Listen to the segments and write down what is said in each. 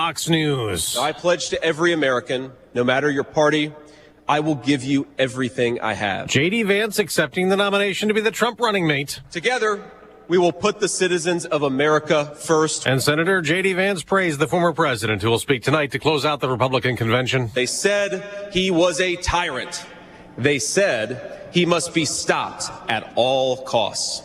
Fox News. I pledge to every American, no matter your party, I will give you everything I have. J.D. Vance accepting the nomination to be the Trump running mate. Together, we will put the citizens of America first. And Senator J.D. Vance praised the former president, who will speak tonight to close out the Republican convention. They said he was a tyrant. They said he must be stopped at all costs.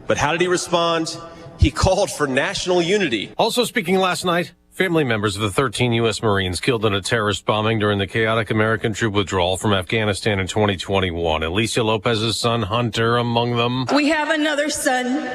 But how did he respond? He called for national unity. Also speaking last night, family members of the 13 U.S. Marines killed in a terrorist bombing during the chaotic American troop withdrawal from Afghanistan in 2021. Alicia Lopez's son, Hunter, among them. We have another son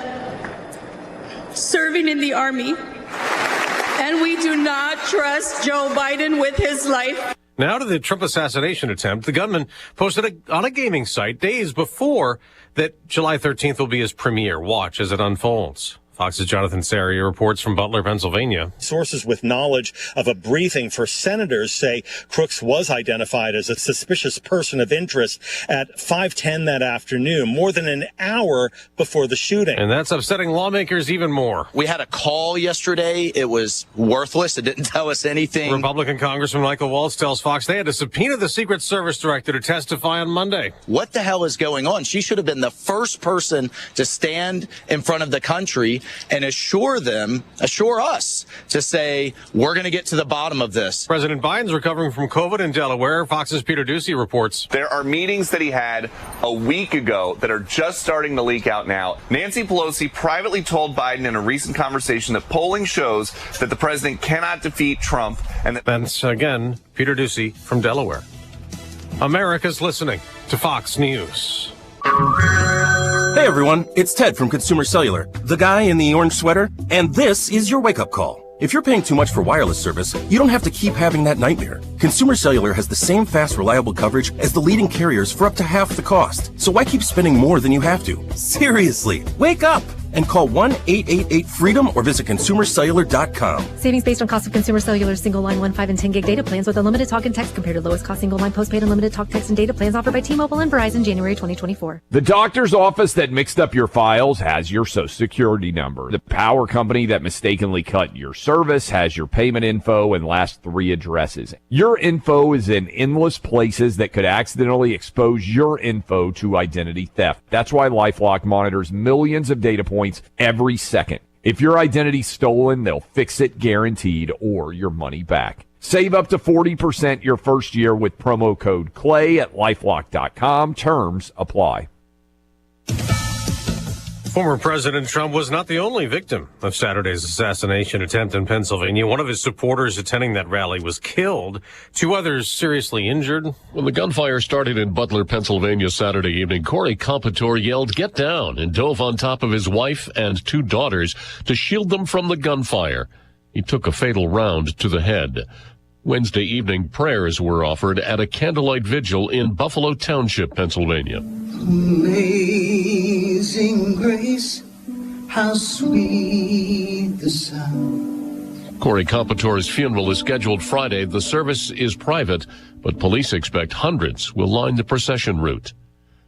serving in the Army, and we do not trust Joe Biden with his life. Now to the Trump assassination attempt. The gunman posted on a gaming site days before that July 13th will be his premiere. Watch as it unfolds. Fox's Jonathan Sarri reports from Butler, Pennsylvania. Sources with knowledge of a briefing for senators say Crooks was identified as a suspicious person of interest at 5:10 that afternoon, more than an hour before the shooting. And that's upsetting lawmakers even more. We had a call yesterday. It was worthless. It didn't tell us anything. Republican Congressman Michael Waltz tells Fox they had to subpoena the Secret Service director to testify on Monday. What the hell is going on? She should have been the first person to stand in front of the country and assure us to say, we're going to get to the bottom of this. President Biden's recovering from COVID in Delaware. Fox's Peter Ducey reports. There are meetings that he had a week ago that are just starting to leak out now. Nancy Pelosi privately told Biden in a recent conversation that polling shows that the president cannot defeat Trump. And That's, again, Peter Ducey from Delaware. America's listening to Fox News. Hey everyone, it's Ted from Consumer Cellular, the guy in the orange sweater, and this is your wake-up call. If you're paying too much for wireless service, you don't have to keep having that nightmare. Consumer Cellular has the same fast, reliable coverage as the leading carriers for up to half the cost. So why keep spending more than you have to? Seriously, wake up and call 1-888-FREEDOM or visit consumercellular.com. Savings based on cost of Consumer Cellular single line 1, 5, and 10 gig data plans with unlimited talk and text compared to lowest cost single line postpaid unlimited talk, text, and data plans offered by T-Mobile and Verizon January 2024. The doctor's office that mixed up your files has your Social Security number. The power company that mistakenly cut your service has your payment info and last 3 addresses. Your info is in endless places that could accidentally expose your info to identity theft. That's why LifeLock monitors millions of data points every second. If your identity's stolen, they'll fix it guaranteed or your money back. Save up to 40% your first year with promo code CLAY at LifeLock.com. Terms apply. Former President Trump was not the only victim of Saturday's assassination attempt in Pennsylvania. One of his supporters attending that rally was killed. 2 others seriously injured. When the gunfire started in Butler, Pennsylvania Saturday evening, Corey Compitor yelled, "Get down," and dove on top of his wife and 2 daughters to shield them from the gunfire. He took a fatal round to the head. Wednesday evening, prayers were offered at a candlelight vigil in Buffalo Township, Pennsylvania. Amazing grace, how sweet the sound. Corey Compitor's funeral is scheduled Friday. The service is private, but police expect hundreds will line the procession route.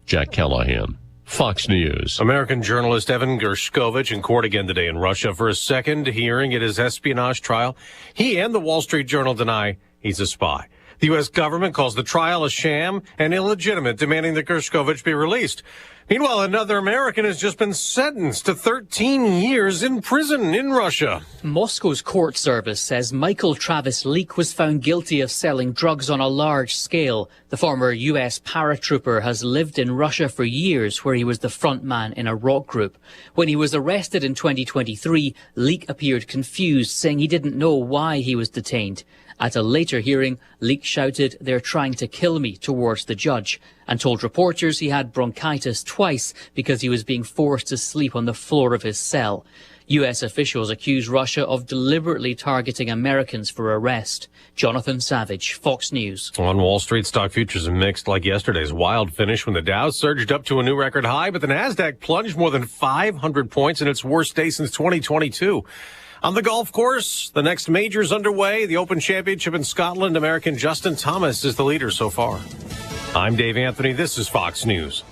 Jack Callahan, Fox News. American journalist Evan Gershkovich in court again today in Russia for a second hearing at his espionage trial. He and the Wall Street Journal deny he's a spy. The U.S. government calls the trial a sham and illegitimate, demanding that Gershkovich be released. Meanwhile, another American has just been sentenced to 13 years in prison in Russia. Moscow's court service says Michael Travis Leak was found guilty of selling drugs on a large scale. The former U.S. paratrooper has lived in Russia for years, where he was the front man in a rock group. When he was arrested in 2023, Leak appeared confused, saying he didn't know why he was detained. At a later hearing, Leak shouted, "They're trying to kill me," towards the judge, and told reporters he had bronchitis twice because he was being forced to sleep on the floor of his cell. U.S. officials accuse Russia of deliberately targeting Americans for arrest. Jonathan Savage, Fox News. On Wall Street, stock futures are mixed like yesterday's wild finish when the Dow surged up to a new record high, but the Nasdaq plunged more than 500 points in its worst day since 2022. On the golf course, the next major's underway. The Open Championship in Scotland. American Justin Thomas is the leader so far. I'm Dave Anthony. This is Fox News.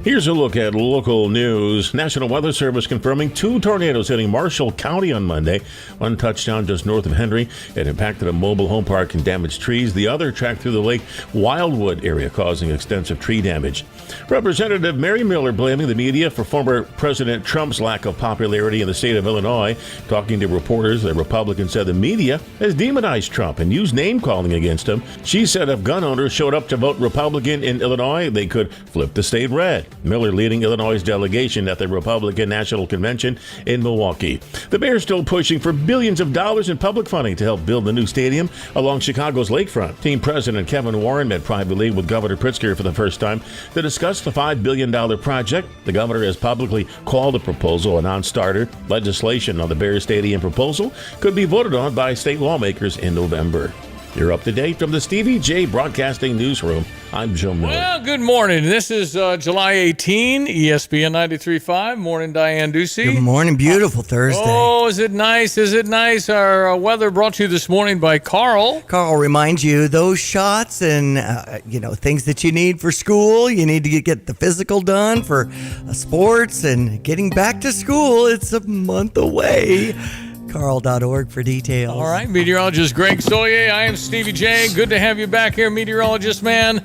Here's a look at local news. National Weather Service confirming 2 tornadoes hitting Marshall County on Monday. One touchdown just north of Henry. It impacted a mobile home park and damaged trees. The other tracked through the Lake Wildwood area, causing extensive tree damage. Representative Mary Miller blaming the media for former President Trump's lack of popularity in the state of Illinois. Talking to reporters, the Republican said the media has demonized Trump and used name-calling against him. She said if gun owners showed up to vote Republican in Illinois, they could flip the state red. Miller leading Illinois' delegation at the Republican National Convention in Milwaukee. The Bears still pushing for billions of dollars in public funding to help build the new stadium along Chicago's lakefront. Team president Kevin Warren met privately with Governor Pritzker for the first time to discuss the $5 billion project. The governor has publicly called the proposal a non-starter. Legislation on the Bears stadium proposal could be voted on by state lawmakers in November. You're up to date from the Stevie Jay Broadcasting Newsroom. I'm Joe Miller. Well, good morning. This is July 18, ESPN 93.5. Morning, Diane Ducey. Good morning. Beautiful Thursday. Oh, is it nice? Is it nice? Our weather brought to you this morning by Carl. Carl reminds you those shots and, things that you need for school. You need to get the physical done for sports and getting back to school. It's a month away. Carl.org for details. All right, meteorologist Greg Soye. I am Stevie Jay. Good to have you back here, meteorologist man.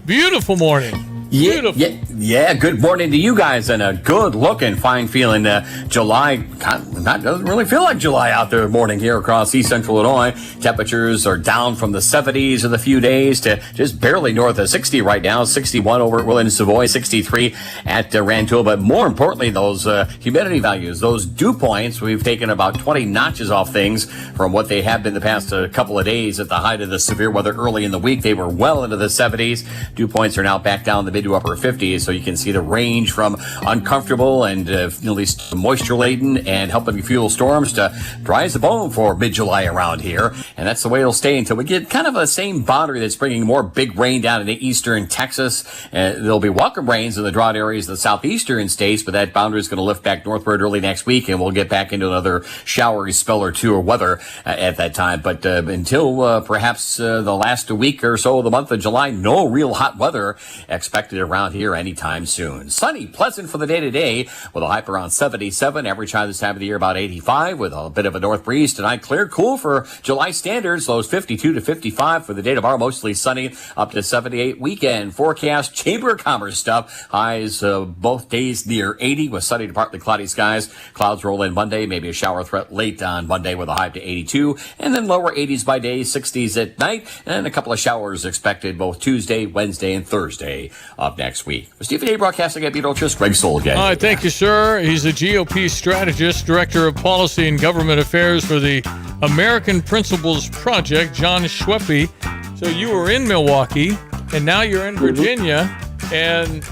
Beautiful morning. Beautiful. Yeah, good morning to you guys, and a good-looking, fine-feeling July. Doesn't really feel like July out there morning here across East Central Illinois. Temperatures are down from the 70s in a few days to just barely north of 60 right now. 61 over at Williams Savoy, 63 at Rantoul. But more importantly, those humidity values, those dew points, we've taken about 20 notches off things from what they have been the past couple of days. At the height of the severe weather early in the week, they were well into the 70s. Dew points are now back down the mid to upper 50s, so you can see the range from uncomfortable and at least moisture laden and helping fuel storms to dry as a bone for mid-July around here. And that's the way it'll stay until we get kind of a same boundary that's bringing more big rain down into eastern Texas. There'll be welcome rains in the drought areas of the southeastern states, but that boundary is going to lift back northward early next week, and we'll get back into another showery spell or two of weather at that time. But until perhaps the last week or so of the month of July, no real hot weather expected around here anytime soon. Sunny, pleasant for the day today with a high around 77. Average high this time of the year about 85 with a bit of a north breeze. Tonight, clear, cool for July standards. Lows 52 to 55 for the day tomorrow. Mostly sunny up to 78. Weekend forecast, Chamber of Commerce stuff. Highs both days near 80 with sunny to partly cloudy skies. Clouds roll in Monday. Maybe a shower threat late on Monday with a high to 82. And then lower 80s by day, 60s at night. And a couple of showers expected both Tuesday, Wednesday, and Thursday of next week. For Stephen A. Broadcasting at meteorologist Greg Solgay. All right, thank you, sir. He's a GOP strategist, director of policy and government affairs for the American Principles Project, John Schweppe. So you were in Milwaukee, and now you're in Virginia. And,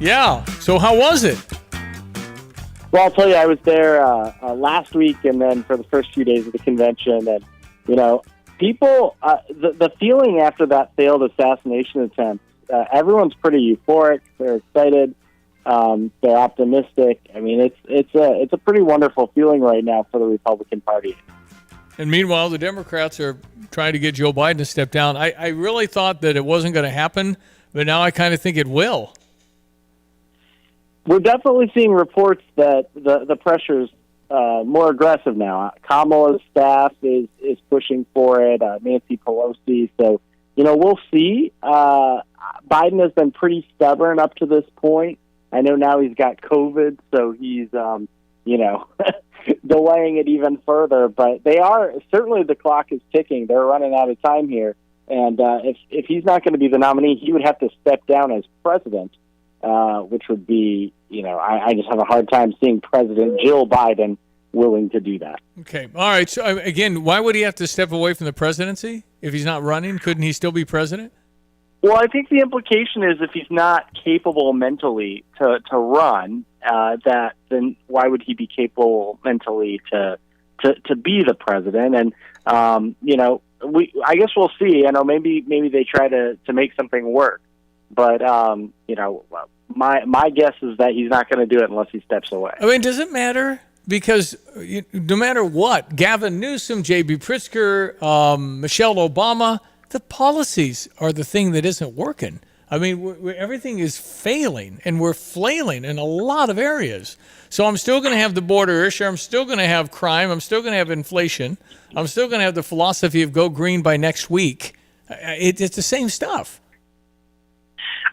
yeah, so how was it? Well, I'll tell you, I was there last week and then for the first few days of the convention. And, people, the feeling after that failed assassination attempt, everyone's pretty euphoric. They're excited. They're optimistic. I mean, it's a pretty wonderful feeling right now for the Republican Party. And meanwhile, the Democrats are trying to get Joe Biden to step down. I really thought that it wasn't going to happen, but now I kind of think it will. We're definitely seeing reports that the pressure's more aggressive now. Kamala's staff is pushing for it. Nancy Pelosi. So, we'll see. Biden has been pretty stubborn up to this point. I know now he's got COVID, so he's, delaying it even further. But certainly the clock is ticking. They're running out of time here. And if he's not going to be the nominee, he would have to step down as president, which would be, I just have a hard time seeing President Jill Biden willing to do that. Okay. All right. So, again, why would he have to step away from the presidency? If he's not running, couldn't he still be president? Well, I think the implication is if he's not capable mentally to run, then why would he be capable mentally to be the president? And I guess we'll see. Maybe they try to make something work, but my guess is that he's not going to do it unless he steps away. I mean, does it matter? Because no matter what, Gavin Newsom, J.B. Pritzker, Michelle Obama, the policies are the thing that isn't working. I mean, everything is failing, and we're flailing in a lot of areas. So I'm still going to have the border issue. I'm still going to have crime. I'm still going to have inflation. I'm still going to have the philosophy of go green by next week. It's the same stuff.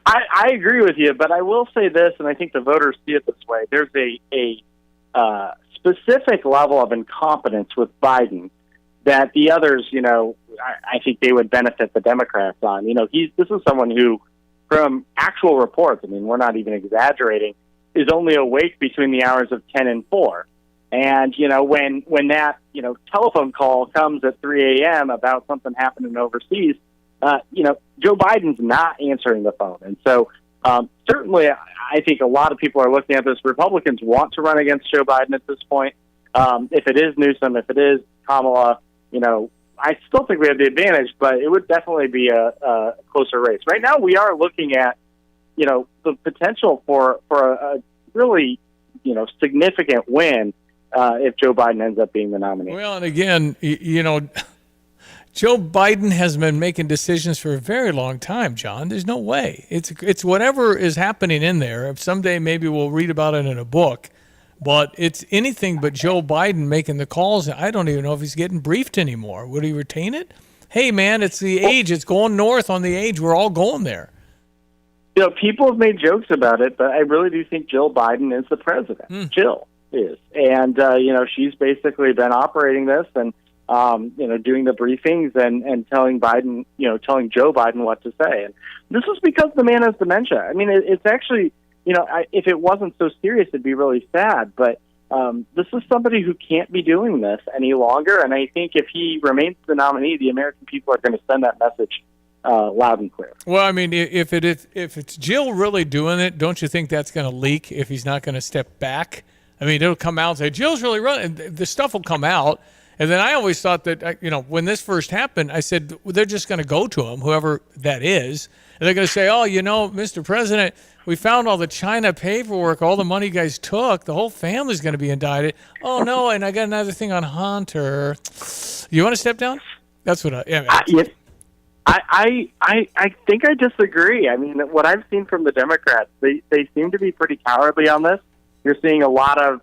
I agree with you, but I will say this, and I think the voters see it this way. There's a specific level of incompetence with Biden that the others, I think they would benefit the Democrats on. This is someone who, from actual reports, I mean, we're not even exaggerating, is only awake between the hours of 10 and 4. And, when that, telephone call comes at 3 a.m. about something happening overseas, Joe Biden's not answering the phone. And so certainly I think a lot of people are looking at this. Republicans want to run against Joe Biden at this point. If it is Newsom, if it is Kamala, I still think we have the advantage, but it would definitely be a closer race. Right now we are looking at, the potential for a really, significant win if Joe Biden ends up being the nominee. Well, and again, Joe Biden has been making decisions for a very long time, John. There's no way. It's whatever is happening in there. Someday maybe we'll read about it in a book, but it's anything but Joe Biden making the calls. I don't even know if he's getting briefed anymore. Would he retain it? Hey, man, it's the age. It's going north on the age. We're all going there. People have made jokes about it, but I really do think Jill Biden is the president. Jill is. And, she's basically been operating this and, doing the briefings and telling Biden, telling Joe Biden what to say. And this is because the man has dementia. I mean, it's actually, if it wasn't so serious, it'd be really sad. But this is somebody who can't be doing this any longer. And I think if he remains the nominee, the American people are going to send that message loud and clear. Well, I mean, if it's Jill really doing it, don't you think that's going to leak if he's not going to step back? I mean, it'll come out and say, Jill's really running. The stuff will come out. And then I always thought that, when this first happened, I said, well, they're just going to go to him, whoever that is. And they're going to say, oh, Mr. President, we found all the China paperwork, all the money you guys took. The whole family's going to be indicted. Oh, no, and I got another thing on Hunter. You want to step down? That's what I think I disagree. I mean, what I've seen from the Democrats, they seem to be pretty cowardly on this. You're seeing a lot of,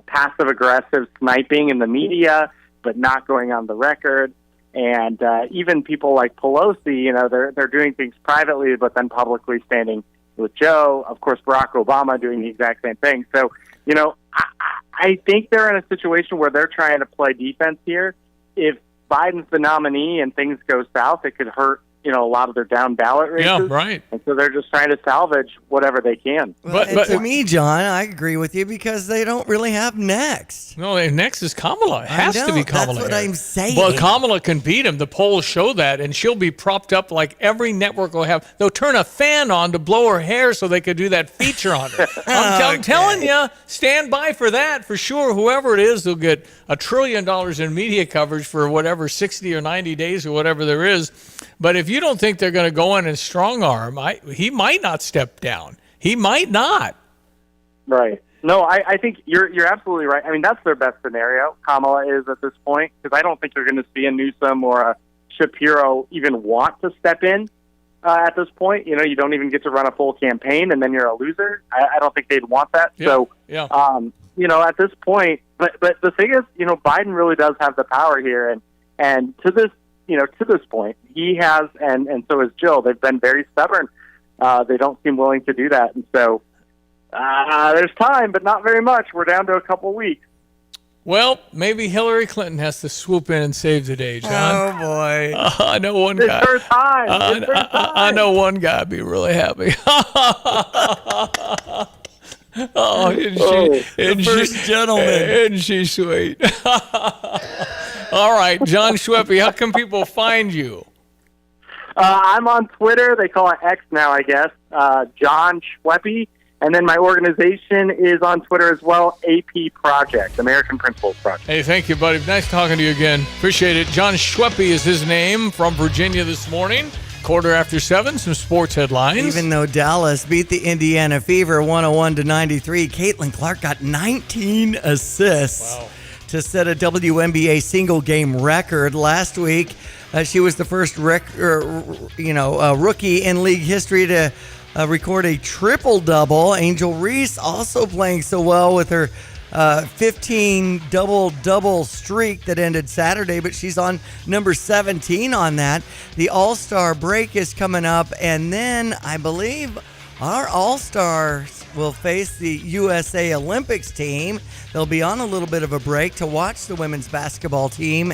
passive-aggressive sniping in the media, but not going on the record. And even people like Pelosi, they're doing things privately, but then publicly standing with Joe. Of course, Barack Obama doing the exact same thing. So, I think they're in a situation where they're trying to play defense here. If Biden's the nominee and things go south, it could hurt, a lot of their down ballot races. Yeah, right. And so they're just trying to salvage whatever they can. But to me, John, I agree with you because they don't really have next. No, next is Kamala. It has to be Kamala. That's what I'm saying. Well, Kamala can beat him. The polls show that, and she'll be propped up like every network will have. They'll turn a fan on to blow her hair so they could do that feature on her. I'm telling you, stand by for that for sure. Whoever it is, they'll get $1 trillion in media coverage for whatever 60 or 90 days or whatever there is. But if you don't think they're going to go in and strong arm, he might not step down. He might not. Right. No, I think you're absolutely right. I mean, that's their best scenario. Kamala is at this point, because I don't think you're going to see a Newsom or a Shapiro even want to step in at this point. You don't even get to run a full campaign, and then you're a loser. I don't think they'd want that. Yeah. So, yeah. At this point, but the thing is, Biden really does have the power here, and to this point, he has, and so has Jill. They've been very stubborn. They don't seem willing to do that. And so there's time, but not very much. We're down to a couple weeks. Well, maybe Hillary Clinton has to swoop in and save the day, John. Oh, boy. I know one guy. It's her time. I know one guy would be really happy. First gentleman. Isn't she sweet? All right, John Schweppe, how can people find you? I'm on Twitter. They call it X now, I guess. John Schweppe. And then my organization is on Twitter as well, AP Project, American Principles Project. Hey, thank you, buddy. Nice talking to you again. Appreciate it. John Schweppe is his name, from Virginia this morning. 7:15, some sports headlines. Even though Dallas beat the Indiana Fever 101-93, Caitlin Clark got 19 assists. Wow. to set a WNBA single game record. Last week, she was the first rookie in league history to record a triple-double. Angel Reese also playing so well with her 15 double-double streak that ended Saturday, but she's on number 17 on that. The All-Star break is coming up, and then I believe our All-Stars will face the USA Olympics team. They'll be on a little bit of a break to watch the women's basketball team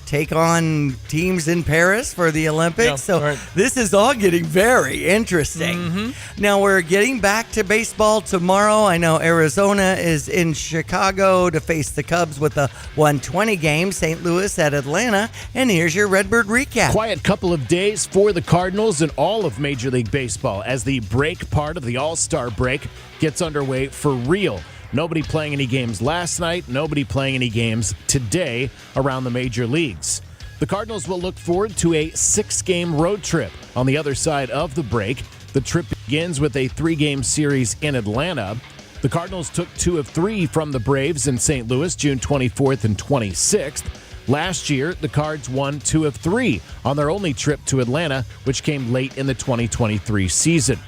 take on teams in Paris for the Olympics. This is all getting very interesting. Now we're getting back to baseball tomorrow. I know Arizona is in Chicago to face the Cubs with a 1:20 game. St. Louis at Atlanta. And here's your Redbird recap. Quiet couple of days for the Cardinals and all of Major League Baseball as the break part of the All-Star break gets underway for real. Nobody playing any games last night, nobody playing any games today around the major leagues. The Cardinals will look forward to a 6-game road trip on the other side of the break. The trip begins with a 3-game series in Atlanta. The Cardinals took 2 of 3 from the Braves in St. Louis, June 24th and 26th. Last year, the Cards won 2 of 3 on their only trip to Atlanta, which came late in the 2023 season.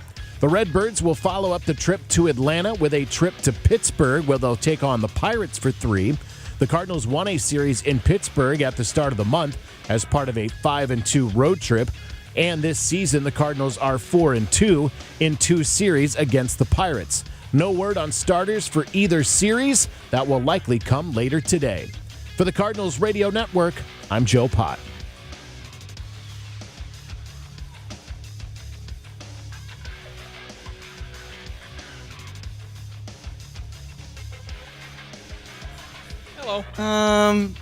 The Redbirds will follow up the trip to Atlanta with a trip to Pittsburgh, where they'll take on the Pirates for 3. The Cardinals won a series in Pittsburgh at the start of the month as part of a 5-2 road trip. And this season, the Cardinals are 4-2 in 2 series against the Pirates. No word on starters for either series. That will likely come later today. For the Cardinals Radio Network, I'm Joe Pott.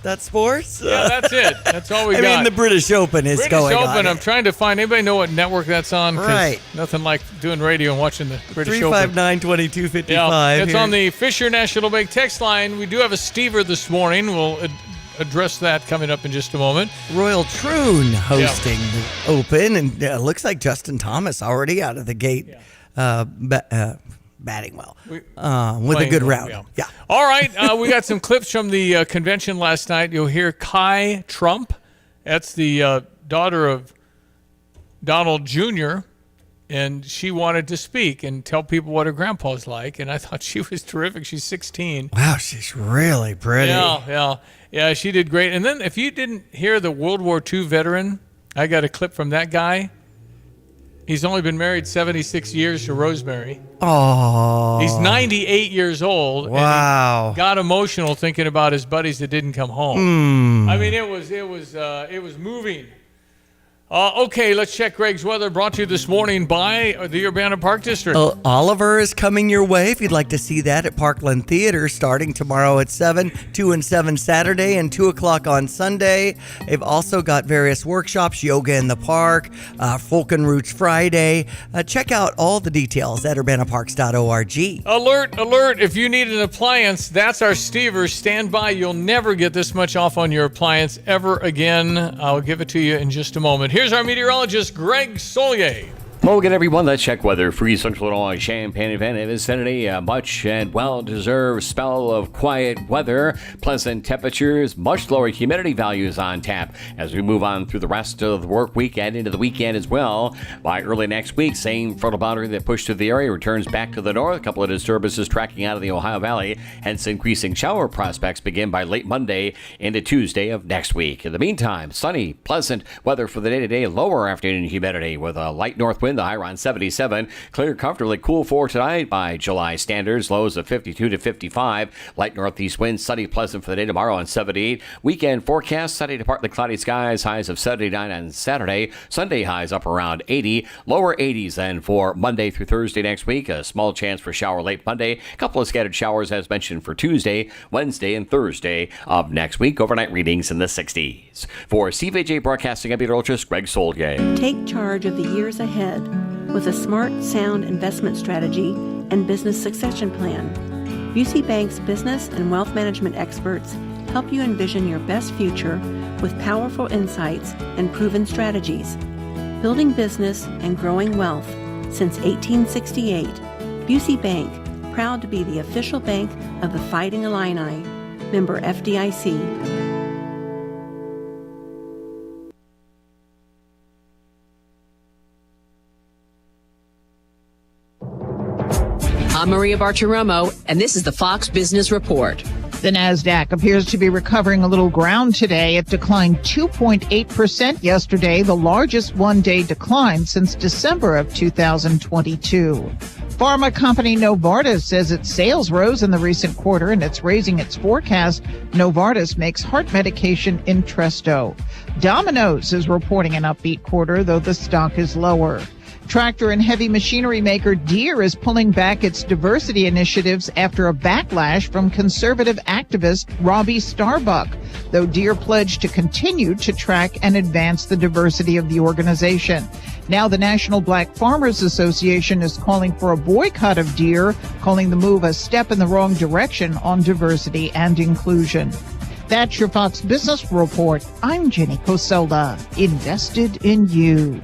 That's sports? Yeah, that's it. That's all we got. I mean, the British Open is going on. British Open, I'm trying to find, anybody know what network that's on? Right. Nothing like doing radio and watching the British Open. 359-2255. Yeah, it's here. on the Fisher National Bank text line. We do have a Stever this morning. We'll address that coming up in just a moment. Royal Troon hosting the Open, and it looks like Justin Thomas already out of the gate. Batting well with a good round. Yeah. All right. We got some clips from the convention last night. You'll hear Kai Trump. That's the daughter of Donald Jr., and she wanted to speak and tell people what her grandpa's like, and I thought she was terrific. She's 16. Wow, she's really pretty. Yeah, she did great. And then if you didn't hear the World War II veteran, I got a clip from that guy. He's only been married 76 years to Rosemary. Oh. He's 98 years old. Wow. And he got emotional thinking about his buddies that didn't come home. I mean, it was moving. Okay, let's check Greg's weather, brought to you this morning by the Urbana Park District. Oliver is coming your way if you'd like to see that at Parkland Theater starting tomorrow at 7, 2 and 7 Saturday, and 2 o'clock on Sunday. They've also got various workshops, yoga in the park, Folk and Roots Friday. Check out all the details at urbanaparks.org. Alert, if you need an appliance, that's our Stever. Stand by. You'll never get this much off on your appliance ever again. I'll give it to you in just a moment. Here's our meteorologist, Greg Solier. Well, again, everyone, let's check weather for East Central Illinois, Champaign and vicinity. A much and well-deserved spell of quiet weather, pleasant temperatures, much lower humidity values on tap as we move on through the rest of the work week and into the weekend as well. By early next week, same frontal boundary that pushed through the area returns back to the north. A couple of disturbances tracking out of the Ohio Valley, hence increasing shower prospects begin by late Monday into Tuesday of next week. In the meantime, sunny, pleasant weather for the day-to-day, lower afternoon humidity with a light north wind. The high around 77. Clear, comfortably cool for tonight by July standards. Lows of 52 to 55. Light northeast winds, sunny, pleasant for the day tomorrow on 78. Weekend forecast, sunny to partly cloudy skies. Highs of 79 on Saturday. Sunday highs up around 80. Lower 80s then for Monday through Thursday next week. A small chance for shower late Monday. A couple of scattered showers as mentioned for Tuesday, Wednesday, and Thursday of next week. Overnight readings in the 60s. For Stevie Jay Broadcasting, I'm meteorologist Greg Solier. Take charge of the years ahead with a smart, sound investment strategy and business succession plan. UC Bank's business and wealth management experts help you envision your best future with powerful insights and proven strategies. Building business and growing wealth since 1868, UC Bank, proud to be the official bank of the Fighting Illini. Member FDIC. I'm Maria Bartiromo, and this is the Fox Business Report. The Nasdaq appears to be recovering a little ground today. It declined 2.8% yesterday, the largest one-day decline since December of 2022. Pharma company Novartis says its sales rose in the recent quarter and it's raising its forecast. Novartis makes heart medication Entresto. Domino's is reporting an upbeat quarter, though the stock is lower. Tractor and heavy machinery maker Deere is pulling back its diversity initiatives after a backlash from conservative activist Robbie Starbuck, though Deere pledged to continue to track and advance the diversity of the organization. Now the National Black Farmers Association is calling for a boycott of Deere, calling the move a step in the wrong direction on diversity and inclusion. That's your Fox Business Report. I'm Jenny Coselda, invested in you.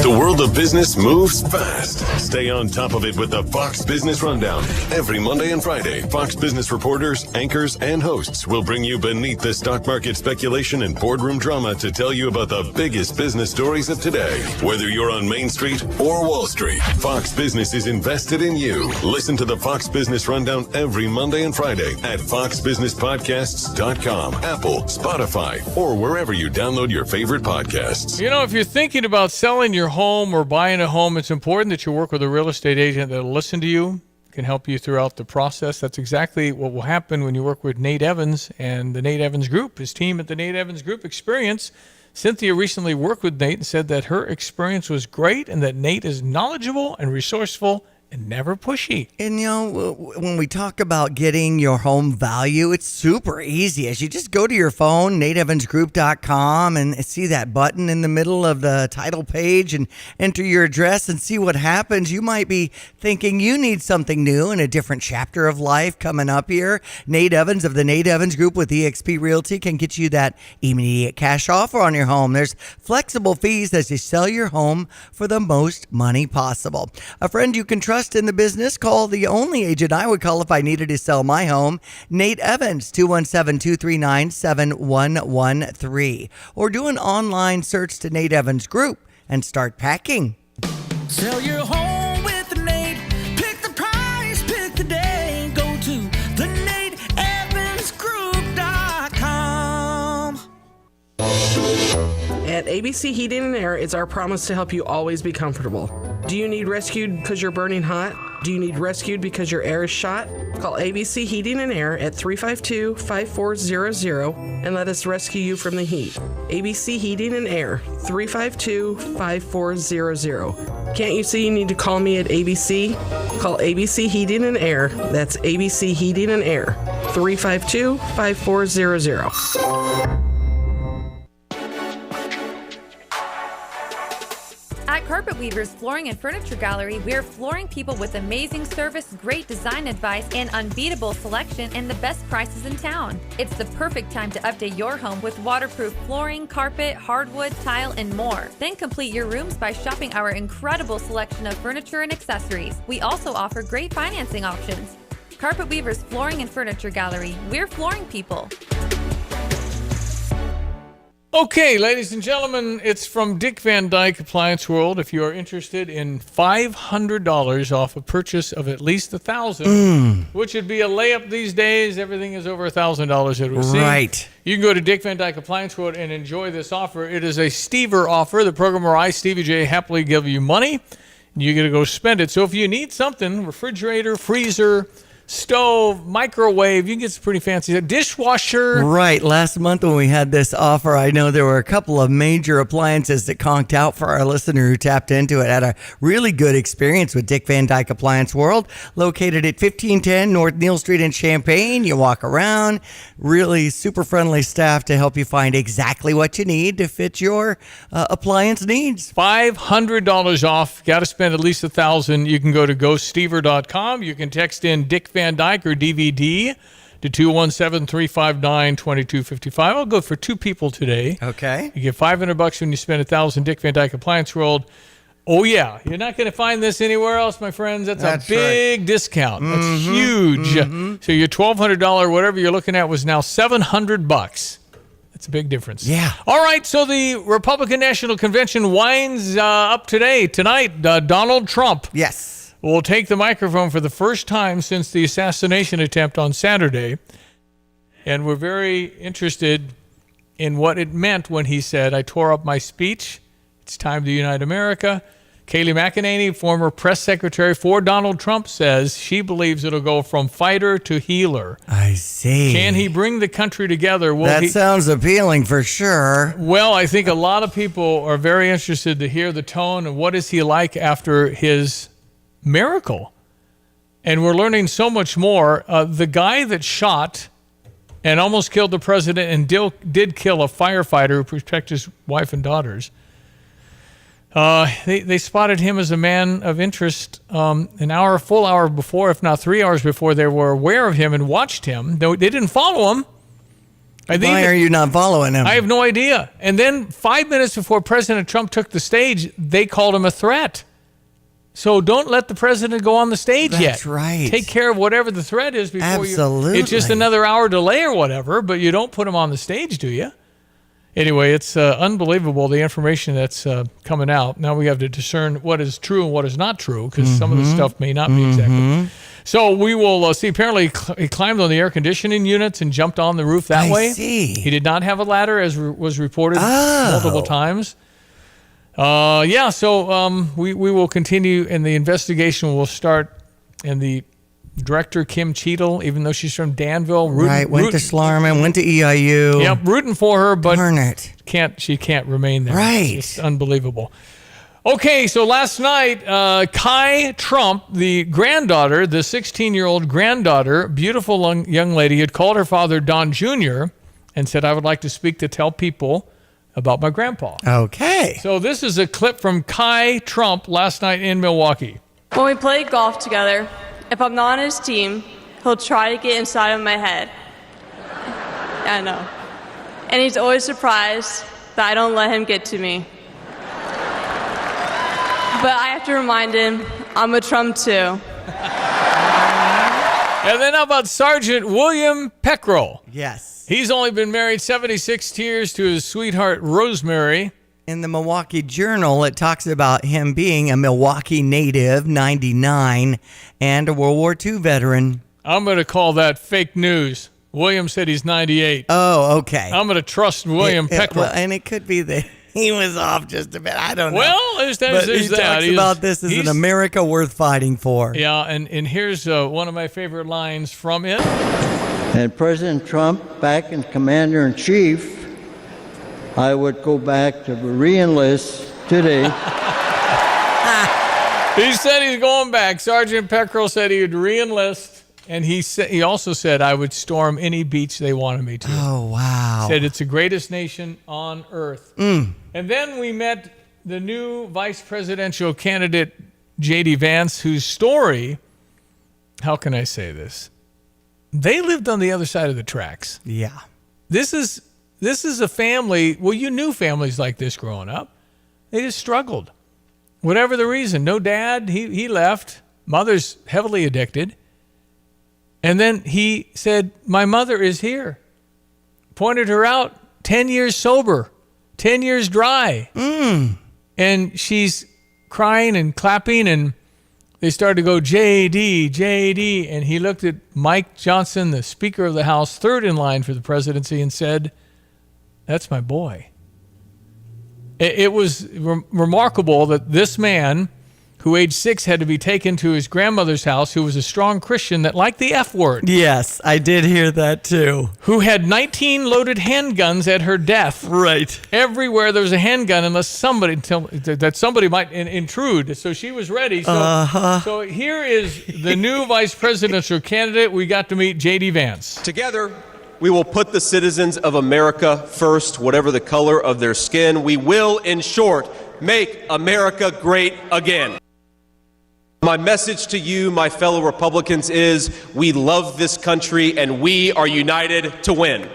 The world of business moves fast. Stay on top of it with the Fox Business Rundown. Every Monday and Friday, Fox Business reporters, anchors, and hosts will bring you beneath the stock market speculation and boardroom drama to tell you about the biggest business stories of today. Whether you're on Main Street or Wall Street, Fox Business is invested in you. Listen to the Fox Business Rundown every Monday and Friday at foxbusinesspodcasts.com, Apple, Spotify, or wherever you download your favorite podcasts. You know, if you're thinking about selling your home or buying a home, it's important that you work with a real estate agent that will listen to you, can help you throughout the process. That's exactly what will happen when you work with Nate Evans and the Nate Evans Group, his team at the Nate Evans Group Experience. Cynthia recently worked with Nate and said that her experience was great and that Nate is knowledgeable and resourceful and never pushy. And, you know, when we talk about getting your home value, it's super easy. As you just go to your phone, nateevansgroup.com, and see that button in the middle of the title page and enter your address and see what happens. You might be thinking you need something new in a different chapter of life coming up here. Nate Evans of the Nate Evans Group with eXp Realty can get you that immediate cash offer on your home. There's flexible fees as you sell your home for the most money possible. A friend you can trust in the business, call the only agent I would call if I needed to sell my home, Nate Evans, 217-239-7113. Or do an online search to Nate Evans Group and start packing. Sell your home with Nate. Pick the price, pick the day. Go to the nateevansgroup.com. At ABC Heating and Air, it's our promise to help you always be comfortable. Do you need rescued because you're burning hot? Do you need rescued because your air is shot? Call ABC Heating and Air at 352-5400 and let us rescue you from the heat. ABC Heating and Air, 352-5400. Can't you see you need to call me at ABC? Call ABC Heating and Air. That's ABC Heating and Air, 352-5400. At Carpet Weavers Flooring and Furniture Gallery, we're flooring people with amazing service, great design advice, and unbeatable selection and the best prices in town. It's the perfect time to update your home with waterproof flooring, carpet, hardwood, tile, and more. Then complete your rooms by shopping our incredible selection of furniture and accessories. We also offer great financing options. Carpet Weavers Flooring and Furniture Gallery, we're flooring people. Okay, ladies and gentlemen, it's from Dick Van Dyke Appliance World. If you are interested in $500 off a purchase of at least $1,000, which would be a layup these days, everything is over $1,000, it would seem. Right. You can go to Dick Van Dyke Appliance World and enjoy this offer. It is a Stever offer, the program where I, Stevie Jay, happily give you money, and you get to go spend it. So if you need something, refrigerator, freezer, stove, microwave, you can get some pretty fancy dishwasher. Right. Last month when we had this offer, I know there were a couple of major appliances that conked out for our listener who tapped into it. Had a really good experience with Dick Van Dyke Appliance World, located at 1510 North Neal Street in Champaign. You walk around, really super friendly staff to help you find exactly what you need to fit your appliance needs. $500 off. Got to spend at least $1,000. You can go to gostever.com. You can text in Dick Van Dyke or DVD to 217-359-2255. I'll go for two people today. Okay. You get $500 when you spend $1,000. Dick Van Dyke Appliance World. Oh, yeah. You're not going to find this anywhere else, my friends. That's a big discount. That's huge. So your $1,200, whatever you're looking at, was now $700. That's a big difference. Yeah. All right. So the Republican National Convention winds up tonight. Donald Trump. Yes. Will take the microphone for the first time since the assassination attempt on Saturday. And we're very interested in what it meant when he said, I tore up my speech. It's time to unite America. Kayleigh McEnany, former press secretary for Donald Trump, says she believes it'll go from fighter to healer. I see. Can he bring the country together? Sounds appealing for sure. Well, I think a lot of people are very interested to hear the tone and what is he like after his miracle. And we're learning so much more. The guy that shot and almost killed the president and did kill a firefighter who protected his wife and daughters, they spotted him as a man of interest a full hour before, if not 3 hours before. They were aware of him and watched him. They didn't follow him. Why are you not following him? I have no idea. And then 5 minutes before President Trump took the stage, they called him a threat. So don't let the president go on the stage yet. That's right. Take care of whatever the threat is before Absolutely. It's just another hour delay or whatever, but you don't put him on the stage, do you? Anyway, it's unbelievable, the information that's coming out. Now we have to discern what is true and what is not true, because some of the stuff may not be exactly. So we will see. Apparently, he climbed on the air conditioning units and jumped on the roof that way. I see. He did not have a ladder, as was reported multiple times. So we will continue, and the investigation will start, and the director, Kim Cheadle, even though she's from Danville, went to Schlarman, went to EIU. Yep, rooting for her, but darn it. She can't remain there. Right. It's unbelievable. Okay, so last night, Kai Trump, the granddaughter, the 16-year-old granddaughter, beautiful young lady, had called her father, Don Jr., and said, I would like to tell people about my grandpa. Okay. So this is a clip from Kai Trump last night in Milwaukee. When we play golf together, if I'm not on his team, he'll try to get inside of my head. I know. And he's always surprised that I don't let him get to me. But I have to remind him, I'm a Trump too. And then how about Sergeant William Peckrell? Yes. He's only been married 76 years to his sweetheart, Rosemary. In the Milwaukee Journal, it talks about him being a Milwaukee native, 99, and a World War II veteran. I'm going to call that fake news. William said he's 98. Oh, okay. I'm going to trust William Peckrell. Well, and it could be that he was off just a bit. I don't know. Well, there's that. He talks about this as an America worth fighting for. Yeah, and here's one of my favorite lines from it. And President Trump, back in Commander-in-Chief, I would go back to re-enlist today. He said he's going back. Sergeant Peckrell said he would re-enlist, and he also said I would storm any beach they wanted me to. Oh, wow. Said it's the greatest nation on earth. And then we met the new vice presidential candidate, J.D. Vance, whose story, how can I say this? They lived on the other side of the tracks. Yeah. This is a family. Well, you knew families like this growing up. They just struggled. Whatever the reason. No dad. He left. Mother's heavily addicted. And then he said, my mother is here. Pointed her out. 10 years sober. 10 years dry. And she's crying and clapping, and they started to go, JD, JD. And he looked at Mike Johnson, the Speaker of the House, third in line for the presidency, and said, that's my boy. It was remarkable that this man, who age 6 had to be taken to his grandmother's house, who was a strong Christian that liked the F word. Yes, I did hear that too. Who had 19 loaded handguns at her death. Right. Everywhere there was a handgun, unless somebody might intrude. So she was ready. So here is the new vice presidential candidate. We got to meet J.D. Vance. Together, we will put the citizens of America first, whatever the color of their skin. We will, in short, make America great again. My message to you, my fellow Republicans, is we love this country and we are united to win.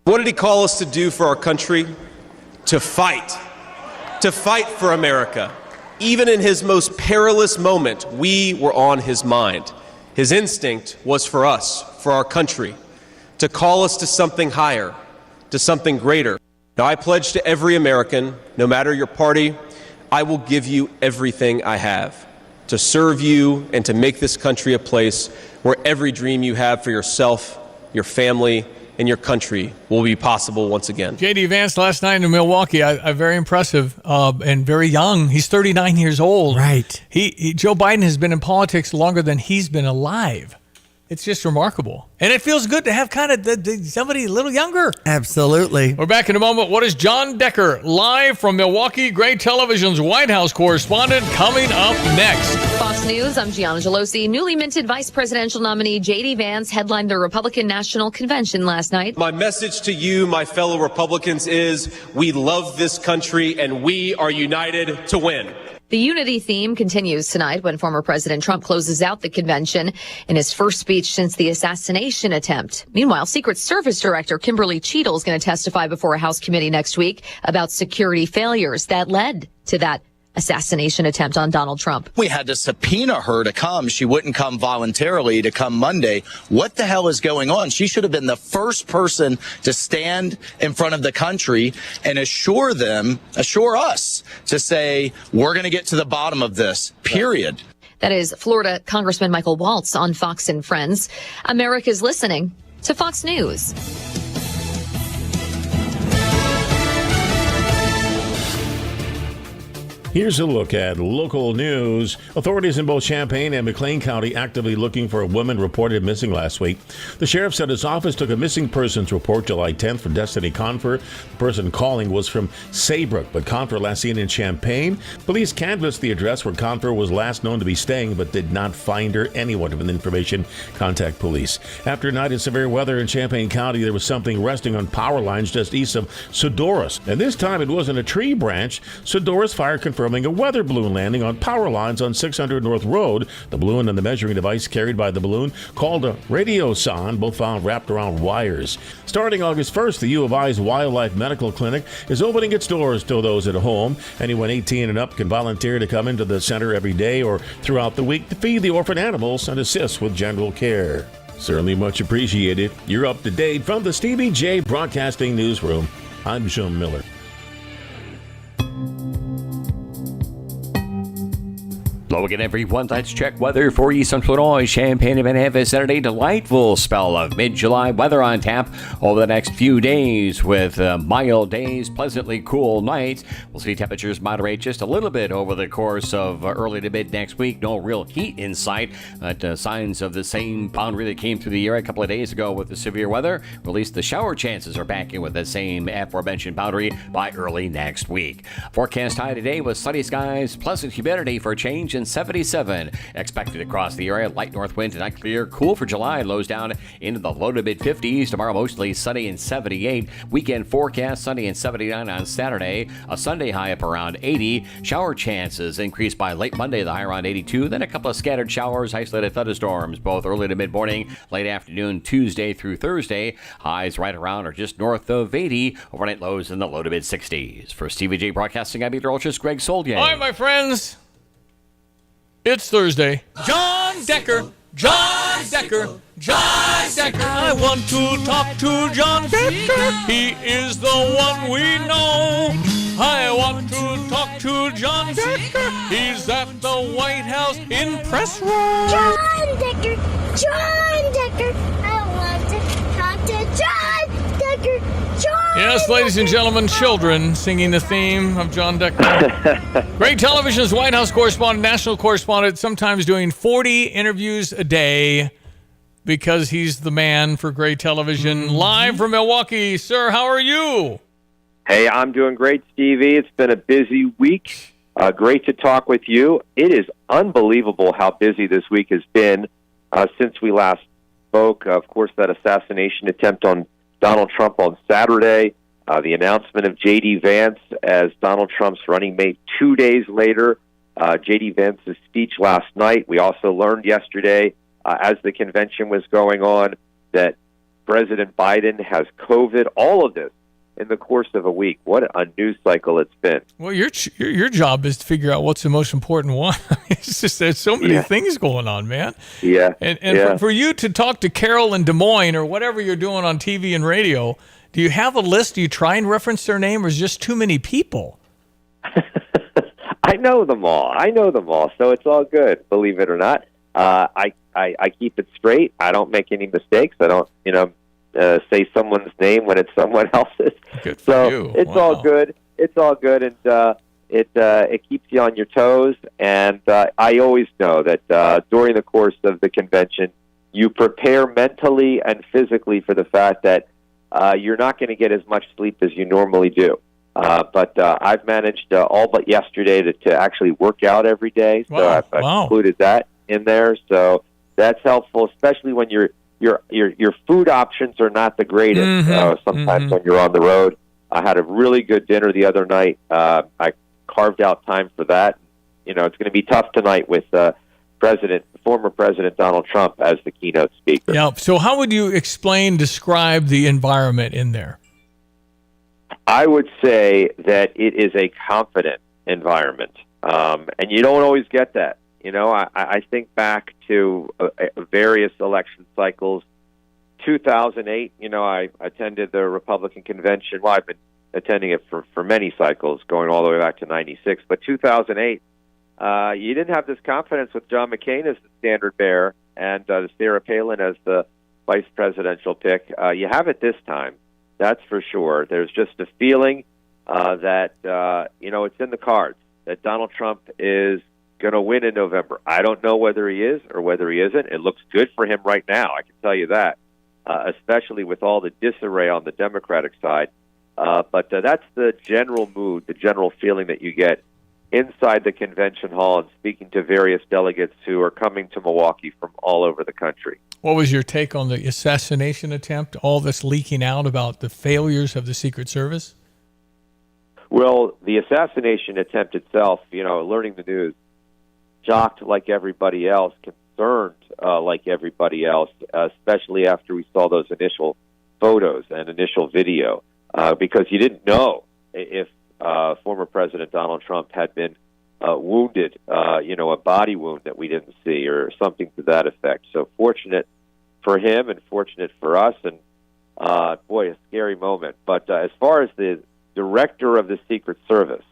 What did he call us to do for our country? To fight for America. Even in his most perilous moment, we were on his mind. His instinct was for us, for our country, to call us to something higher, to something greater. Now, I pledge to every American, no matter your party, I will give you everything I have to serve you and to make this country a place where every dream you have for yourself, your family, and your country will be possible once again. J.D. Vance last night in Milwaukee, very impressive and very young. He's 39 years old. Right. Joe Biden has been in politics longer than he's been alive. It's just remarkable. And it feels good to have kind of somebody a little younger. Absolutely. We're back in a moment. What is John Decker, live from Milwaukee, Gray Television's White House correspondent, coming up next? Fox News, I'm Gianna Gelosi. Newly minted vice presidential nominee J.D. Vance headlined the Republican National Convention last night. My message to you, my fellow Republicans, is we love this country and we are united to win. The unity theme continues tonight when former President Trump closes out the convention in his first speech since the assassination attempt. Meanwhile, Secret Service Director Kimberly Cheadle is going to testify before a House committee next week about security failures that led to that assassination attempt on Donald Trump. We had to subpoena her to come. She wouldn't come voluntarily to come Monday. What the hell is going on? She should have been the first person to stand in front of the country and assure us to say, we're going to get to the bottom of this, period. That is Florida Congressman Michael Waltz on Fox and Friends. America's listening to Fox News. Here's a look at local news. Authorities in both Champaign and McLean County actively looking for a woman reported missing last week. The sheriff said his office took a missing persons report July 10th for Destiny Confer. The person calling was from Saybrook, but Confer last seen in Champaign. Police canvassed the address where Confer was last known to be staying, but did not find her. Anyone with information, contact police. After a night of severe weather in Champaign County, there was something resting on power lines just east of Sodorus. And this time it wasn't a tree branch. Sodorus Fire confirming a weather balloon landing on power lines on 600 North Road. The balloon and the measuring device carried by the balloon, called a radioson, both found wrapped around wires. Starting August 1st, the U of I's Wildlife Medical Clinic is opening its doors to those at home. Anyone 18 and up can volunteer to come into the center every day or throughout the week to feed the orphan animals and assist with general care. Certainly much appreciated. You're up to date from the Stevie Jay Broadcasting Newsroom. I'm Sean Miller. Hello again, everyone. Let's check weather for East Central Illinois. Champaign and Van Have Saturday. Delightful spell of mid-July weather on tap over the next few days with mild days, pleasantly cool nights. We'll see temperatures moderate just a little bit over the course of early to mid next week. No real heat in sight, but signs of the same boundary that came through the year a couple of days ago with the severe weather. At least the shower chances are back in with the same aforementioned boundary by early next week. Forecast high today with sunny skies, pleasant humidity for a change in 77 expected across the area. Light north wind tonight, clear, cool for July. Lows down into the low to mid 50s. Tomorrow mostly sunny and 78. Weekend forecast sunny and 79 on Saturday. A Sunday high up around 80. Shower chances increase by late Monday, the high around 82. Then a couple of scattered showers, isolated thunderstorms, both early to mid morning, late afternoon, Tuesday through Thursday. Highs right around or just north of 80. Overnight lows in the low to mid 60s. For Stevie Jay Broadcasting, I'm meteorologist Greg Soldier. All right, my friends. It's Thursday. John Decker, John Decker, John Decker. I want to talk to John Decker. He is the one we know. I want to talk to John Decker. He's at the White House in press room. John Decker, John Decker. I want to talk to John Decker, John. Yes, ladies and gentlemen, children singing the theme of John Decker. Great Television's White House correspondent, national correspondent, sometimes doing 40 interviews a day because he's the man for Great Television. Live from Milwaukee. Sir, how are you? Hey, I'm doing great, Stevie. It's been a busy week. Great to talk with you. It is unbelievable how busy this week has been since we last spoke. Of course, that assassination attempt on Donald Trump on Saturday, the announcement of J.D. Vance as Donald Trump's running mate 2 days later, J.D. Vance's speech last night. We also learned yesterday, as the convention was going on, that President Biden has COVID. All of this in the course of a week. What a news cycle it's been. Well, your job is to figure out what's the most important one. It's just there's so many things going on, man. Yeah. And for you to talk to Carol in Des Moines or whatever you're doing on TV and radio, do you have a list? Do you try and reference their name, or is just too many people? I know them all. So it's all good, believe it or not. I keep it straight. I don't make any mistakes. I don't, say someone's name when it's someone else's. Good so for you. It's all good. It's all good, and it keeps you on your toes. And I always know that during the course of the convention, you prepare mentally and physically for the fact that you're not going to get as much sleep as you normally do. But I've managed all but yesterday to actually work out every day. So I've included that in there. So that's helpful, especially when your food options are not the greatest. Sometimes when you're on the road. I had a really good dinner the other night. I carved out time for that. It's going to be tough tonight with former President Donald Trump as the keynote speaker. Yeah. So how would you describe the environment in there? I would say that it is a confident environment, and you don't always get that. I think back to various election cycles. 2008, I attended the Republican convention. Well, I've been attending it for many cycles, going all the way back to 96. But 2008, you didn't have this confidence with John McCain as the standard bearer and Sarah Palin as the vice presidential pick. You have it this time. That's for sure. There's just a feeling that, it's in the cards, that Donald Trump is going to win in November. I don't know whether he is or whether he isn't. It looks good for him right now, I can tell you that, especially with all the disarray on the Democratic side. But that's the general mood, the general feeling that you get inside the convention hall and speaking to various delegates who are coming to Milwaukee from all over the country. What was your take on the assassination attempt, all this leaking out about the failures of the Secret Service? Well, the assassination attempt itself, learning the news, shocked like everybody else, concerned like everybody else, especially after we saw those initial photos and initial video, because you didn't know if former President Donald Trump had been wounded, a body wound that we didn't see or something to that effect. So fortunate for him and fortunate for us, and a scary moment. But as far as the director of the Secret Service,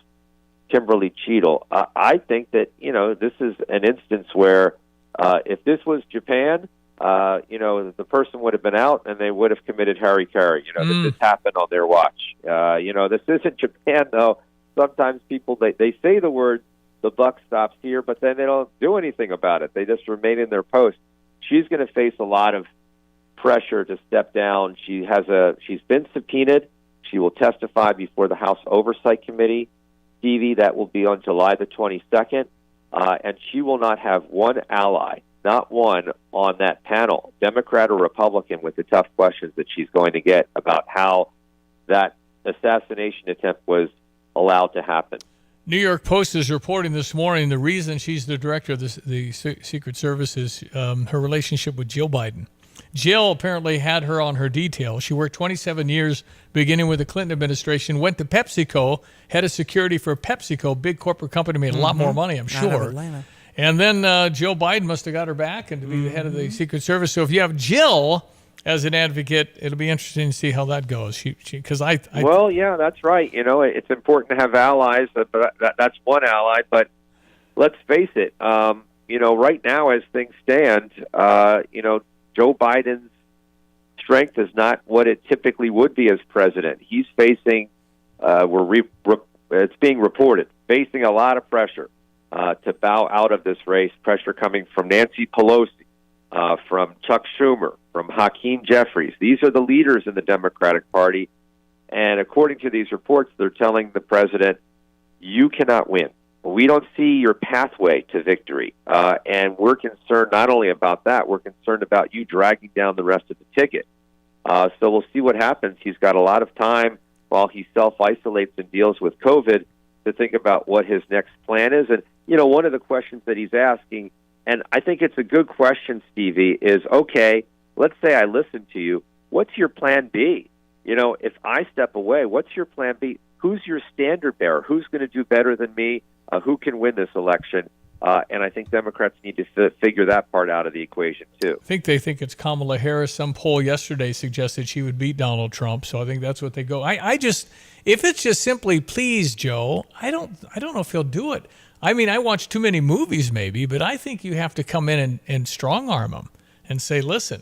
Kimberly Cheadle, I think that, this is an instance where if this was Japan, the person would have been out and they would have committed harikari. This happened on their watch. This isn't Japan, though. Sometimes people, they say the words, the buck stops here, but then they don't do anything about it. They just remain in their post. She's going to face a lot of pressure to step down. She's been subpoenaed. She will testify before the House Oversight Committee. Stevie, that will be on July the 22nd. And she will not have one ally, not one, on that panel, Democrat or Republican, with the tough questions that she's going to get about how that assassination attempt was allowed to happen. New York Post is reporting this morning the reason she's the director of the Secret Service is her relationship with Jill Biden. Jill apparently had her on her detail. She worked 27 years, beginning with the Clinton administration, went to PepsiCo, head of security for PepsiCo, big corporate company, made a lot more money, I'm sure. And then Joe Biden must have got her back and to be the head of the Secret Service. So if you have Jill as an advocate, it'll be interesting to see how that goes. Well, yeah, that's right. It's important to have allies, but that's one ally. But let's face it, right now as things stand, Joe Biden's strength is not what it typically would be as president. He's facing, it's being reported, facing a lot of pressure to bow out of this race, pressure coming from Nancy Pelosi, from Chuck Schumer, from Hakeem Jeffries. These are the leaders in the Democratic Party. And according to these reports, they're telling the president, you cannot win. We don't see your pathway to victory. And we're concerned not only about that, we're concerned about you dragging down the rest of the ticket. So we'll see what happens. He's got a lot of time while he self-isolates and deals with COVID to think about what his next plan is. And, one of the questions that he's asking, and I think it's a good question, Stevie, is, okay, let's say I listen to you. What's your plan B? if I step away, what's your plan B? Who's your standard bearer? Who's going to do better than me? Who can win this election? And I think Democrats need to figure that part out of the equation, too. I think they think it's Kamala Harris. Some poll yesterday suggested she would beat Donald Trump, so I think that's what they go. If it's just simply please, Joe, I don't know if he'll do it. I mean, I watch too many movies maybe, but I think you have to come in and strong-arm them and say, listen,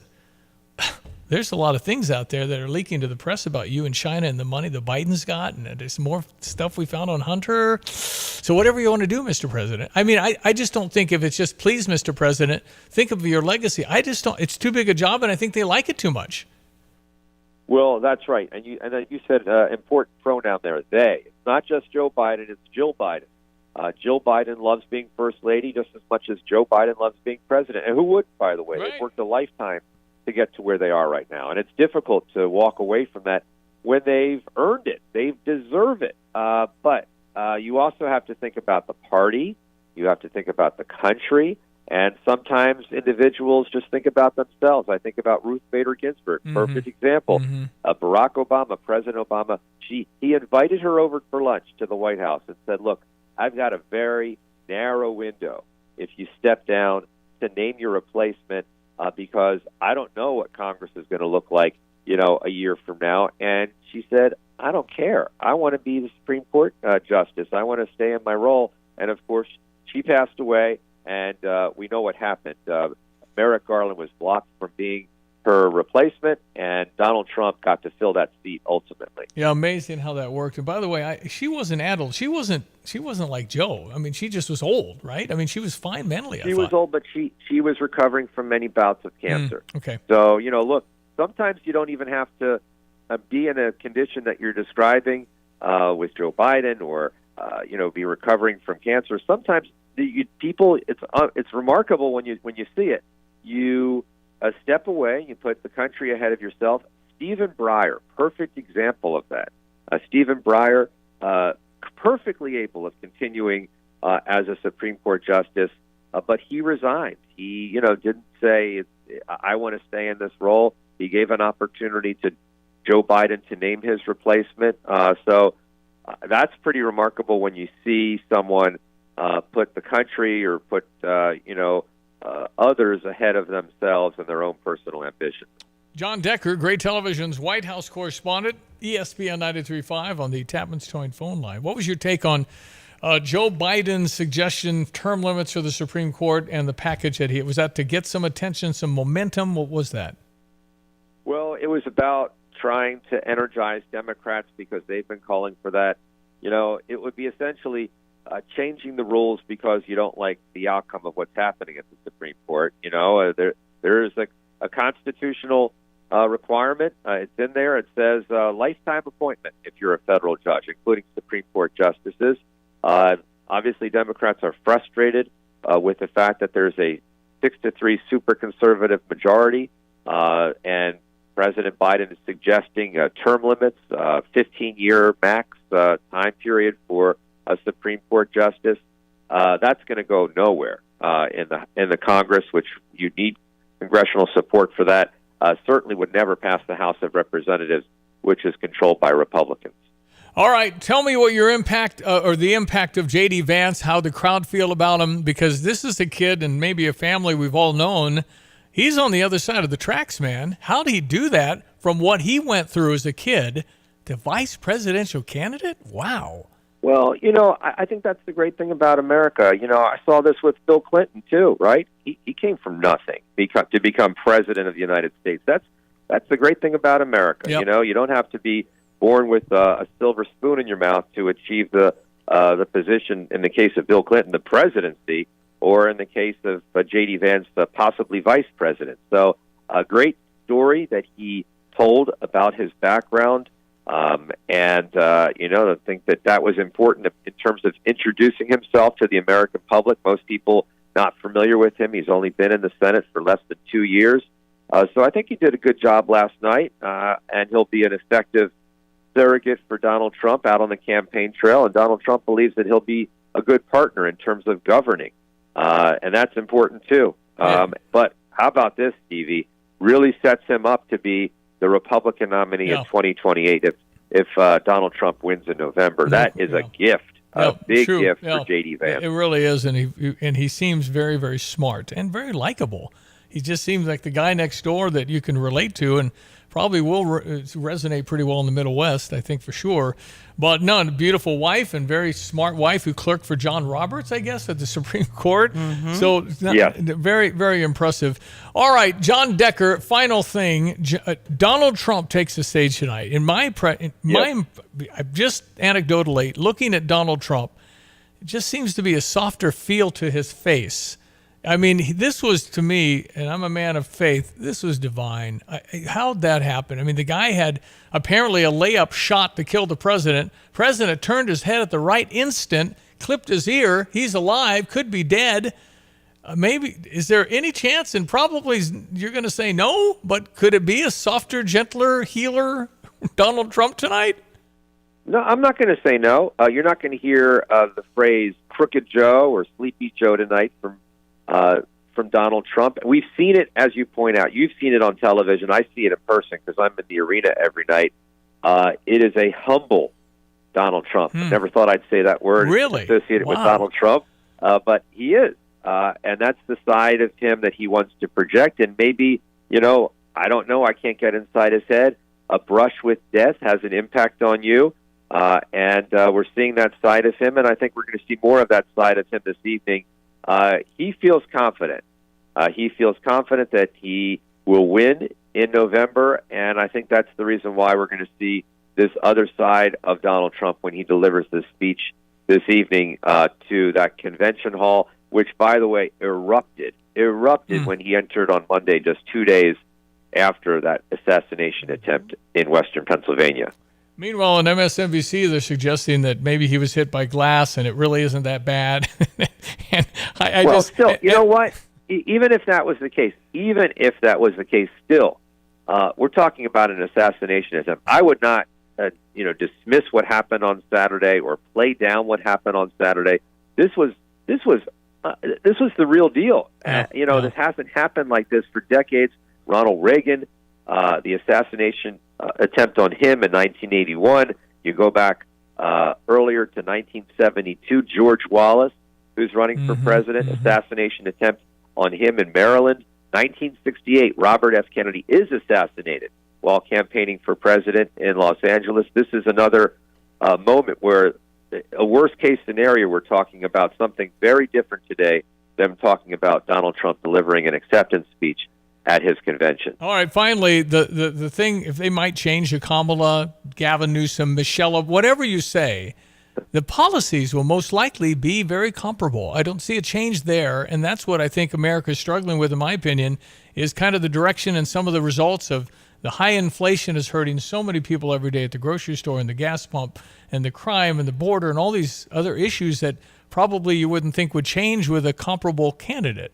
there's a lot of things out there that are leaking to the press about you and China and the money the Biden's got, and there's more stuff we found on Hunter. So whatever you want to do, Mr. President. I mean, I just don't think if it's just please, Mr. President, think of your legacy. I just don't. It's too big a job, and I think they like it too much. Well, that's right. And you said important pronoun there, they. It's not just Joe Biden, it's Jill Biden. Jill Biden loves being first lady just as much as Joe Biden loves being president. And who wouldn't, by the way? Right. They've worked a lifetime to get to where they are right now. And it's difficult to walk away from that when they've earned it. They deserve it. But you also have to think about the party. You have to think about the country. And sometimes individuals just think about themselves. I think about Ruth Bader Ginsburg, perfect example. Barack Obama, President Obama, he invited her over for lunch to the White House and said, look, I've got a very narrow window if you step down to name your replacement because I don't know what Congress is going to look like, a year from now. And she said, I don't care. I want to be the Supreme Court justice. I want to stay in my role. And, of course, she passed away, and we know what happened. Merrick Garland was blocked from being her replacement, and Donald Trump got to fill that seat ultimately. Yeah, amazing how that worked. And by the way, she wasn't adult. She wasn't like Joe. I mean, she just was old, right? I mean, she was fine mentally. She was old, but she was recovering from many bouts of cancer. Okay. So, look, sometimes you don't even have to be in a condition that you're describing with Joe Biden or, be recovering from cancer. Sometimes people, it's remarkable when you see it. You step away, you put the country ahead of yourself. Stephen Breyer, perfect example of that. Stephen Breyer, perfectly able of continuing as a Supreme Court justice, but he resigned. He, didn't say, I want to stay in this role. He gave an opportunity to Joe Biden to name his replacement. So that's pretty remarkable when you see someone put the country or put, others ahead of themselves and their own personal ambitions. John Decker, Great Television's White House correspondent, ESPN 93.5 on the Tapman's Towing phone line. What was your take on Joe Biden's suggestion, term limits for the Supreme Court, and the package that was that to get some attention, some momentum? What was that? Well, it was about trying to energize Democrats because they've been calling for that. It would be essentially changing the rules because you don't like the outcome of what's happening at the Supreme Court. There is a constitutional requirement. It's in there. It says lifetime appointment if you're a federal judge, including Supreme Court justices. Obviously, Democrats are frustrated with the fact that there's a 6-3 super conservative majority, and President Biden is suggesting term limits, 15-year max time period for a Supreme Court justice. That's going to go nowhere in the Congress, which you need congressional support for that. Certainly would never pass the House of Representatives, which is controlled by Republicans. All right, tell me what your impact or the impact of J.D. Vance, how the crowd feel about him, because this is a kid and maybe a family we've all known. He's on the other side of the tracks, man. How did he do that from what he went through as a kid to vice presidential candidate? Wow. Well, I think that's the great thing about America. I saw this with Bill Clinton, too, right? He came from nothing to become president of the United States. That's the great thing about America. Yep. You don't have to be born with a silver spoon in your mouth to achieve the position, in the case of Bill Clinton, the presidency, or in the case of J.D. Vance, possibly vice president. So a great story that he told about his background. I think that was important in terms of introducing himself to the American public. Most people not familiar with him. He's only been in the Senate for less than 2 years. So I think he did a good job last night, and he'll be an effective surrogate for Donald Trump out on the campaign trail. And Donald Trump believes that he'll be a good partner in terms of governing. And that's important, too. But how about this, Stevie? Really sets him up to be the Republican nominee in 2028 if Donald Trump wins in November. That is a gift, a big gift for J.D. Vance. It really is, and he seems very, very smart and very likable. He just seems like the guy next door that you can relate to, and probably will resonate pretty well in the Middle West, I think, for sure. But no, a beautiful wife and very smart wife who clerked for John Roberts, I guess, at the Supreme Court. So very, very impressive. All right, John Decker, final thing. Donald Trump takes the stage tonight. Just anecdotally, looking at Donald Trump, it just seems to be a softer feel to his face. I mean, this was, to me, and I'm a man of faith, this was divine. How'd that happen? I mean, the guy had apparently a layup shot to kill the president. President turned his head at the right instant, clipped his ear. He's alive, could be dead. Maybe, is there any chance, and probably you're going to say no, but could it be a softer, gentler, healer Donald Trump tonight? No, I'm not going to say no. You're not going to hear the phrase Crooked Joe or Sleepy Joe tonight from Donald Trump. We've seen it, as you point out. You've seen it on television. I see it in person because I'm in the arena every night. It is a humble Donald Trump. I never thought I'd say that word associated with Donald Trump, but he is. And that's the side of him that he wants to project. And maybe, I don't know. I can't get inside his head. A brush with death has an impact on you. And we're seeing that side of him. And I think we're going to see more of that side of him this evening. He feels confident. He feels confident that he will win in November, and I think that's the reason why we're going to see this other side of Donald Trump when he delivers this speech this evening to that convention hall, which, by the way, erupted when he entered on Monday, just 2 days after that assassination attempt in western Pennsylvania. Meanwhile, on MSNBC, they're suggesting that maybe he was hit by glass, and it really isn't that bad. And you know what? Even if that was the case, still, we're talking about an assassination attempt. I would not, dismiss what happened on Saturday or play down what happened on Saturday. This was the real deal. This hasn't happened like this for decades. Ronald Reagan, the assassination attempt on him in 1981. You go back earlier to 1972, George Wallace, who's running for president, assassination attempt on him in Maryland. 1968, Robert F. Kennedy is assassinated while campaigning for president in Los Angeles. This is another moment where a worst-case scenario, we're talking about something very different today than talking about Donald Trump delivering an acceptance speech at his convention. All right, finally, the thing, if they might change to Kamala, Gavin Newsom, Michelle, whatever you say, the policies will most likely be very comparable. I don't see a change there, and that's what I think America is struggling with, in my opinion, is kind of the direction and some of the results of the high inflation is hurting so many people every day at the grocery store and the gas pump and the crime and the border and all these other issues that probably you wouldn't think would change with a comparable candidate.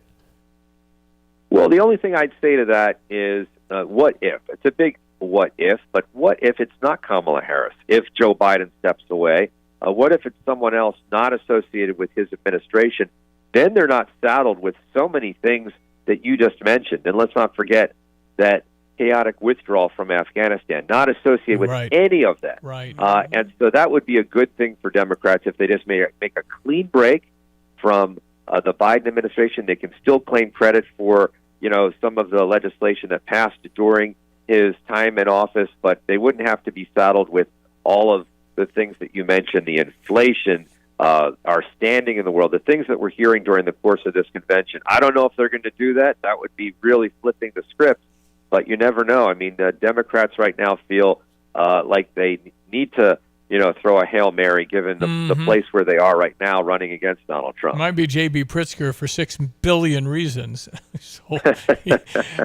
Well, the only thing I'd say to that is, what if? It's a big what if, but what if it's not Kamala Harris? If Joe Biden steps away, what if it's someone else not associated with his administration? Then they're not saddled with so many things that you just mentioned. And let's not forget that chaotic withdrawal from Afghanistan, not associated with any of that. And so that would be a good thing for Democrats if they just make a clean break from the Biden administration. They can still claim credit for some of the legislation that passed during his time in office, but they wouldn't have to be saddled with all of the things that you mentioned, the inflation, our standing in the world, the things that we're hearing during the course of this convention. I don't know if they're going to do that. That would be really flipping the script, but you never know. I mean, Democrats right now feel like they need to throw a Hail Mary given the place where they are right now running against Donald Trump. It might be J.B. Pritzker for 6 billion reasons.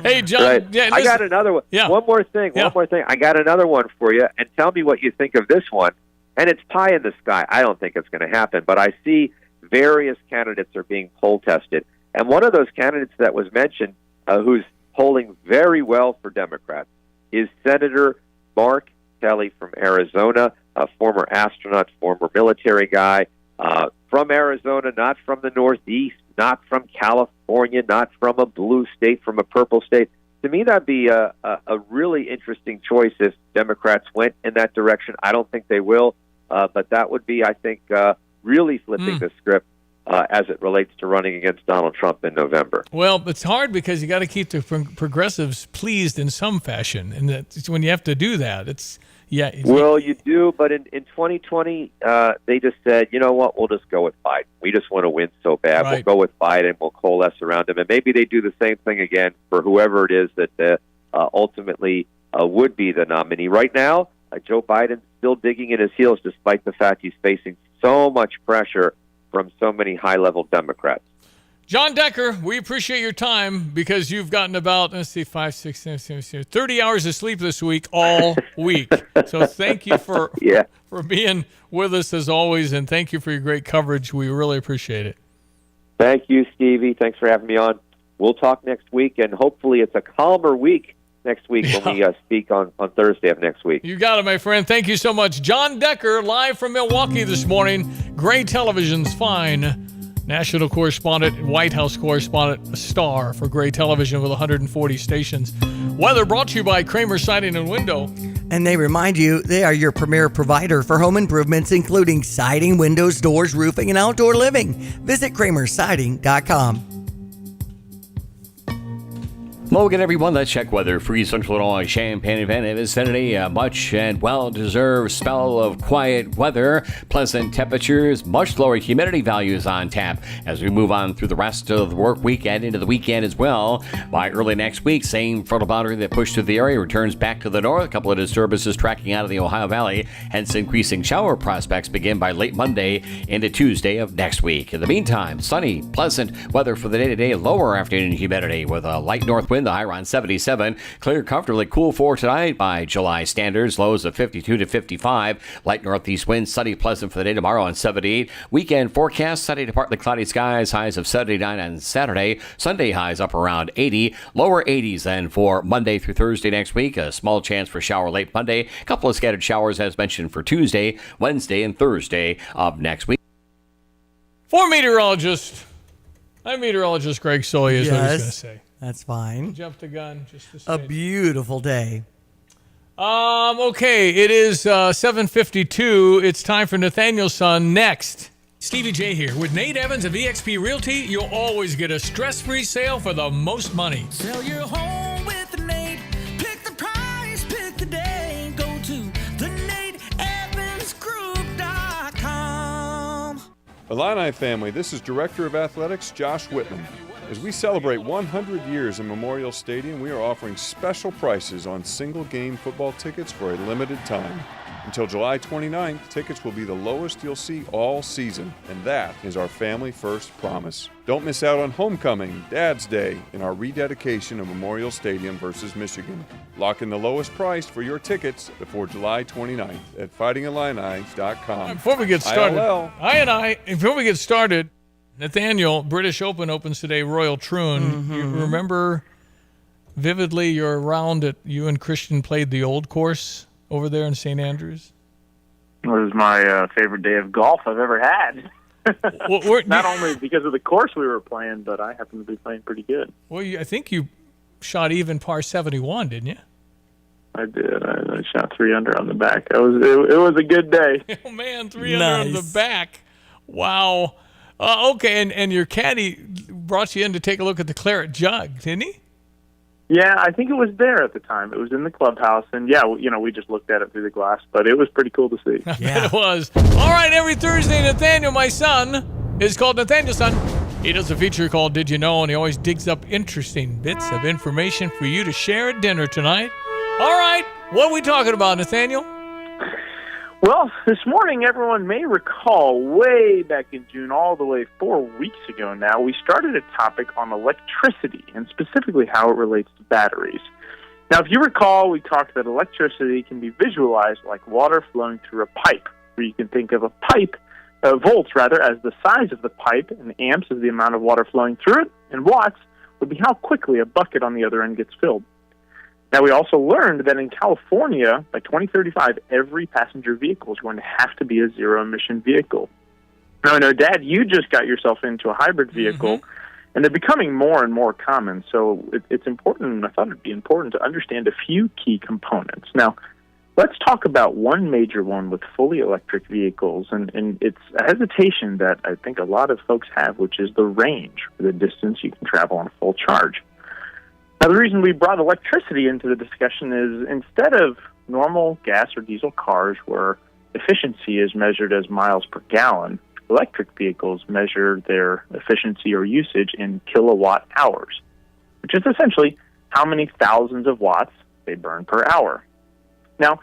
Hey, John. I got another one. One more thing. I got another one for you, and tell me what you think of this one. And it's pie in the sky. I don't think it's going to happen, but I see various candidates are being poll tested. And one of those candidates that was mentioned who's polling very well for Democrats is Senator Mark Kelly from Arizona, a former astronaut, former military guy from Arizona, not from the Northeast, not from California, not from a blue state, from a purple state. to me, that'd be a really interesting choice if Democrats went in that direction. I don't think they will, but that would be, I think, really flipping the script as it relates to running against Donald Trump in November. Well, it's hard because you got to keep the progressives pleased in some fashion, and that's when you have to do that. Well, you do, but in 2020, they just said, you know what, we'll just go with Biden. We just want to win so bad. Right. We'll go with Biden. We'll coalesce around him. And maybe they do the same thing again for whoever it is that ultimately would be the nominee. Right now, Joe Biden's still digging in his heels despite the fact he's facing so much pressure from so many high-level Democrats. John Decker, we appreciate your time because you've gotten about, 30 hours of sleep this week, all week. So thank you for being with us as always, and thank you for your great coverage. We really appreciate it. Thank you, Stevie. Thanks for having me on. We'll talk next week, and hopefully it's a calmer week next week when we speak on Thursday of next week. You got it, my friend. Thank you so much. John Decker, live from Milwaukee this morning. Gray Television's fine national correspondent, White House correspondent, a star for Gray Television with 140 stations. Weather brought to you by Kramer Siding and Window. And they remind you they are your premier provider for home improvements, including siding, windows, doors, roofing, and outdoor living. Visit kramersiding.com. Well, again, everyone, let's check weather for East Central Illinois, Champaign, and vicinity. A much and well-deserved spell of quiet weather, pleasant temperatures, much lower humidity values on tap as we move on through the rest of the work week and into the weekend as well. By early next week, same frontal boundary that pushed through the area returns back to the north. A couple of disturbances tracking out of the Ohio Valley, hence increasing shower prospects begin by late Monday into Tuesday of next week. In the meantime, sunny, pleasant weather for the day-to-day, lower afternoon humidity with a light north wind. The high around 77. Clear, comfortably cool for tonight by July standards. Lows of 52 to 55. Light northeast winds, sunny, pleasant for the day tomorrow on 78. Weekend forecast, sunny to partly cloudy skies. Highs of 79 on Saturday. Sunday highs up around 80. Lower 80s then for Monday through Thursday next week. A small chance for shower late Monday. A couple of scattered showers as mentioned for Tuesday, Wednesday, and Thursday of next week. I'm meteorologist Greg Soy is what I was going to say. That's fine. Jump the gun just a beautiful day. Okay, it is 7:52. It's time for Nathaniel's Son next. Stevie Jay here with Nate Evans of eXp Realty. You'll always get a stress-free sale for the most money. Sell your home with Nate. Pick the price, pick the day. Go to theNateEvansGroup.com. Illini family, this is Director of Athletics Josh Whitman. As we celebrate 100 years in Memorial Stadium, we are offering special prices on single-game football tickets for a limited time. Until July 29th, tickets will be the lowest you'll see all season, and that is our Family First promise. Don't miss out on Homecoming, Dad's Day, and our rededication of Memorial Stadium versus Michigan. Lock in the lowest price for your tickets before July 29th at FightingIllini.com. Before we get started, Nathaniel, British Open opens today, Royal Troon. You remember vividly your round that you and Christian played the old course over there in St. Andrews? It was my favorite day of golf I've ever had. Not only because of the course we were playing, but I happened to be playing pretty good. Well, I think you shot even par 71, didn't you? I did. I shot 3 under on the back. It was a good day. Oh, man, 3 under on the back. Wow. Okay, and your caddy brought you in to take a look at the claret jug, didn't he? Yeah, I think it was there at the time. It was in the clubhouse, and we just looked at it through the glass, but it was pretty cool to see. Yeah, it was. All right, every Thursday, Nathaniel, my son, is called Nathaniel's Son. He does a feature called Did You Know, and he always digs up interesting bits of information for you to share at dinner tonight. All right, what are we talking about, Nathaniel? Well, this morning, everyone may recall way back in June, all the way 4 weeks ago now, we started a topic on electricity and specifically how it relates to batteries. Now, if you recall, we talked that electricity can be visualized like water flowing through a pipe, where you can think of volts as the size of the pipe, and amps is the amount of water flowing through it, and watts would be how quickly a bucket on the other end gets filled. Now, we also learned that in California, by 2035, every passenger vehicle is going to have to be a zero-emission vehicle. Now, I know, Dad, you just got yourself into a hybrid vehicle, And they're becoming more and more common, so it's important, and I thought it would be important to understand a few key components. Now, let's talk about one major one with fully electric vehicles, and it's a hesitation that I think a lot of folks have, which is the range, or the distance you can travel on a full charge. Now, the reason we brought electricity into the discussion is instead of normal gas or diesel cars where efficiency is measured as miles per gallon, electric vehicles measure their efficiency or usage in kilowatt hours, which is essentially how many thousands of watts they burn per hour. Now,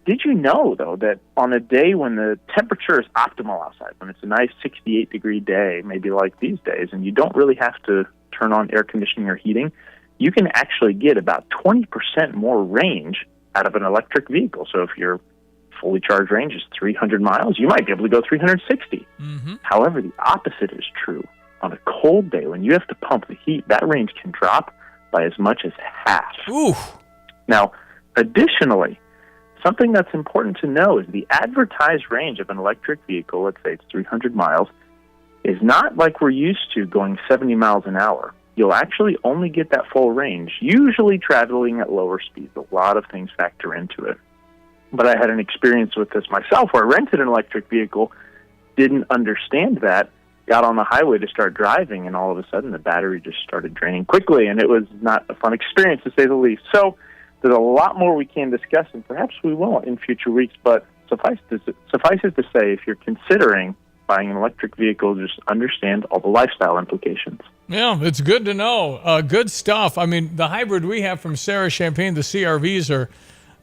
did you know, though, that on a day when the temperature is optimal outside, when it's a nice 68-degree day, maybe like these days, and you don't really have to turn on air conditioning or heating, you can actually get about 20% more range out of an electric vehicle. So if your fully charged range is 300 miles, you might be able to go 360. However, the opposite is true. On a cold day, when you have to pump the heat, that range can drop by as much as half. Now, additionally, something that's important to know is the advertised range of an electric vehicle, let's say it's 300 miles, is not like we're used to going 70 miles an hour. You'll actually only get that full range, usually traveling at lower speeds. A lot of things factor into it. But I had an experience with this myself where I rented an electric vehicle, didn't understand that, got on the highway to start driving, and all of a sudden the battery just started draining quickly, and it was not a fun experience, to say the least. So there's a lot more we can discuss, and perhaps we will in future weeks, but suffices to say, if you're considering buying an electric vehicle, just understand all the lifestyle implications. Yeah, it's good to know. Good stuff. I mean, the hybrid we have from Sarah Champagne, the CRVs, are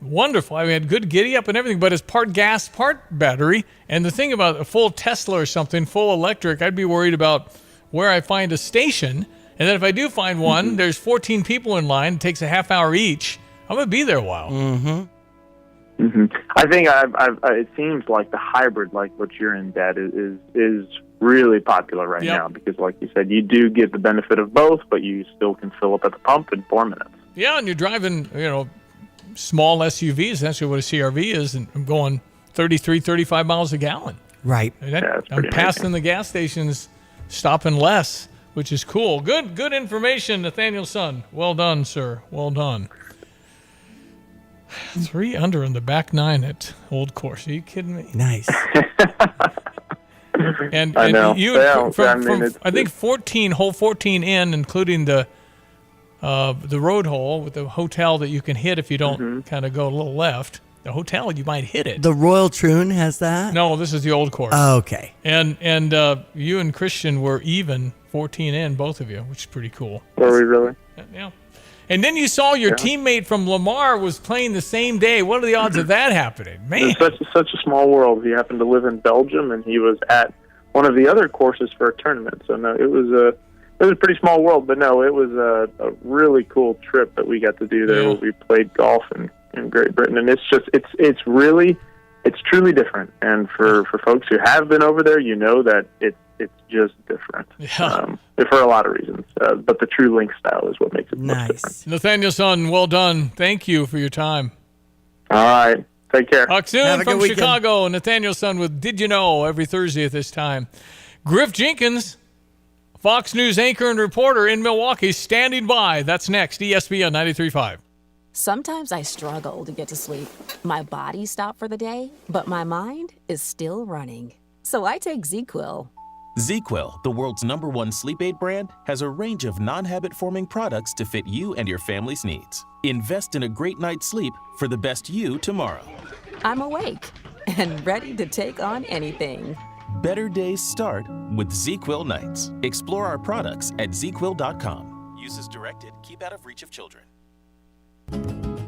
wonderful. I mean, good giddy up and everything, but it's part gas, part battery. And the thing about a full Tesla or something, full electric, I'd be worried about where I find a station. And then if I do find one, there's 14 people in line. It takes a half hour each. I'm going to be there a while. I think it seems like the hybrid, like what you're in, Dad, is really popular right now because, like you said, you do get the benefit of both, but you still can fill up at the pump in 4 minutes. Yeah, and you're driving, small SUVs, essentially what a CRV is, and I'm going 33, 35 miles a gallon. Right. I'm passing the gas stations, stopping less, which is cool. Good information, Nathaniel Son. Well done, sir. Well done. 3 under in the back 9 at Old Course. Are you kidding me? Nice. and I know. You, I think 14 in, including the road hole with the hotel that you can hit if you don't kind of go a little left. The hotel, you might hit it. The Royal Troon has that? No, this is the Old Course. Oh, okay. And you and Christian were even 14 in, both of you, which is pretty cool. Were we really? Yeah. And then you saw your teammate from Lamar was playing the same day. What are the odds of that happening? Man. It's such a small world. He happened to live in Belgium, and he was at one of the other courses for a tournament. So, no, it was a pretty small world, but no, it was a really cool trip that we got to do there where we played golf in Great Britain. And it's truly different. And for folks who have been over there, you know that it's just different for a lot of reasons. But the true link style is what makes it much different. Nathaniel Son, well done. Thank you for your time. All right. Take care. Talk soon from Chicago. Nathaniel Son with Did You Know every Thursday at this time. Griff Jenkins, Fox News anchor and reporter in Milwaukee, standing by. That's next, ESPN 93.5. Sometimes I struggle to get to sleep. My body stopped for the day, but my mind is still running. So I take ZQuil. ZQuil, the world's #1 sleep aid brand, has a range of non-habit-forming products to fit you and your family's needs. Invest in a great night's sleep for the best you tomorrow. I'm awake and ready to take on anything. Better days start with ZQuil nights. Explore our products at ZQuil.com. Use as directed. Keep out of reach of children.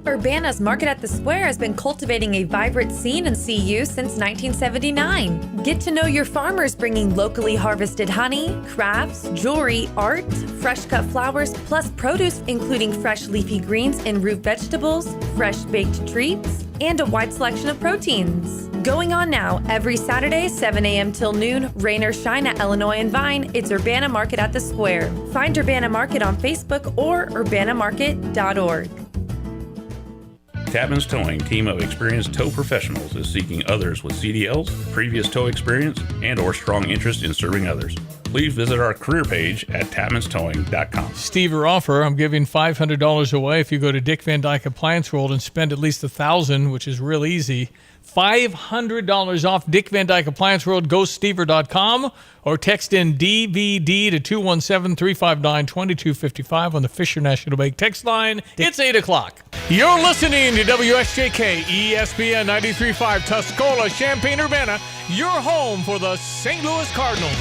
Urbana's Market at the Square has been cultivating a vibrant scene in CU since 1979. Get to know your farmers bringing locally harvested honey, crafts, jewelry, art, fresh cut flowers, plus produce including fresh leafy greens and root vegetables, fresh baked treats, and a wide selection of proteins. Going on now, every Saturday, 7 a.m. till noon, rain or shine at Illinois and Vine, it's Urbana Market at the Square. Find Urbana Market on Facebook or urbanamarket.org. Tapman's Towing, team of experienced tow professionals, is seeking others with CDLs, previous tow experience, and or strong interest in serving others. please visit our career page at tapmanstowing.com. Steve or offer, I'm giving $500 away if you go to Dick Van Dyke Appliance World and spend at least $1,000, which is real easy. $500 off Dick Van Dyke Appliance World. Go Stever.com or text in DVD to 217-359-2255 on the Fisher National Bank text line. It's 8 o'clock. You're listening to WSJK ESPN 93.5 Tuscola, Champaign-Urbana, your home for the St. Louis Cardinals.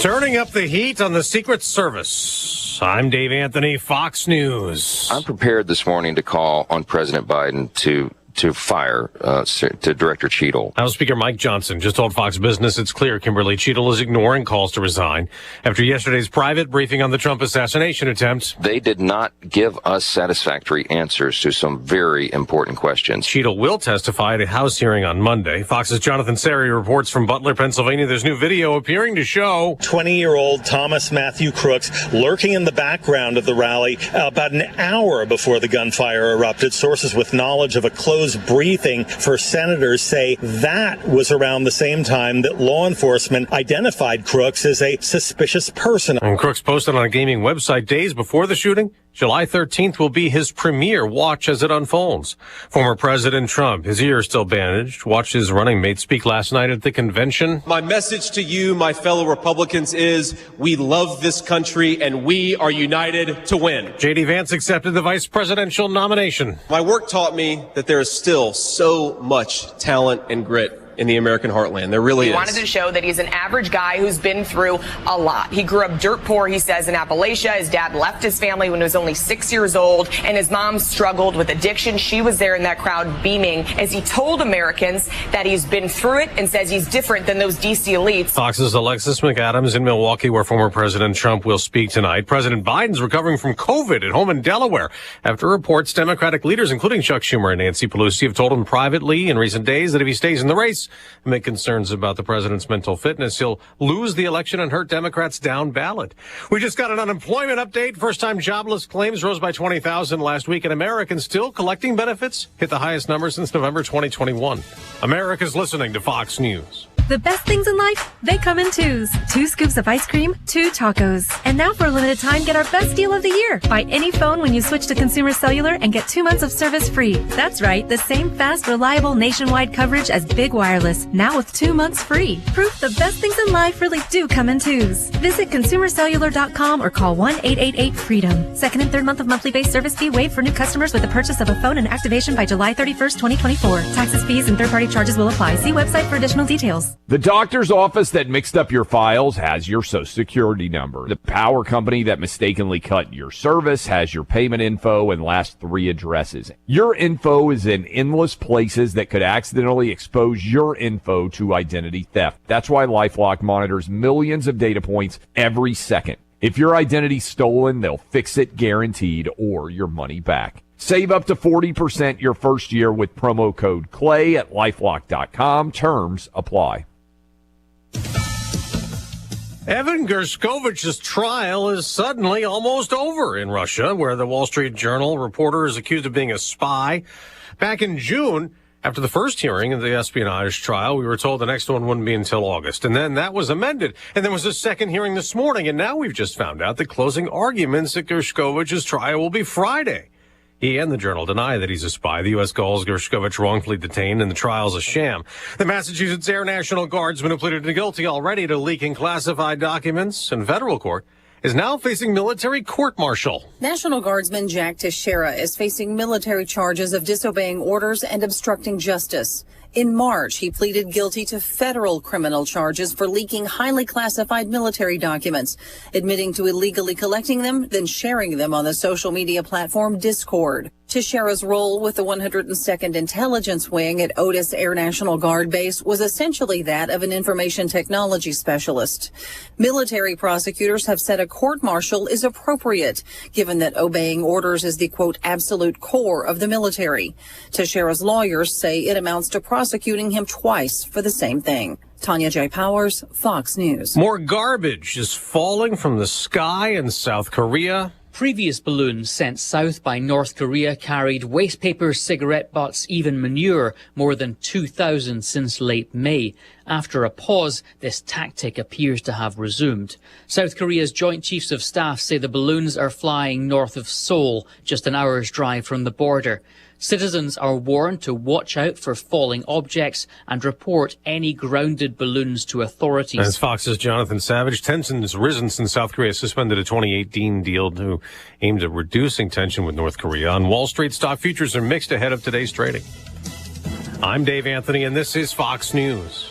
Turning up the heat on the Secret Service. I'm Dave Anthony, Fox News. I'm prepared this morning to call on President Biden to fire to Director Cheadle. House Speaker Mike Johnson just told Fox Business it's clear Kimberly Cheadle is ignoring calls to resign after yesterday's private briefing on the Trump assassination attempt. They did not give us satisfactory answers to some very important questions. Cheadle will testify at a House hearing on Monday. Fox's Jonathan Seri reports from Butler, Pennsylvania. There's new video appearing to show 20-year-old Thomas Matthew Crooks lurking in the background of the rally about an hour before the gunfire erupted. Sources with knowledge of a closed briefing for senators say that was around the same time that law enforcement identified Crooks as a suspicious person. And Crooks posted on a gaming website days before the shooting. July 13th will be his premiere. Watch as it unfolds. Former President Trump, his ear still bandaged, watched his running mate speak last night at the convention. My message to you, my fellow Republicans, is we love this country and we are united to win. J.D. Vance accepted the vice presidential nomination. My work taught me that there is still so much talent and grit in the American heartland. There really is. He wanted to show that he's an average guy who's been through a lot. He grew up dirt poor, he says, in Appalachia. His dad left his family when he was only 6 years old, and his mom struggled with addiction. She was there in that crowd beaming as he told Americans that he's been through it and says he's different than those D.C. elites. Fox's Alexis McAdams in Milwaukee, where former President Trump will speak tonight. President Biden's recovering from COVID at home in Delaware after reports Democratic leaders, including Chuck Schumer and Nancy Pelosi, have told him privately in recent days that if he stays in the race, amid concerns about the president's mental fitness, he'll lose the election and hurt Democrats down ballot. We just got an unemployment update. First-time jobless claims rose by 20,000 last week, and Americans still collecting benefits hit the highest number since November 2021. America's listening to Fox News. The best things in life, they come in twos. 2 scoops of ice cream, 2 tacos. And now for a limited time, get our best deal of the year. Buy any phone when you switch to Consumer Cellular and get 2 months of service free. That's right, the same fast, reliable nationwide coverage as Big Wireless, now with 2 months free. Proof the best things in life really do come in twos. Visit ConsumerCellular.com or call 1-888-FREEDOM. Second and third month of monthly base service fee waived for new customers with the purchase of a phone and activation by July 31st, 2024. Taxes, fees, and third-party charges will apply. See website for additional details. The doctor's office that mixed up your files has your Social Security number. The power company that mistakenly cut your service has your payment info and last 3 addresses. Your info is in endless places that could accidentally expose your info to identity theft. That's why LifeLock monitors millions of data points every second. If your identity's stolen, they'll fix it guaranteed or your money back. Save up to 40% your first year with promo code CLAY at LifeLock.com. Terms apply. Evan Gershkovich's trial is suddenly almost over in Russia, where the Wall Street Journal reporter is accused of being a spy. Back in June, after the first hearing of the espionage trial, we were told the next one wouldn't be until August. And then that was amended. And there was a second hearing this morning. And now we've just found out the closing arguments at Gershkovich's trial will be Friday. He and the Journal deny that he's a spy. The U.S. calls Gershkovich wrongfully detained and the trial's a sham. The Massachusetts Air National Guardsman who pleaded guilty already to leaking classified documents in federal court is now facing military court-martial. National Guardsman Jack Teixeira is facing military charges of disobeying orders and obstructing justice. In March, he pleaded guilty to federal criminal charges for leaking highly classified military documents, admitting to illegally collecting them, then sharing them on the social media platform Discord. Teixeira's role with the 102nd Intelligence Wing at Otis Air National Guard Base was essentially that of an information technology specialist. Military prosecutors have said a court-martial is appropriate, given that obeying orders is the, quote, absolute core of the military. Teixeira's lawyers say it amounts to prosecuting him twice for the same thing. Tanya J. Powers, Fox News. More garbage is falling from the sky in South Korea. Previous balloons sent south by North Korea carried waste paper, cigarette butts, even manure, more than 2,000 since late May. After a pause, this tactic appears to have resumed. South Korea's Joint Chiefs of Staff say the balloons are flying north of Seoul, just an hour's drive from the border. Citizens are warned to watch out for falling objects and report any grounded balloons to authorities. As Fox's Jonathan Savage, tension has risen since South Korea suspended a 2018 deal aimed at reducing tension with North Korea. On Wall Street, stock futures are mixed ahead of today's trading. I'm Dave Anthony, and this is Fox News.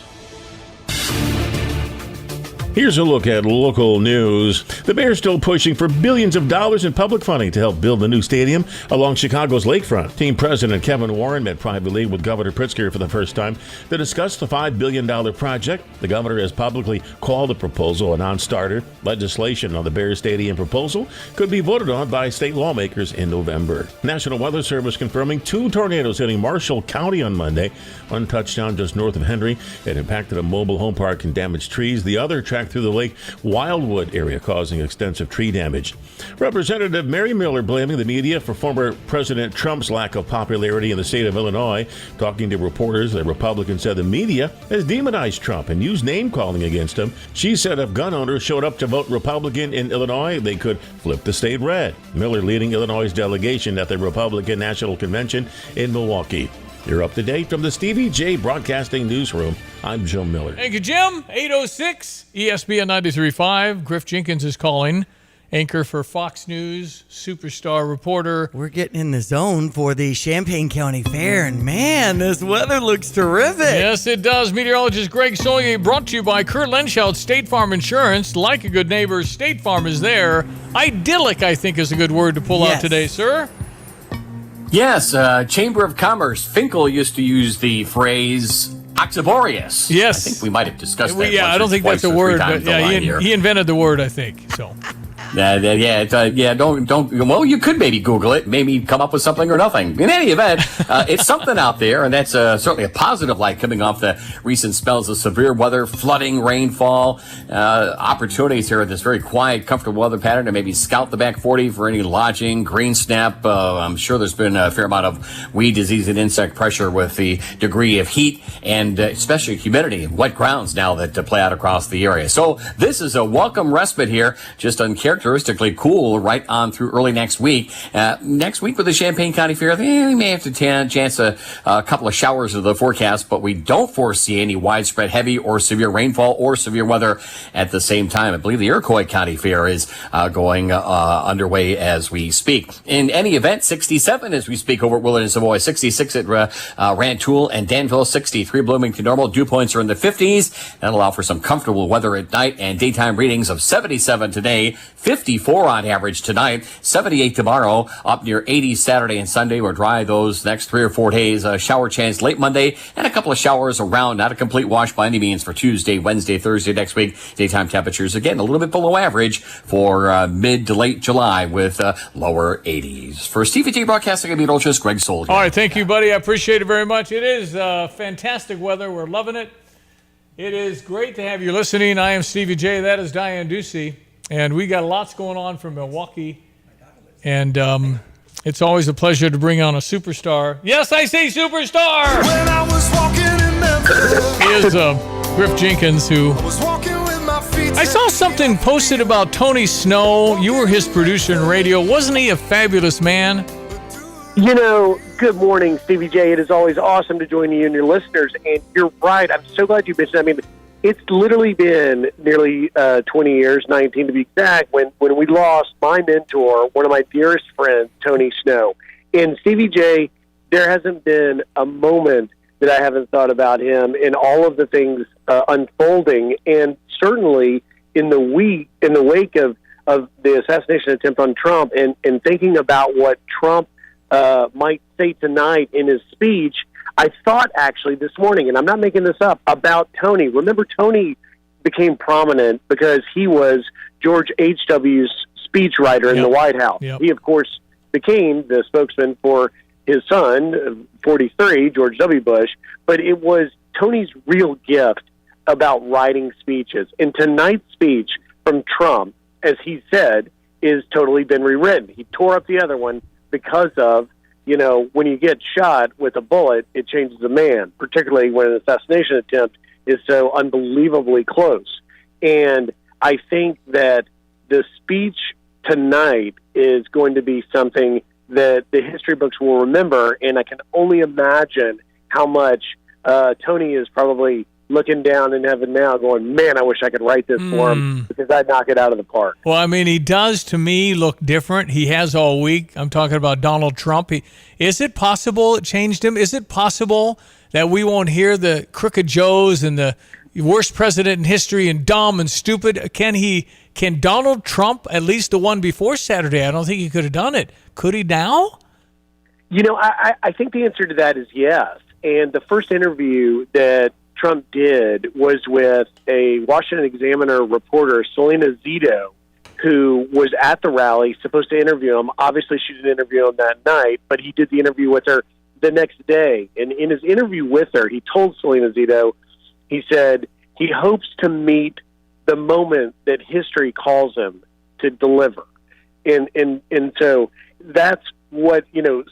Here's a look at local news. The Bears still pushing for billions of dollars in public funding to help build the new stadium along Chicago's lakefront. Team president Kevin Warren met privately with Governor Pritzker for the first time to discuss the $5 billion project. The governor has publicly called the proposal a non-starter. Legislation on the Bears stadium proposal could be voted on by state lawmakers in November. National Weather Service confirming 2 tornadoes hitting Marshall County on Monday. One touchdown just north of Henry. It impacted a mobile home park and damaged trees. The other tracked through the Lake Wildwood area, causing extensive tree damage. Representative Mary Miller blaming the media for former President Trump's lack of popularity in the state of Illinois. Talking to reporters, the Republican said the media has demonized Trump and used name-calling against him. She said if gun owners showed up to vote Republican in Illinois, they could flip the state red. Miller leading Illinois' delegation at the Republican National Convention in Milwaukee. You're up to date from the Stevie Jay Broadcasting Newsroom. I'm Jim Miller. Thank you, Jim. 806 ESPN 93.5. Griff Jenkins is calling. Anchor for Fox News, superstar reporter. We're getting in the zone for the Champaign County Fair, and man, this weather looks terrific. Yes, it does. Meteorologist Greg Solier, brought to you by Kurt Lenschout, State Farm Insurance. Like a good neighbor, State Farm is there. Idyllic, I think, is a good word to pull out today, sir. Yes, Chamber of Commerce. Finkel used to use the phrase oxyborious. Yes. I think we might have discussed that. I don't think that's a word, but yeah, he invented the word, I think. So. Don't. Well, you could maybe Google it, maybe come up with something or nothing. In any event, it's something out there, and that's certainly a positive light coming off the recent spells of severe weather, flooding, rainfall, opportunities here in this very quiet, comfortable weather pattern to maybe scout the back 40 for any lodging, green snap. I'm sure there's been a fair amount of weed disease and insect pressure with the degree of heat and especially humidity and wet grounds now that play out across the area. So this is a welcome respite here, just uncharacteristically cool right on through early next week. Next week with the Champaign County Fair, we may have to chance a couple of showers of the forecast, but we don't foresee any widespread heavy or severe rainfall or severe weather at the same time. I believe the Iroquois County Fair is going underway as we speak. In any event, 67 as we speak over at Willard and Savoy, 66 at Rantoul and Danville, 63 Bloomington normal. Dew points are in the 50s. That'll allow for some comfortable weather at night and daytime readings of 77 today, 54 on average tonight, 78 tomorrow, up near 80 Saturday and Sunday. We're dry those next 3 or 4 days. A shower chance late Monday and a couple of showers around. Not a complete wash by any means for Tuesday, Wednesday, Thursday next week. Daytime temperatures again a little bit below average for mid to late July with lower 80s. For Stevie Jay Broadcasting, I'm meteorologist Greg Solier. All right, thank you, buddy. I appreciate it very much. It is fantastic weather. We're loving it. It is great to have you listening. I am Stevie Jay. That is Diane Ducey. And we got lots going on from Milwaukee. And it's always a pleasure to bring on a superstar. Yes, I say superstar! When I was walking in Memphis. He is Griff Jenkins, who... I saw something posted about Tony Snow. You were his producer in radio. Wasn't he a fabulous man? You know, good morning, Stevie J. It is always awesome to join you and your listeners. And you're right. I'm so glad you mentioned that. I mean, it's literally been nearly 20 years, 19 to be exact, when we lost my mentor, one of my dearest friends, Tony Snow. And Stevie J, there hasn't been a moment that I haven't thought about him in all of the things unfolding. And certainly in the wake of the assassination attempt on Trump and thinking about what Trump might say tonight in his speech, I thought actually this morning, and I'm not making this up, about Tony. Remember, Tony became prominent because he was George H.W.'s speechwriter in the White House. Yep. He, of course, became the spokesman for his son, 43, George W. Bush, but it was Tony's real gift about writing speeches. And tonight's speech from Trump, as he said, is totally been rewritten. He tore up the other one because of, when you get shot with a bullet, it changes a man, particularly when an assassination attempt is so unbelievably close. And I think that the speech tonight is going to be something that the history books will remember, and I can only imagine how much Tony is probably looking down in heaven now going, man, I wish I could write this for him because I'd knock it out of the park. Well, I mean, he does, to me, look different. He has all week. I'm talking about Donald Trump. Is it possible it changed him? Is it possible that we won't hear the crooked Joes and the worst president in history and dumb and stupid? Can Donald Trump, at least the one before Saturday, I don't think he could have done it. Could he now? I think the answer to that is yes. And the first interview that Trump did was with a Washington Examiner reporter, Selena Zito, who was at the rally, supposed to interview him. Obviously, she didn't interview him that night, but he did the interview with her the next day. And in his interview with her, he told Selena Zito, he said he hopes to meet the moment that history calls him to deliver. And so that's what,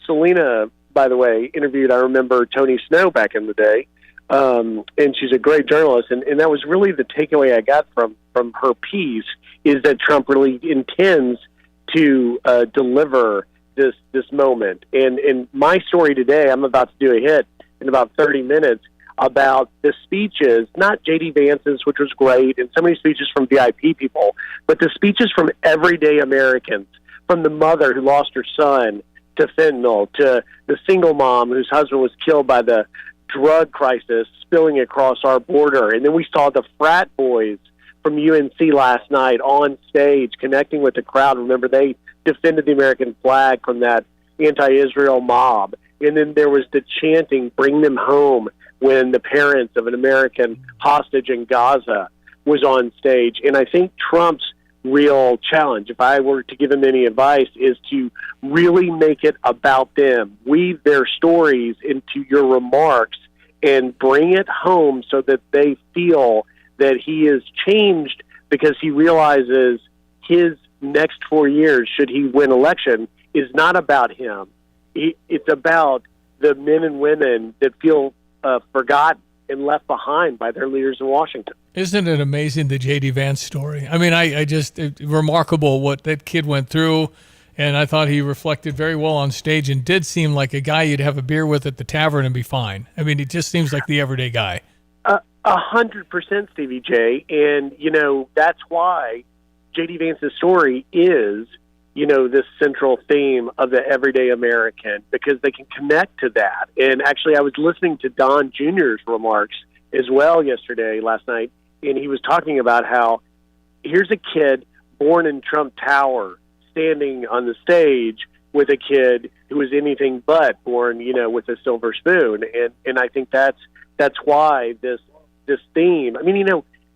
Selena, by the way, interviewed, I remember, Tony Snow back in the day. And she's a great journalist. And that was really the takeaway I got from her piece, is that Trump really intends to deliver this moment. And my story today, I'm about to do a hit in about 30 minutes about the speeches, not J.D. Vance's, which was great, and so many speeches from VIP people, but the speeches from everyday Americans, from the mother who lost her son to fentanyl, to the single mom whose husband was killed by the drug crisis spilling across our border. And then we saw the frat boys from UNC last night on stage connecting with the crowd. Remember, they defended the American flag from that anti-Israel mob. And then there was the chanting, "Bring them home," when the parents of an American hostage in Gaza was on stage. And I think Trump's real challenge, if I were to give him any advice, is to really make it about them. Weave their stories into your remarks and bring it home so that they feel that he is changed because he realizes his next 4 years, should he win election, is not about him. It's about the men and women that feel forgotten and left behind by their leaders in Washington. Isn't it amazing, the J.D. Vance story? I mean, remarkable what that kid went through, and I thought he reflected very well on stage and did seem like a guy you'd have a beer with at the tavern and be fine. I mean, he just seems like the everyday guy. 100%, Stevie J. And, that's why J.D. Vance's story is, this central theme of the everyday American, because they can connect to that. And actually, I was listening to Don Jr.'s remarks as well last night, and he was talking about how here's a kid born in Trump Tower standing on the stage with a kid who was anything but born, with a silver spoon. And I think that's why this theme, I mean,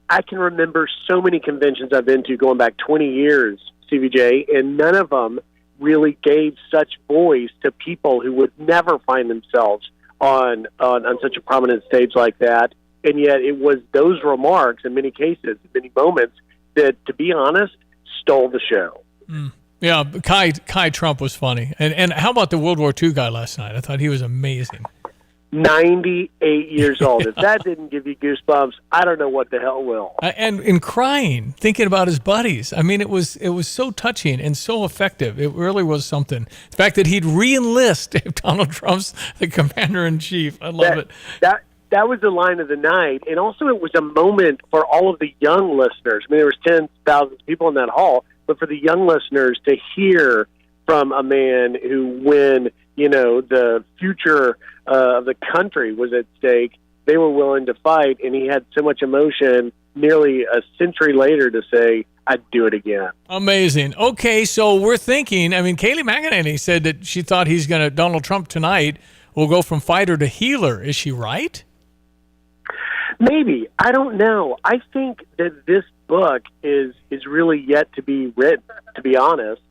I can remember so many conventions I've been to going back 20 years, CVJ, and none of them really gave such voice to people who would never find themselves on such a prominent stage like that. And yet it was those remarks in many cases, many moments, that, to be honest, stole the show. Yeah, Kai Trump was funny. And how about the World War II guy last night? I thought he was amazing. 98 years old. If that didn't give you goosebumps, I don't know what the hell will. And crying, thinking about his buddies. I mean, it was so touching and so effective. It really was something. The fact that he'd re-enlist if Donald Trump's the commander-in-chief. I love it. That was the line of the night. And also it was a moment for all of the young listeners. I mean, there was 10,000 people in that hall, but for the young listeners to hear from a man who, when, the future of the country was at stake, they were willing to fight, and he had so much emotion nearly a century later to say, I'd do it again. Amazing. Okay, so we're thinking, Kayleigh McEnany said that she thought Donald Trump tonight will go from fighter to healer. Is she right? Maybe. I don't know. I think that this book is really yet to be written, to be honest.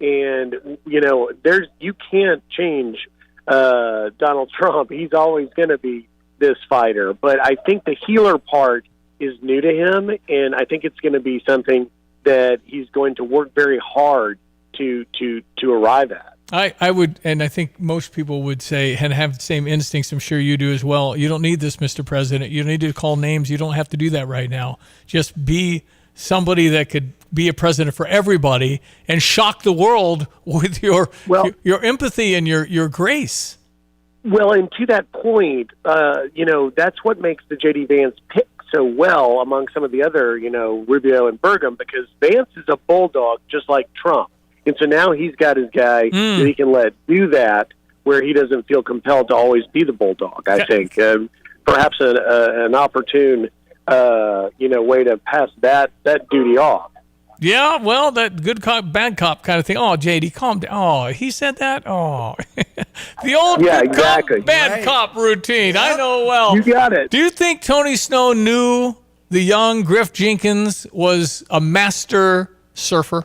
And, you can't change Donald Trump. He's always going to be this fighter. But I think the healer part is new to him, and I think it's going to be something that he's going to work very hard to arrive at. I would, and I think most people would say, and have the same instincts, I'm sure you do as well, you don't need this, Mr. President. You don't need to call names. You don't have to do that right now. Just be somebody that could be a president for everybody and shock the world with your empathy and your grace. Well, and to that point, that's what makes the J.D. Vance pick so well among some of the other, Rubio and Burgum, because Vance is a bulldog just like Trump. And so now he's got his guy that he can let do that, where he doesn't feel compelled to always be the bulldog, I think. Perhaps an opportune, way to pass that duty off. Yeah, well, that good cop, bad cop kind of thing. Oh, JD, calm down. Oh, he said that? Oh. The old good cop, bad cop routine. Yep. I know well. You got it. Do you think Tony Snow knew the young Griff Jenkins was a master surfer?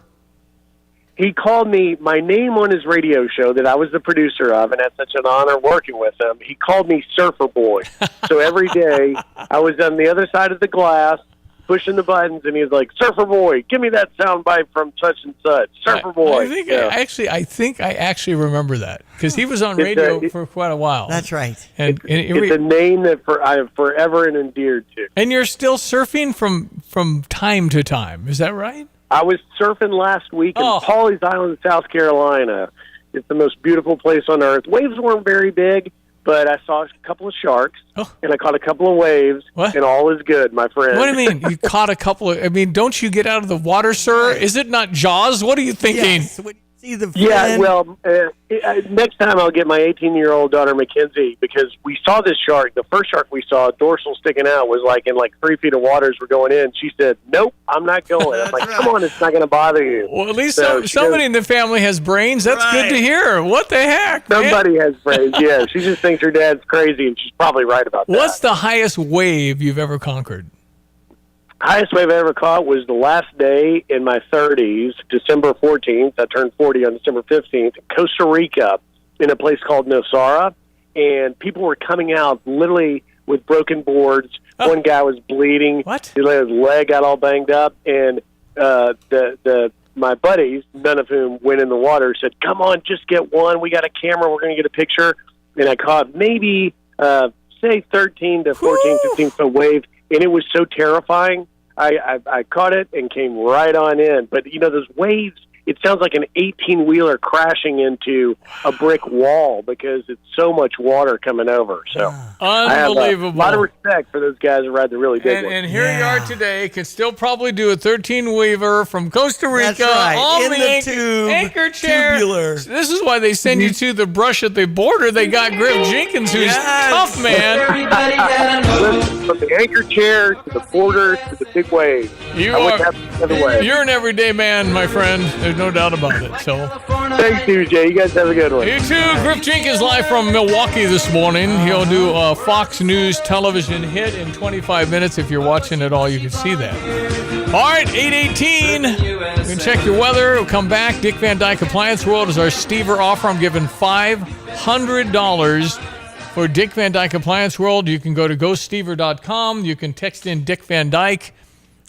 He called me, my name on his radio show that I was the producer of, and had such an honor working with him. He called me Surfer Boy. So every day I was on the other side of the glass, pushing the buttons, and he was like, Surfer Boy, give me that sound bite from such and such. Surfer Boy. I think I actually remember that, because he was on radio for quite a while. That's right. And it's a name that I have forever endeared to. And you're still surfing from time to time. Is that right? I was surfing last week in Pawleys Island, South Carolina. It's the most beautiful place on earth. Waves weren't very big, but I saw a couple of sharks, and I caught a couple of waves, and all is good, my friend. What do you mean? You caught a couple of... don't you get out of the water, sir? Is it not Jaws? What are you thinking? Yes. See the yeah, well, next time I'll get my 18-year-old daughter, Mackenzie, because we saw this shark. The first shark we saw, dorsal sticking out, was in 3 feet of water as we're going in. She said, nope, I'm not going. I'm like, come on, it's not going to bother you. Well, at least somebody in the family has brains. That's good to hear. What the heck, man? Somebody has brains, yeah. She just thinks her dad's crazy, and she's probably right about that. What's the highest wave you've ever conquered? Highest wave I ever caught was the last day in my 30s, December 14th. I turned 40 on December 15th, in Costa Rica, in a place called Nosara. And people were coming out literally with broken boards. One guy was bleeding. What? His leg got all banged up. And my buddies, none of whom went in the water, said, come on, just get one. We got a camera. We're going to get a picture. And I caught maybe, say, 13 to 14, 15-foot wave. And it was so terrifying. I caught it and came right on in. But, those waves, it sounds like an 18-wheeler crashing into a brick wall because it's so much water coming over. So I have a lot of respect for those guys who ride the really big ones. And here you are today, can still probably do a 13-weaver from Costa Rica. That's right. On in the tube, anchor chair. Tubular. This is why they send you to the brush at the border. They got Griff Jenkins, who's tough, man. From the anchor chair to the border to the big wave. You're an everyday man, my friend. There's no doubt about it. So, thanks, Stevie Jay. You guys have a good one. You too. Griff Jenkins live from Milwaukee this morning. He'll do a Fox News television hit in 25 minutes. If you're watching it all, you can see that. All right, 8:18. You can check your weather. We'll come back. Dick Van Dyke Appliance World is our Stever offer. I'm giving $500 for Dick Van Dyke Appliance World. You can go to gostever.com. You can text in Dick Van Dyke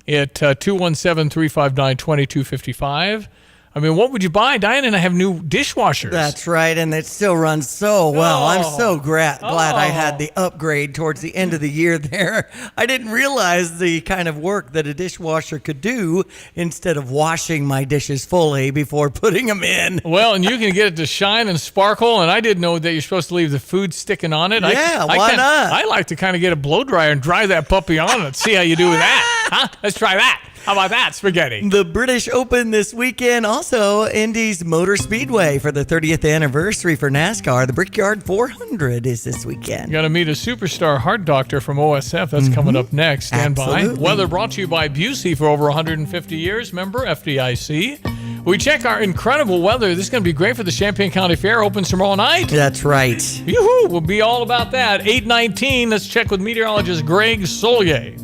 at 217-359-2255. What would you buy? Diane and I have new dishwashers. That's right, and it still runs so well. I'm so glad I had the upgrade towards the end of the year there. I didn't realize the kind of work that a dishwasher could do instead of washing my dishes fully before putting them in. Well, and you can get it to shine and sparkle, and I didn't know that you're supposed to leave the food sticking on it. Yeah, why not? I like to kind of get a blow dryer and dry that puppy on it. See how you do with that. Huh? Let's try that. How about that, spaghetti? The British Open this weekend. Also, Indy's Motor Speedway for the 30th anniversary for NASCAR. The Brickyard 400 is this weekend. Got to meet a superstar heart doctor from OSF. That's coming up next. Stand by. Weather brought to you by Busey for over 150 years. Member FDIC. We check our incredible weather. This is going to be great for the Champaign County Fair. Opens tomorrow night. That's right. Yoo-hoo. We'll be all about that. 8:19. Let's check with meteorologist Greg Solier.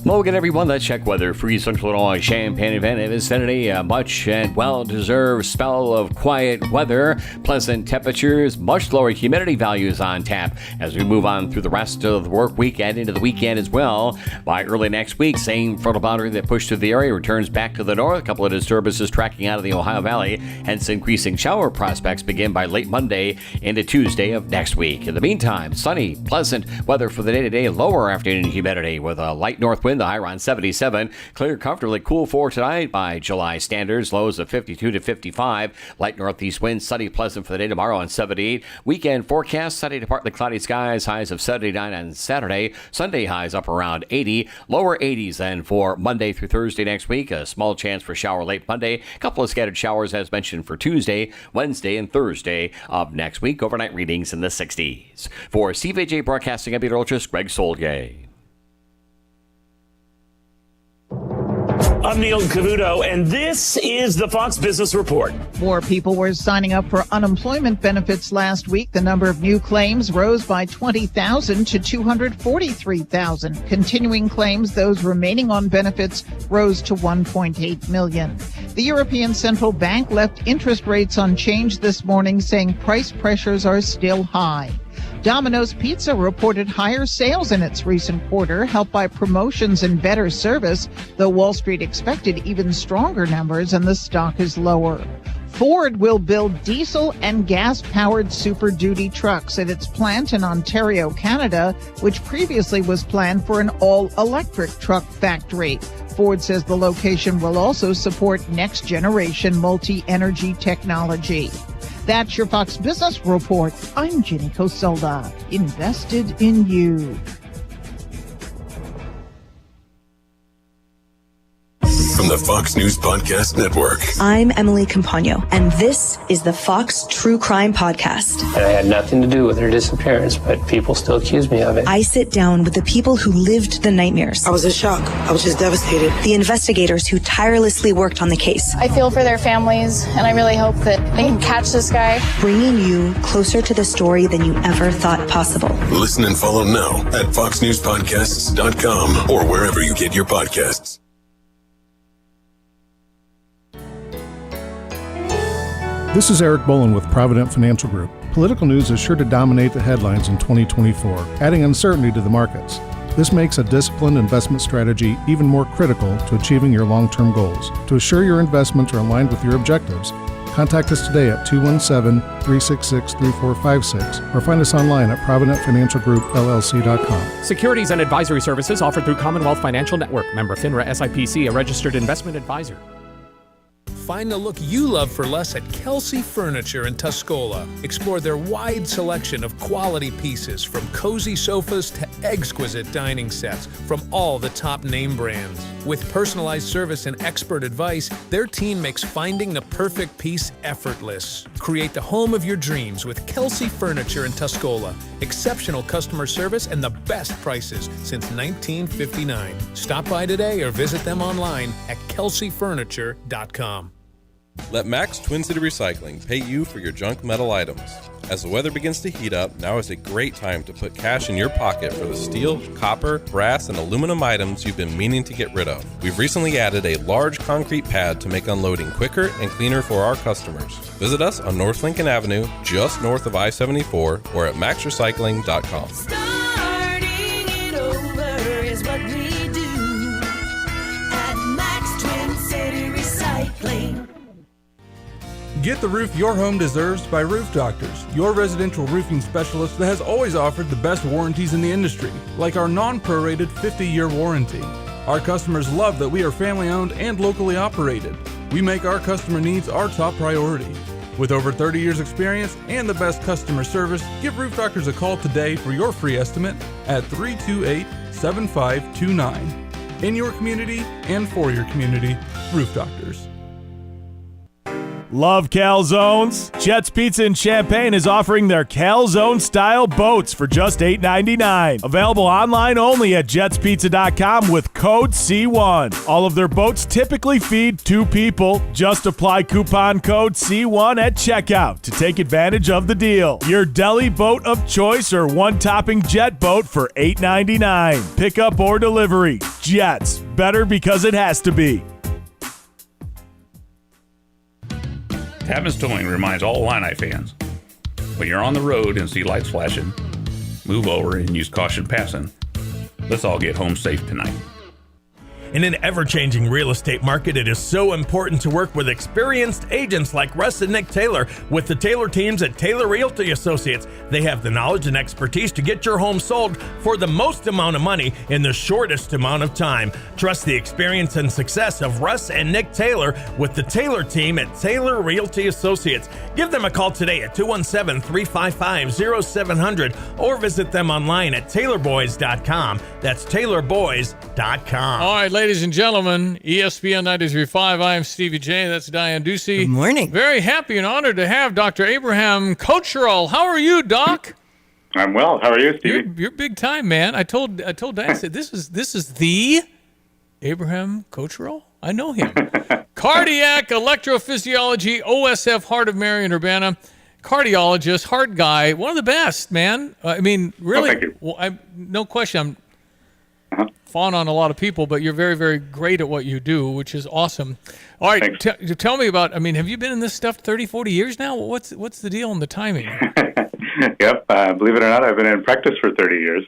Well, again, everyone, let's check weather for East Central Illinois, Champaign, and vicinity. A much and well-deserved spell of quiet weather, pleasant temperatures, much lower humidity values on tap as we move on through the rest of the work week and into the weekend as well. By early next week, same frontal boundary that pushed through the area returns back to the north. A couple of disturbances tracking out of the Ohio Valley, hence increasing shower prospects begin by late Monday into Tuesday of next week. In the meantime, sunny, pleasant weather for the day-to-day, lower afternoon humidity with a light north wind. The high around 77. Clear, comfortably cool for tonight by July standards. Lows of 52 to 55. Light northeast winds, sunny, pleasant for the day tomorrow on 78. Weekend forecast, sunny to partly cloudy skies. Highs of 79 on Saturday. Sunday highs up around 80. Lower 80s then for Monday through Thursday next week. A small chance for shower late Monday. A couple of scattered showers as mentioned for Tuesday, Wednesday, and Thursday of next week. Overnight readings in the 60s. For Stevie Jay Broadcasting, I'm meteorologist Greg Solgay. I'm Neil Cavuto, and this is the Fox Business Report. More people were signing up for unemployment benefits last week. The number of new claims rose by 20,000 to 243,000. Continuing claims, those remaining on benefits, rose to 1.8 million. The European Central Bank left interest rates unchanged this morning, saying price pressures are still high. Domino's Pizza reported higher sales in its recent quarter, helped by promotions and better service, though Wall Street expected even stronger numbers and the stock is lower. Ford will build diesel and gas-powered Super Duty trucks at its plant in Ontario, Canada, which previously was planned for an all-electric truck factory. Ford says the location will also support next-generation multi-energy technology. That's your Fox Business Report. I'm Jenny Cosolda. Invested in you. From the Fox News Podcast Network. I'm Emily Campagno, and this is the Fox True Crime Podcast. And I had nothing to do with her disappearance, but people still accuse me of it. I sit down with the people who lived the nightmares. I was in shock. I was just devastated. The investigators who tirelessly worked on the case. I feel for their families, and I really hope that they can catch this guy. Bringing you closer to the story than you ever thought possible. Listen and follow now at foxnewspodcasts.com or wherever you get your podcasts. This is Eric Bolin with Provident Financial Group. Political news is sure to dominate the headlines in 2024, adding uncertainty to the markets. This makes a disciplined investment strategy even more critical to achieving your long-term goals. To assure your investments are aligned with your objectives, contact us today at 217-366-3456 or find us online at providentfinancialgroupllc.com. Securities and advisory services offered through Commonwealth Financial Network. Member FINRA SIPC, a registered investment advisor. Find the look you love for less at Kelsey Furniture in Tuscola. Explore their wide selection of quality pieces, from cozy sofas to exquisite dining sets from all the top name brands. With personalized service and expert advice, their team makes finding the perfect piece effortless. Create the home of your dreams with Kelsey Furniture in Tuscola. Exceptional customer service and the best prices since 1959. Stop by today or visit them online at kelseyfurniture.com. Let Max Twin City Recycling pay you for your junk metal items. As the weather begins to heat up, now is a great time to put cash in your pocket for the steel, copper, brass, and aluminum items you've been meaning to get rid of. We've recently added a large concrete pad to make unloading quicker and cleaner for our customers. Visit us on North Lincoln Avenue, just north of I-74, or at maxrecycling.com. Starting it over is what we do at Max Twin City Recycling. Get the roof your home deserves by Roof Doctors, your residential roofing specialist that has always offered the best warranties in the industry, like our non-prorated 50-year warranty. Our customers love that we are family-owned and locally operated. We make our customer needs our top priority. With over 30 years experience and the best customer service, give Roof Doctors a call today for your free estimate at 328-7529. In your community and for your community, Roof Doctors. Love calzones? Jets Pizza in Champaign is offering their calzone-style boats for just $8.99. Available online only at jetspizza.com with code C1. All of their boats typically feed 2 people. Just apply coupon code C1 at checkout to take advantage of the deal. Your deli boat of choice or one-topping jet boat for $8.99. Pickup or delivery. Jets. Better because it has to be. Tapman's Towing reminds all Illini fans, when you're on the road and see lights flashing, move over and use caution passing. Let's all get home safe tonight. In an ever-changing real estate market, it is so important to work with experienced agents like Russ and Nick Taylor with the Taylor teams at Taylor Realty Associates. They have the knowledge and expertise to get your home sold for the most amount of money in the shortest amount of time. Trust the experience and success of Russ and Nick Taylor with the Taylor team at Taylor Realty Associates. Give them a call today at 217-355-0700 or visit them online at taylorboys.com. That's taylorboys.com. All right, ladies and gentlemen, ESPN 93.5. I am Stevie Jay. That's Diane Ducey. Good morning. Very happy and honored to have Dr. Abraham Cocherel. How are you, Doc? I'm well. How are you, Stevie? You're big time, man. I told Diane, I said, this is the Abraham Cocherel. I know him. Cardiac electrophysiology, OSF, Heart of Marion Urbana. Cardiologist, heart guy, one of the best, man. I mean, really. Thank you. Well, no question. I'm fawn on a lot of people, but you're very, very great at what you do, which is awesome. All right, tell me about, I mean, have you been in this stuff 30, 40 years now? What's the deal on the timing? Yep, believe it or not, I've been in practice for 30 years.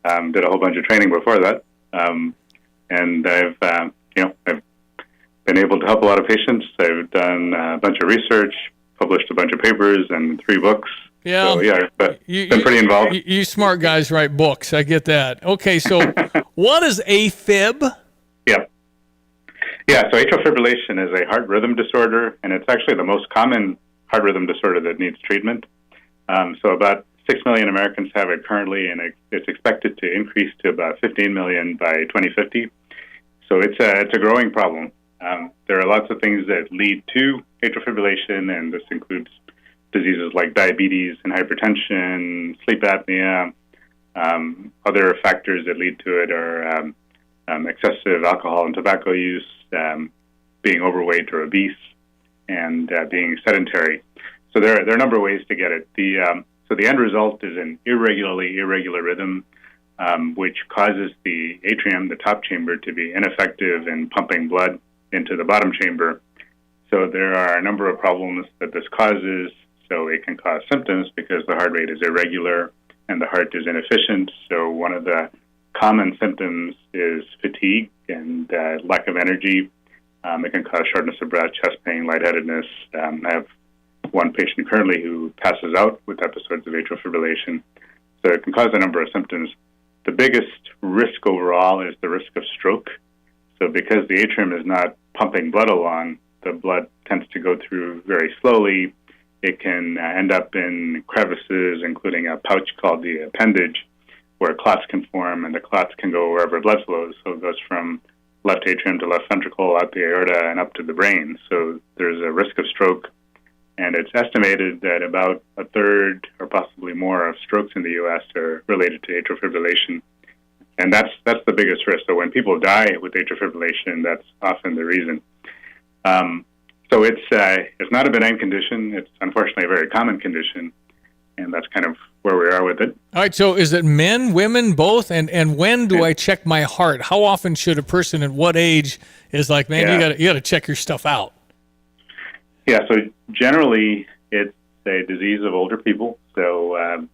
Did a whole bunch of training before that. And I've been able to help a lot of patients. I've done a bunch of research, published a bunch of papers and 3 books. Yeah, so, yeah, been pretty involved. You smart guys write books. I get that. Okay, so what is AFib? Yeah, so atrial fibrillation is a heart rhythm disorder, and it's actually the most common heart rhythm disorder that needs treatment. So about 6 million Americans have it currently, and it's expected to increase to about 15 million by 2050. So it's a growing problem. There are lots of things that lead to atrial fibrillation, and this includes diseases like diabetes and hypertension, sleep apnea. Other factors that lead to it are excessive alcohol and tobacco use, being overweight or obese, and being sedentary. So there are a number of ways to get it. So the end result is an irregular rhythm, which causes the atrium, the top chamber, to be ineffective in pumping blood into the bottom chamber. So there are a number of problems that this causes. So it can cause symptoms because the heart rate is irregular and the heart is inefficient. So one of the common symptoms is fatigue and lack of energy. It can cause shortness of breath, chest pain, lightheadedness. I have one patient currently who passes out with episodes of atrial fibrillation. So it can cause a number of symptoms. The biggest risk overall is the risk of stroke. So because the atrium is not pumping blood along, the blood tends to go through very slowly. It can end up in crevices, including a pouch called the appendage, where clots can form, and the clots can go wherever blood flows. So it goes from left atrium to left ventricle, out the aorta, and up to the brain. So there's a risk of stroke. And it's estimated that about a third or possibly more of strokes in the U.S. are related to atrial fibrillation. And that's the biggest risk. So when people die with atrial fibrillation, that's often the reason. So it's not a benign condition. It's unfortunately a very common condition, and that's kind of where we are with it. All right, so is it men, women, both? And when do I check my heart? How often should a person at what age is like, man, you got to check your stuff out? Yeah, so generally it's a disease of older people. So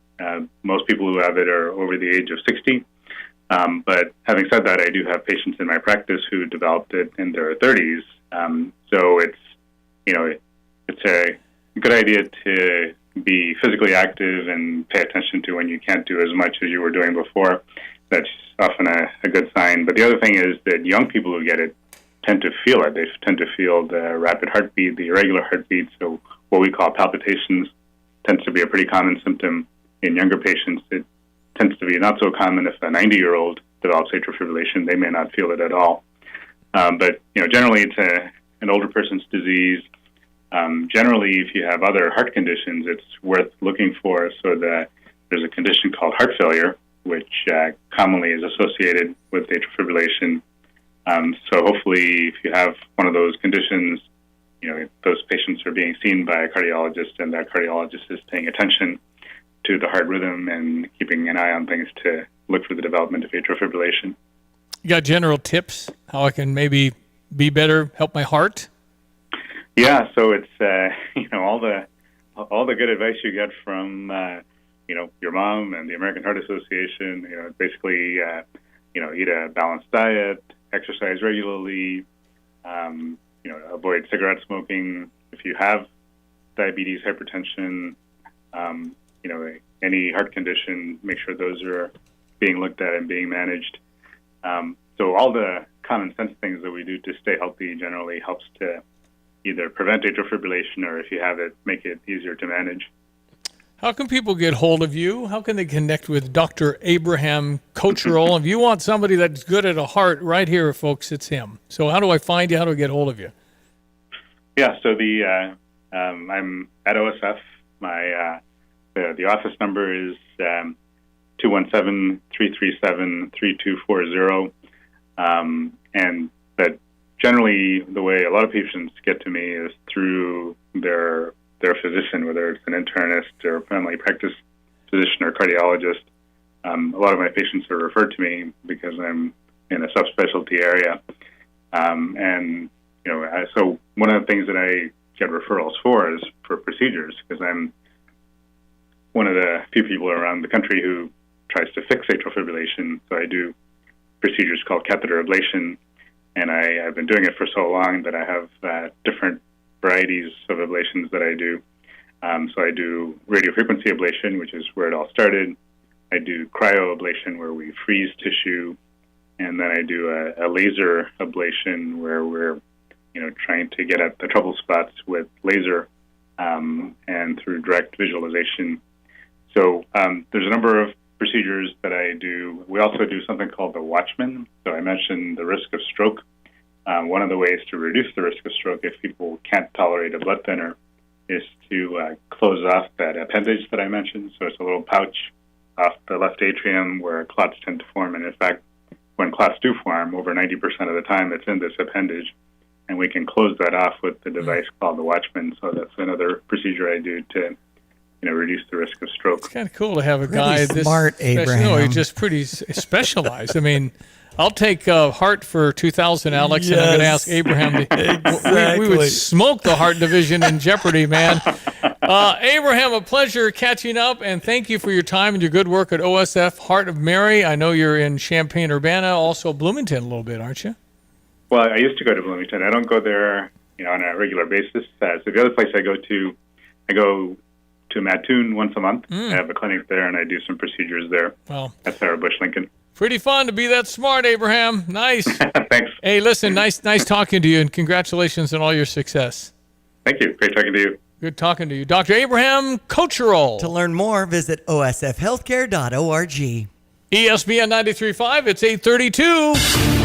most people who have it are over the age of 60. But having said that, I do have patients in my practice who developed it in their 30s. So it's a good idea to be physically active and pay attention to when you can't do as much as you were doing before. That's often a good sign. But the other thing is that young people who get it tend to feel it. They tend to feel the rapid heartbeat, the irregular heartbeat. So what we call palpitations tends to be a pretty common symptom in younger patients. It tends to be not so common if a 90-year-old develops atrial fibrillation. They may not feel it at all. But generally it's an older person's disease. Generally, if you have other heart conditions, it's worth looking for. So that there's a condition called heart failure, which commonly is associated with atrial fibrillation. So hopefully, if you have one of those conditions, those patients are being seen by a cardiologist, and that cardiologist is paying attention to the heart rhythm and keeping an eye on things to look for the development of atrial fibrillation. You got general tips how I can maybe be better, help my heart? Yeah, so it's all the good advice you get from your mom and the American Heart Association. Basically eat a balanced diet, exercise regularly, avoid cigarette smoking. If you have diabetes, hypertension, any heart condition, make sure those are being looked at and being managed. So all the common sense things that we do to stay healthy generally helps to either prevent atrial fibrillation, or if you have it, make it easier to manage. How can people get hold of you? How can they connect with Dr. Abraham Cottrell? If you want somebody that's good at a heart, right here, folks, it's him. So how do I find you? How do I get hold of you? Yeah, so I'm at OSF. The office number is 217-337-3240. But generally, the way a lot of patients get to me is through their physician, whether it's an internist or family practice physician or cardiologist. A lot of my patients are referred to me because I'm in a subspecialty area. So one of the things that I get referrals for is for procedures, because I'm one of the few people around the country who tries to fix atrial fibrillation. So I do procedures called catheter ablation, and I've been doing it for so long that I have different varieties of ablations that I do. So I do radiofrequency ablation, which is where it all started. I do cryoablation, where we freeze tissue, and then I do a laser ablation, where we're trying to get at the trouble spots with laser and through direct visualization. So there's a number of procedures that I do. We also do something called the Watchman. So I mentioned the risk of stroke. One of the ways to reduce the risk of stroke, if people can't tolerate a blood thinner, is to close off that appendage that I mentioned. So it's a little pouch off the left atrium where clots tend to form. And in fact, when clots do form, over 90% of the time it's in this appendage. And we can close that off with the device called the Watchman. So that's another procedure I do to reduce the risk of stroke. It's kind of cool to have a guy this smart, Abraham. No, he's just pretty specialized. I mean, I'll take heart for 2,000, Alex, and I'm going to ask Abraham. We would smoke the heart division in Jeopardy, man. Abraham, a pleasure catching up, and thank you for your time and your good work at OSF Heart of Mary. I know you're in Champaign-Urbana, also Bloomington a little bit, aren't you? Well, I used to go to Bloomington. I don't go there, on a regular basis. So the other place I go to Mattoon once a month. I have a clinic there, and I do some procedures there. Well, at Sarah Bush Lincoln. Pretty fun to be that smart, Abraham. Nice. Thanks. Hey, listen, nice talking to you, and congratulations on all your success. Thank you. Great talking to you. Good talking to you. Dr. Abraham Cottrell. To learn more, visit osfhealthcare.org. ESPN 93.5, it's 8:32.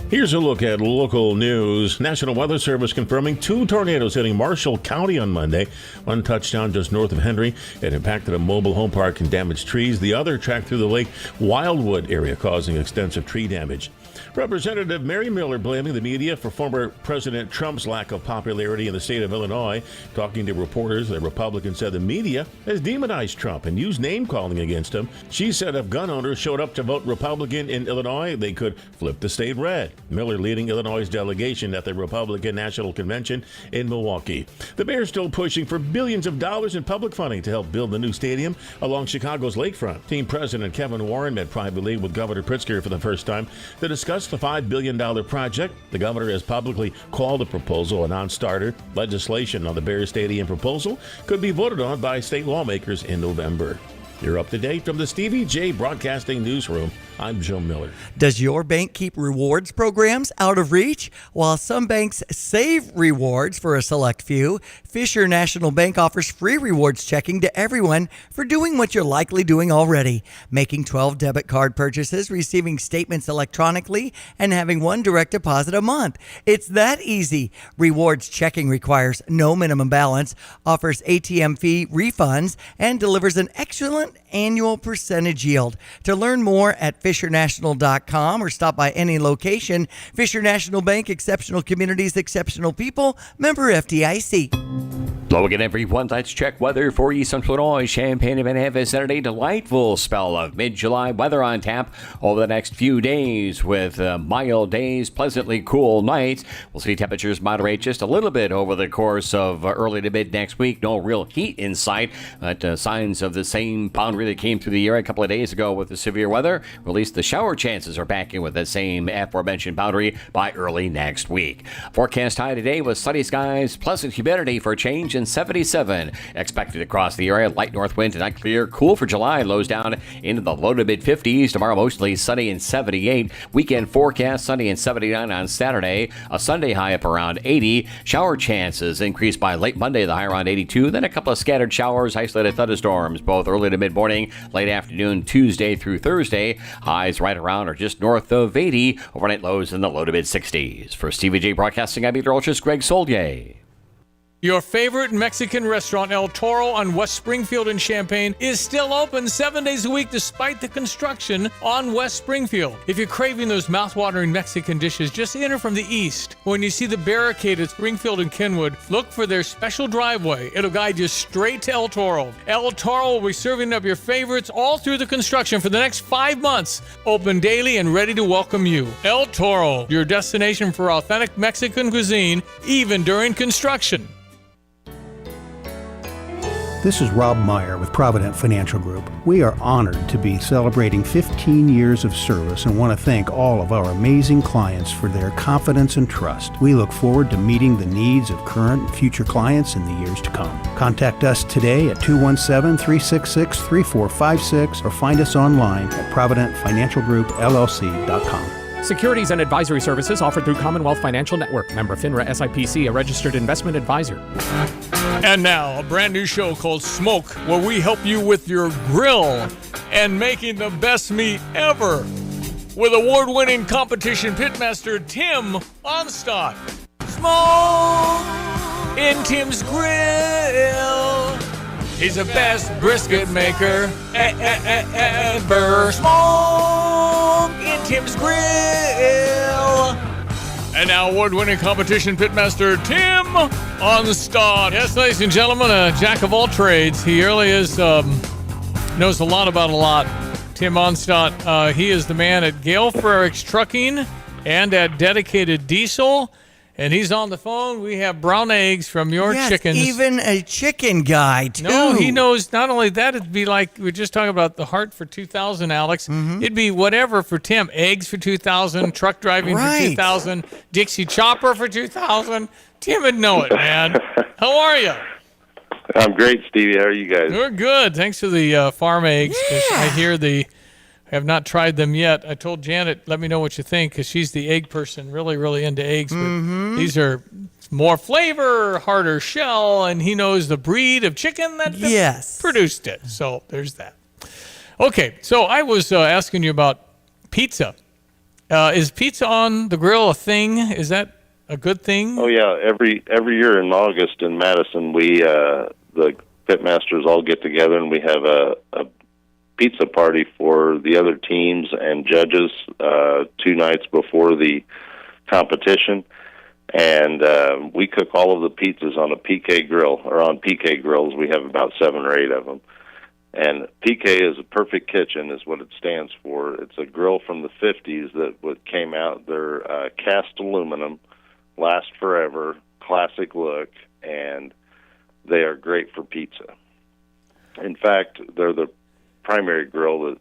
Here's a look at local news. National Weather Service confirming 2 tornadoes hitting Marshall County on Monday. One touchdown just north of Henry. It impacted a mobile home park and damaged trees. The other tracked through the Lake Wildwood area, causing extensive tree damage. Representative Mary Miller blaming the media for former President Trump's lack of popularity in the state of Illinois. Talking to reporters, the Republican said the media has demonized Trump and used name-calling against him. She said if gun owners showed up to vote Republican in Illinois, they could flip the state red. Miller leading Illinois' delegation at the Republican National Convention in Milwaukee. The Bears still pushing for billions of dollars in public funding to help build the new stadium along Chicago's lakefront. Team president Kevin Warren met privately with Governor Pritzker for the first time to discuss the $5 billion project. The governor has publicly called the proposal a non-starter. Legislation on the Bears Stadium proposal could be voted on by state lawmakers in November. You're up to date from the Stevie Jay Broadcasting Newsroom. I'm Joe Miller. Does your bank keep rewards programs out of reach? While some banks save rewards for a select few, Fisher National Bank offers free rewards checking to everyone for doing what you're likely doing already, making 12 debit card purchases, receiving statements electronically, and having one direct deposit a month. It's that easy. Rewards checking requires no minimum balance, offers ATM fee refunds, and delivers an excellent annual percentage yield. To learn more at FisherNational.com or stop by any location. Fisher National Bank, exceptional communities, exceptional people, member FDIC. Hello again, everyone. Let's check weather for East Central Illinois. Champaign and Van Haven Saturday. Delightful spell of mid-July weather on tap over the next few days with mild days, pleasantly cool nights. We'll see temperatures moderate just a little bit over the course of early to mid next week. No real heat in sight, but signs of the same boundary that came through the year a couple of days ago with the severe weather. At least the shower chances are back in with the same aforementioned boundary by early next week. Forecast high today with sunny skies, pleasant humidity for a change in 77 expected across the area. Light north wind tonight, clear, cool for July. Lows down into the low to mid 50s. Tomorrow mostly sunny and 78. Weekend forecast sunny and 79 on Saturday. A Sunday high up around 80. Shower chances increase by late Monday, the high around 82. Then a couple of scattered showers, isolated thunderstorms, both early to mid morning, late afternoon, Tuesday through Thursday. Highs right around or just north of 80. Overnight lows in the low to mid 60s. For Stevie Jay Broadcasting, I'm meteorologist Greg Solier. Your favorite Mexican restaurant, El Toro on West Springfield in Champaign, is still open 7 days a week despite the construction on West Springfield. If you're craving those mouth-watering Mexican dishes, just enter from the east. When you see the barricade at Springfield and Kenwood, look for their special driveway. It'll guide you straight to El Toro. El Toro will be serving up your favorites all through the construction for the next 5 months. Open daily and ready to welcome you. El Toro, your destination for authentic Mexican cuisine, even during construction. This is Rob Meyer with Provident Financial Group. We are honored to be celebrating 15 years of service and want to thank all of our amazing clients for their confidence and trust. We look forward to meeting the needs of current and future clients in the years to come. Contact us today at 217-366-3456 or find us online at providentfinancialgroupllc.com. Securities and advisory services offered through Commonwealth Financial Network. Member FINRA SIPC, a registered investment advisor. And now, a brand new show called Smoke, where we help you with your grill and making the best meat ever. With award-winning competition pitmaster Tim Onstadt. Smoke in Tim's Grill. He's the best brisket maker ever. Smoke in Tim's Grill. And now award-winning competition pitmaster Tim Onstadt. Yes, ladies and gentlemen, a jack of all trades. He really is, knows a lot about a lot. Tim Onstadt, he is the man at Gale Frericks Trucking and at Dedicated Diesel. And he's on the phone. We have brown eggs from your chickens. Even a chicken guy, too. No, he knows not only that, it'd be like, we were just talking about the heart for 2000, Alex. It'd be whatever for Tim. Eggs for 2000, truck driving for 2000, Dixie Chopper for 2000. Tim would know it, man. How are you? I'm great, Stevie. How are you guys? We're good. Thanks for the farm eggs. I hear I have not tried them yet. I told Janet, let me know what you think, because she's the egg person, really, really into eggs. But these are more flavor, harder shell, and he knows the breed of chicken that produced it. So there's that. Okay, so I was asking you about pizza. Is pizza on the grill a thing? Is that a good thing? Oh, yeah. Every year in August in Madison, we the pitmasters all get together and we have a pizza party for the other teams and judges 2 nights before the competition, and we cook all of the pizzas on a PK grill, or on PK grills. We have about 7 or 8 of them, and PK is a perfect kitchen is what it stands for. It's a grill from the 50s that came out. They're cast aluminum, last forever, classic look, and they are great for pizza. In fact, they're the primary grill that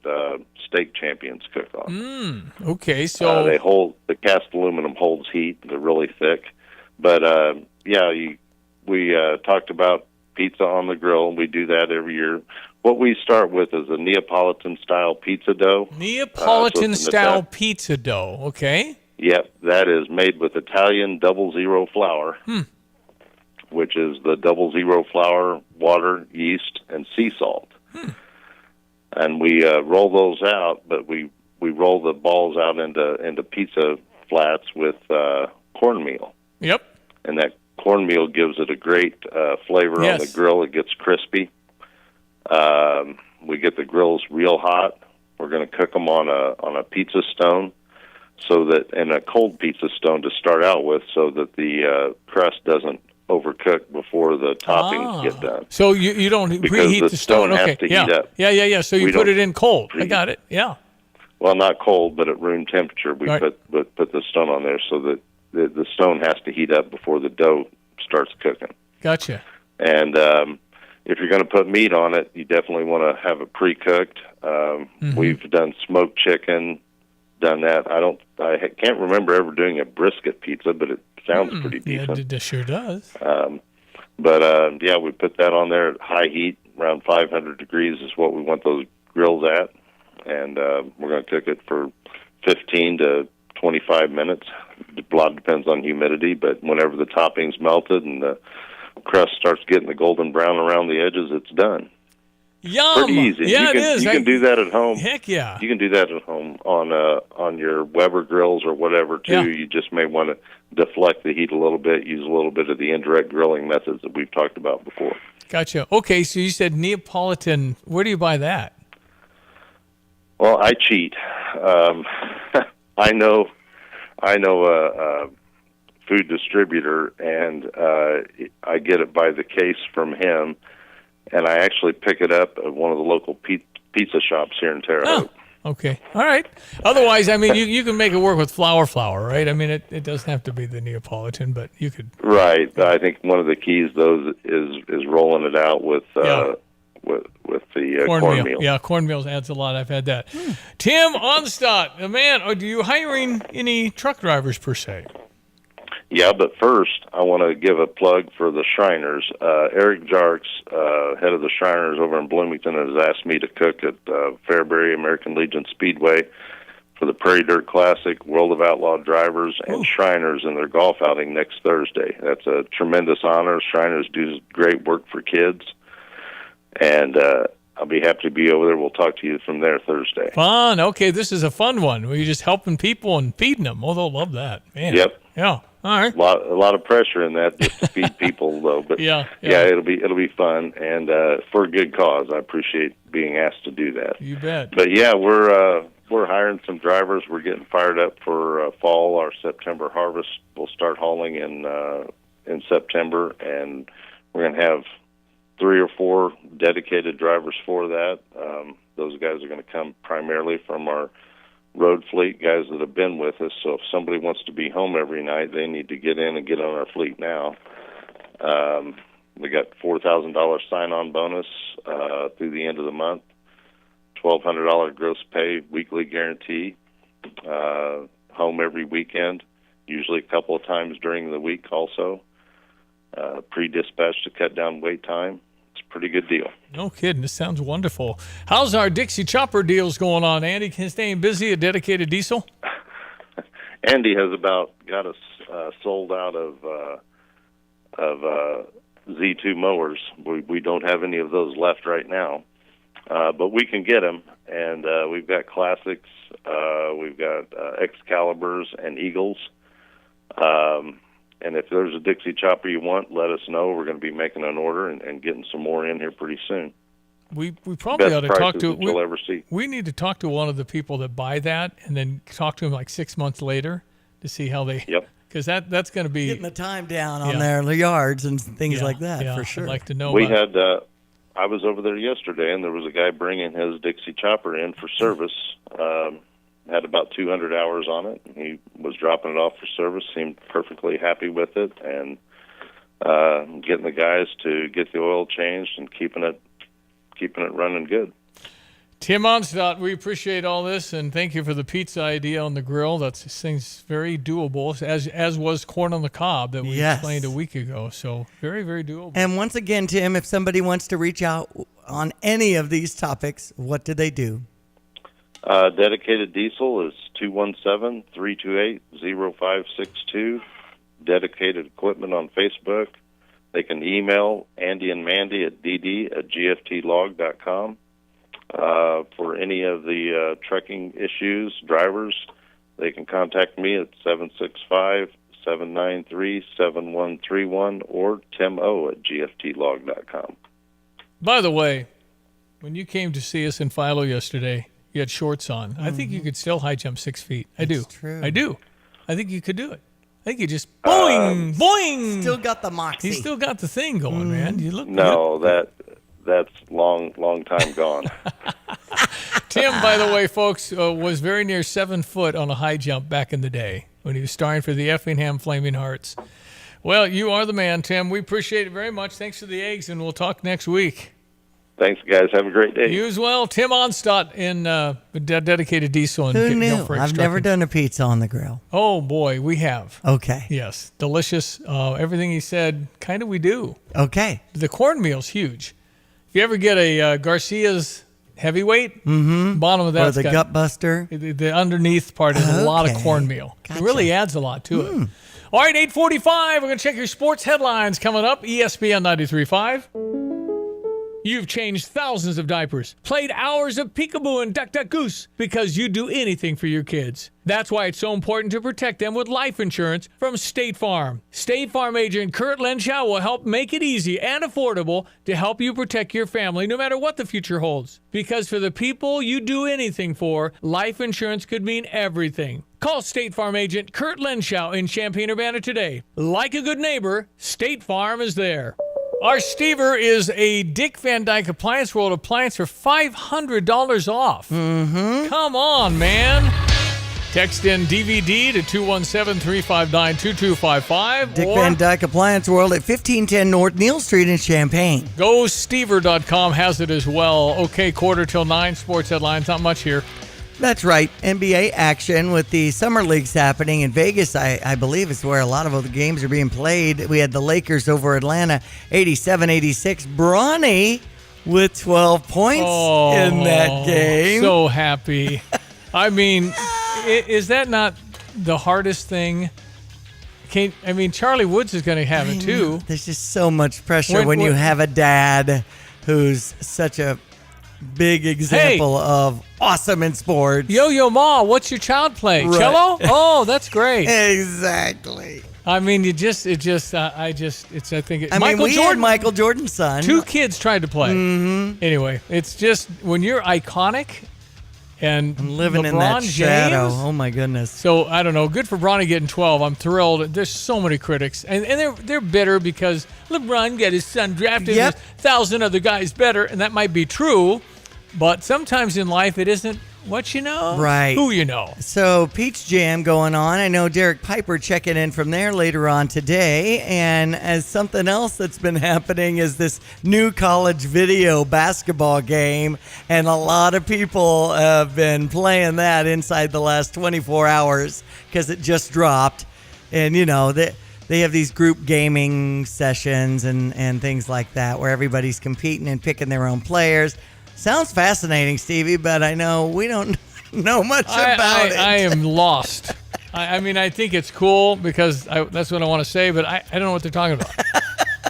steak champions cook on. Okay, so the cast aluminum holds heat. They're really thick, but we talked about pizza on the grill. We do that every year. What we start with is a Neapolitan-style pizza dough. Neapolitan-style pizza dough, okay? Yep, that is made with Italian 00 flour, which is the 00 flour, water, yeast, and sea salt. And we roll those out, but we roll the balls out into pizza flats with cornmeal. Yep. And that cornmeal gives it a great flavor on the grill. It gets crispy. We get the grills real hot. We're going to cook them on a pizza stone, so that, and a cold pizza stone to start out with, so that the crust doesn't overcook before the toppings get done. So you don't preheat the stone. Has Okay. to heat up. Yeah. So you put it in cold. I got it. Yeah. Well, not cold, but at room temperature. We put the stone on there so that the stone has to heat up before the dough starts cooking. Gotcha. And if you're going to put meat on it, you definitely want to have it pre-cooked. We've done smoked chicken, done that. I can't remember ever doing a brisket pizza, but it sounds pretty decent. Yeah, it sure does. But we put that on there at high heat, around 500 degrees is what we want those grills at. And we're going to cook it for 15 to 25 minutes. A lot depends on humidity, but whenever the topping's melted and the crust starts getting the golden brown around the edges, it's done. Yum! Pretty easy. Yeah, it is. You can do that at home. Heck yeah! You can do that at home on your Weber grills or whatever too. Yeah. You just may want to deflect the heat a little bit. Use a little bit of the indirect grilling methods that we've talked about before. Gotcha. Okay, so you said Neapolitan. Where do you buy that? Well, I cheat. I know a food distributor, and I get it by the case from him, and I actually pick it up at one of the local pizza shops here in Terre Haute. Oh, okay. All right. Otherwise, I mean, you can make it work with flour, right? I mean, it doesn't have to be the Neapolitan, but you could. Right. I think one of the keys, though, is rolling it out with the cornmeal. Yeah, cornmeal adds a lot. I've had that. Tim Onstadt, man, are you hiring any truck drivers per se? Yeah, but first, I want to give a plug for the Shriners. Eric Jarks, head of the Shriners over in Bloomington, has asked me to cook at Fairbury American Legion Speedway for the Prairie Dirt Classic, World of Outlaw Drivers, and Shriners in their golf outing next Thursday. That's a tremendous honor. Shriners do great work for kids, and I'll be happy to be over there. We'll talk to you from there Thursday. Fun. Okay, this is a fun one. Where you're just helping people and feeding them. Oh, they'll love that. Man. Yep. Yeah. All right. A lot of pressure in that just to feed people, though. But yeah, it'll be fun and for a good cause. I appreciate being asked to do that. You bet. But yeah, we're hiring some drivers. We're getting fired up for fall. Our September harvest will start hauling in September, and we're going to have 3 or 4 dedicated drivers for that. Those guys are going to come primarily from our road fleet, guys that have been with us. So if somebody wants to be home every night, they need to get in and get on our fleet now. We got $4,000 sign-on bonus through the end of the month, $1,200 gross pay, weekly guarantee, home every weekend, usually a couple of times during the week also, pre-dispatch to cut down wait time. It's a pretty good deal. No kidding. This sounds wonderful. How's our Dixie Chopper deals going on, Andy? Can you stay busy at Dedicated Diesel? Andy has about got us sold out of Z2 mowers. We don't have any of those left right now, but we can get them. And we've got Classics, we've got Excaliburs and Eagles. And if there's a Dixie Chopper you want, let us know. We're going to be making an order and getting some more in here pretty soon. We probably Best ought to talk to. you'll ever see. We need to talk to one of the people that buy that, and then talk to them like 6 months later to see how they. Yep. Because that's going to be getting the time down on their yards and things like that for sure. I'd like to know. We had. I was over there yesterday, and there was a guy bringing his Dixie Chopper in for service. Had about 200 hours on it. He was dropping it off for service, seemed perfectly happy with it, and getting the guys to get the oil changed and keeping it running good. Tim Onstadt, we appreciate all this, and thank you for the pizza idea on the grill. This thing's very doable, as was corn on the cob that we explained a week ago. So very, very doable. And once again, Tim, if somebody wants to reach out on any of these topics, what do they do? Dedicated Diesel is 217-328-0562. Dedicated Equipment on Facebook. They can email Andy and Mandy at dd@gftlog.com. For any of the trucking issues, drivers, they can contact me at 765-793-7131 or timo@gftlog.com. By the way, when you came to see us in Philo yesterday, you had shorts on. I think you could still high jump 6 feet. I do. True. I do. I think you could do it. I think you just boing, boing. Still got the moxie. You still got the thing going, man. You look No, that's long time gone. Tim, by the way, folks, was very near 7 foot on a high jump back in the day when he was starring for the Effingham Flaming Hearts. Well, you are the man, Tim. We appreciate it very much. Thanks for the eggs, and we'll talk next week. Thanks, guys. Have a great day. You as well. Tim Onstadt in Dedicated Diesel. And Who knew? Gilford I've never done a pizza on the grill. Oh, boy, we have. Okay. Yes, delicious. Everything he said, kind of we do. Okay. The cornmeal's huge. If you ever get a Garcia's heavyweight, bottom of that's or the got, gut buster. The underneath part is a lot of cornmeal. It really adds a lot to it. All right, 8:45. We're going to check your sports headlines coming up. ESPN 93.5. You've changed thousands of diapers, played hours of peekaboo and duck, duck, goose because you do anything for your kids. That's why it's so important to protect them with life insurance from State Farm. State Farm agent Kurt Lenschow will help make it easy and affordable to help you protect your family no matter what the future holds. Because for the people you do anything for, life insurance could mean everything. Call State Farm agent Kurt Lenschow in Champaign-Urbana today. Like a good neighbor, State Farm is there. Our Stever is a Dick Van Dyke Appliance World appliance for $500 off. Come on, man. Text in DVD to 217-359-2255. Dick Van Dyke Appliance World at 1510 North Neal Street in Champaign. GoStever.com has it as well. Okay, 8:45, sports headlines. Not much here. That's right. NBA action with the summer leagues happening in Vegas. I believe it's where a lot of the games are being played. We had the Lakers over Atlanta, 87-86. Bronny with 12 points in that game. So happy. I mean, is that not the hardest thing? Charlie Woods is going to have it too. There's just so much pressure when you have a dad who's such a big example of awesome in sports. Yo, Ma, what's your child play? Right. Cello? Oh, that's great. Exactly. I mean, we had Michael Jordan's son. 2 kids tried to play. Anyway, it's just when you're iconic and living LeBron in that shadow. James, oh my goodness. So I don't know. Good for Bronny getting 12. I'm thrilled. There's so many critics, and they're bitter because LeBron got his son drafted. Yep. There's 1,000 other guys better, and that might be true. But sometimes in life, it isn't what you know, right? Who you know. So Peach Jam going on. I know Derek Piper checking in from there later on today. And as something else that's been happening is this new college video basketball game. And a lot of people have been playing that inside the last 24 hours because it just dropped. And, you know, they have these group gaming sessions and things like that where everybody's competing and picking their own players. Sounds fascinating, Stevie, but I know we don't know much about it. I am lost. I think it's cool because that's what I want to say, but I don't know what they're talking about.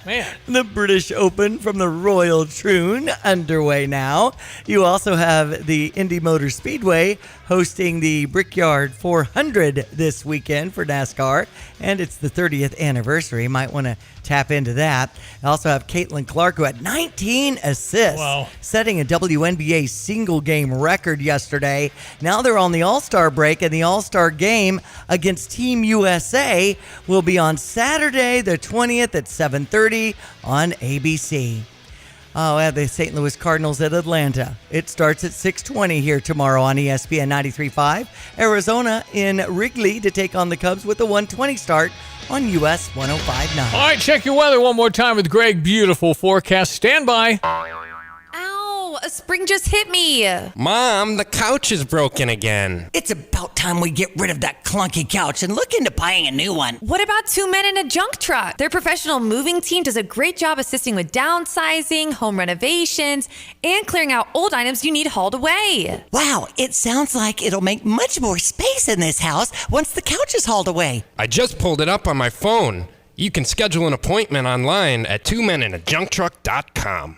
Man. The British Open from the Royal Troon underway now. You also have the Indy Motor Speedway hosting the Brickyard 400 this weekend for NASCAR, and it's the 30th anniversary. Might want to tap into that. I also have Caitlin Clark, who had 19 assists, setting a WNBA single game record yesterday. Now they're on the All-Star break, and the All-Star game against Team USA will be on Saturday the 20th at 7:30 on ABC. Oh, yeah, the St. Louis Cardinals at Atlanta. It starts at 6:20 here tomorrow on ESPN 93.5. Arizona in Wrigley to take on the Cubs with a 1:20 start on US 105.9. All right, check your weather one more time with Greg. Beautiful forecast. Stand by. Ow! A spring just hit me. Mom, the couch is broken again. It's about time we get rid of that clunky couch and look into buying a new one. What about 2 men in a junk truck? Their professional moving team does a great job assisting with downsizing, home renovations, and clearing out old items you need hauled away. Wow, it sounds like it'll make much more space in this house once the couch is hauled away. I just pulled it up on my phone. You can schedule an appointment online at 2meninAjunkTruck.com.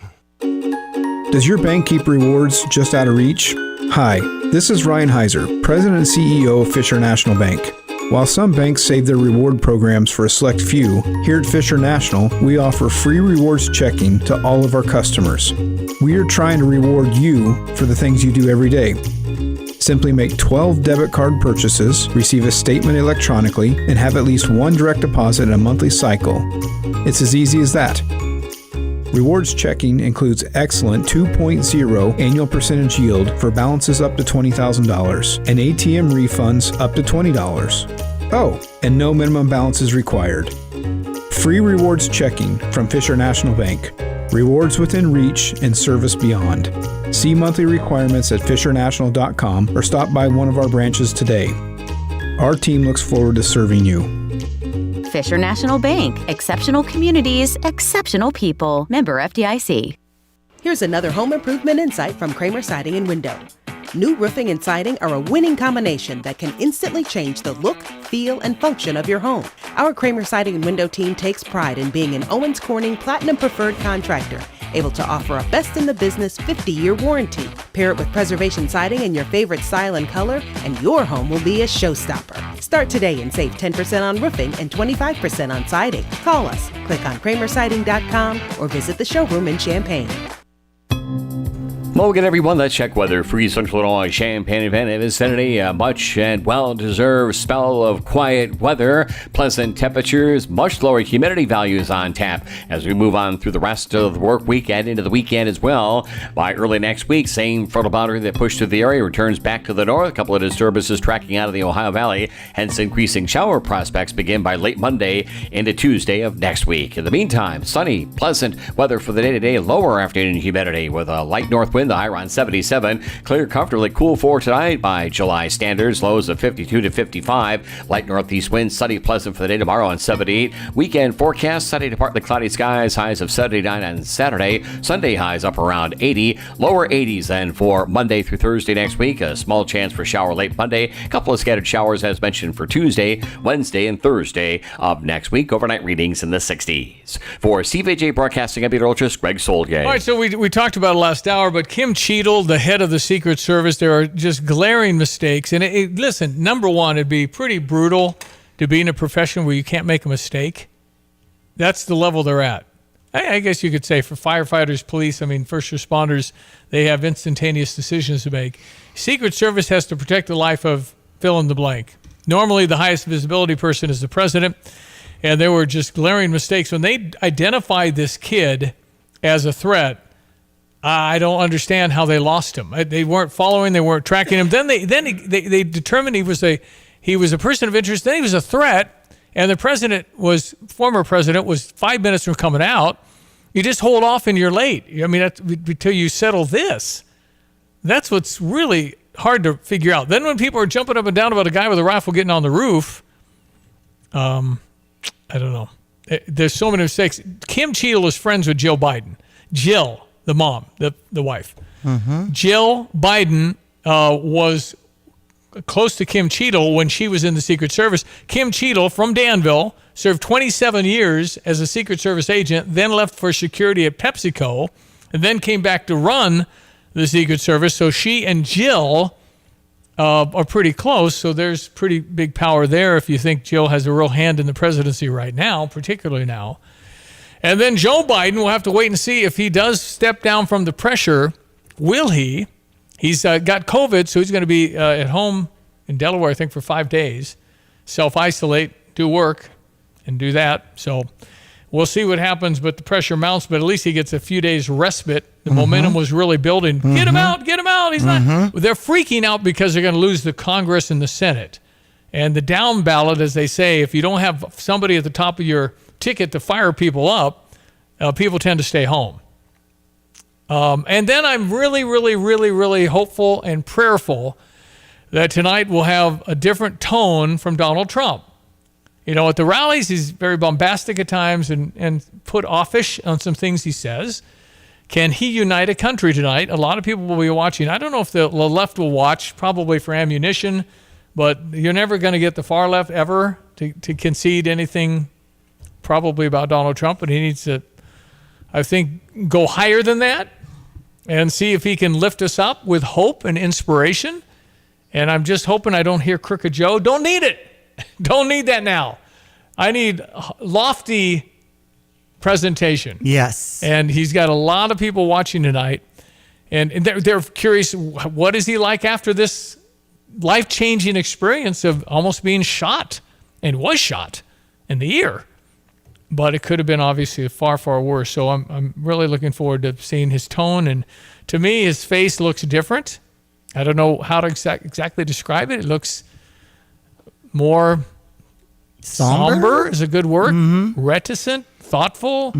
Does your bank keep rewards just out of reach? Hi, this is Ryan Heiser, President and CEO of Fisher National Bank. While some banks save their reward programs for a select few, here at Fisher National, we offer free rewards checking to all of our customers. We are trying to reward you for the things you do every day. Simply make 12 debit card purchases, receive a statement electronically, and have at least one direct deposit in a monthly cycle. It's as easy as that. Rewards checking includes excellent 2.0 annual percentage yield for balances up to $20,000 and ATM refunds up to $20. Oh, and no minimum balance is required. Free rewards checking from Fisher National Bank. Rewards within reach and service beyond. See monthly requirements at fishernational.com or stop by one of our branches today. Our team looks forward to serving you. Fisher National Bank. Exceptional communities, exceptional people. Member FDIC. Here's another home improvement insight from Kramer Siding and Window. New roofing and siding are a winning combination that can instantly change the look, feel, and function of your home. Our Kramer Siding and Window team takes pride in being an Owens Corning Platinum Preferred contractor, able to offer a best-in-the-business 50-year warranty. Pair it with preservation siding in your favorite style and color, and your home will be a showstopper. Start today and save 10% on roofing and 25% on siding. Call us, click on kramersiding.com, or visit the showroom in Champaign. Well, again, everyone, let's check weather for East Central Illinois, Champaign, and vicinity. A much and well-deserved spell of quiet weather, pleasant temperatures, much lower humidity values on tap as we move on through the rest of the work week and into the weekend as well. By early next week, same frontal boundary that pushed through the area returns back to the north. A couple of disturbances tracking out of the Ohio Valley, hence increasing shower prospects begin by late Monday into Tuesday of next week. In the meantime, sunny, pleasant weather for the day-to-day, lower afternoon humidity with a light north wind. The high around 77. Clear, comfortably cool for tonight by July standards. Lows of 52 to 55. Light northeast winds, sunny, pleasant for the day tomorrow on 78. Weekend forecast, sunny to partly cloudy skies. Highs of 79 on Saturday. Sunday highs up around 80. Lower 80s then for Monday through Thursday next week. A small chance for shower late Monday. A couple of scattered showers as mentioned for Tuesday, Wednesday, and Thursday of next week. Overnight readings in the 60s. For Stevie Jay Broadcasting, I'm Peter Oltris, Greg Solgay. All right, so we talked about it last hour, but Kim Cheadle, the head of the Secret Service, there are just glaring mistakes. And listen, number one, it'd be pretty brutal to be in a profession where you can't make a mistake. That's the level they're at. I guess you could say for firefighters, police, first responders, they have instantaneous decisions to make. Secret Service has to protect the life of fill in the blank. Normally, the highest visibility person is the president, and there were just glaring mistakes. When they identified this kid as a threat, I don't understand how they lost him. They weren't following, they weren't tracking him. Then they determined he was a person of interest. Then he was a threat, and the former president was 5 minutes from coming out. You just hold off and you're late. That's until you settle this. That's what's really hard to figure out. Then when people are jumping up and down about a guy with a rifle getting on the roof, I don't know. There's so many mistakes. Kim Cheadle is friends with Jill Biden. Jill, the mom, the wife. Mm-hmm. Jill Biden was close to Kim Cheadle when she was in the Secret Service. Kim Cheadle from Danville served 27 years as a Secret Service agent, then left for security at PepsiCo, and then came back to run the Secret Service. So she and Jill are pretty close, so there's pretty big power there if you think Jill has a real hand in the presidency right now, particularly now. And then Joe Biden, will have to wait and see if he does step down from the pressure. Will he? He's got COVID, so he's going to be at home in Delaware, I think, for 5 days. Self-isolate, do work, and do that. So we'll see what happens, but the pressure mounts, but at least he gets a few days respite. The momentum was really building. Mm-hmm. Get him out. He's not. They're freaking out because they're going to lose the Congress and the Senate. And the down ballot, as they say, if you don't have somebody at the top of your ticket to fire people up, people tend to stay home. And then I'm really, really, really, really hopeful and prayerful that tonight we'll have a different tone from Donald Trump. You know, at the rallies, he's very bombastic at times and put offish on some things he says. Can he unite a country tonight? A lot of people will be watching. I don't know if the left will watch, probably for ammunition, but you're never going to get the far left ever to concede anything probably about Donald Trump, but he needs to, I think, go higher than that and see if he can lift us up with hope and inspiration. And I'm just hoping I don't hear Crooked Joe. Don't need it. Don't need that now. I need lofty presentation. Yes. And he's got a lot of people watching tonight. And they're curious, what is he like after this life-changing experience of almost being shot, and was shot in the ear? But it could have been obviously far, far worse. So I'm really looking forward to seeing his tone. And to me, his face looks different. I don't know how to exactly describe it. It looks more somber is a good word. Reticent, thoughtful,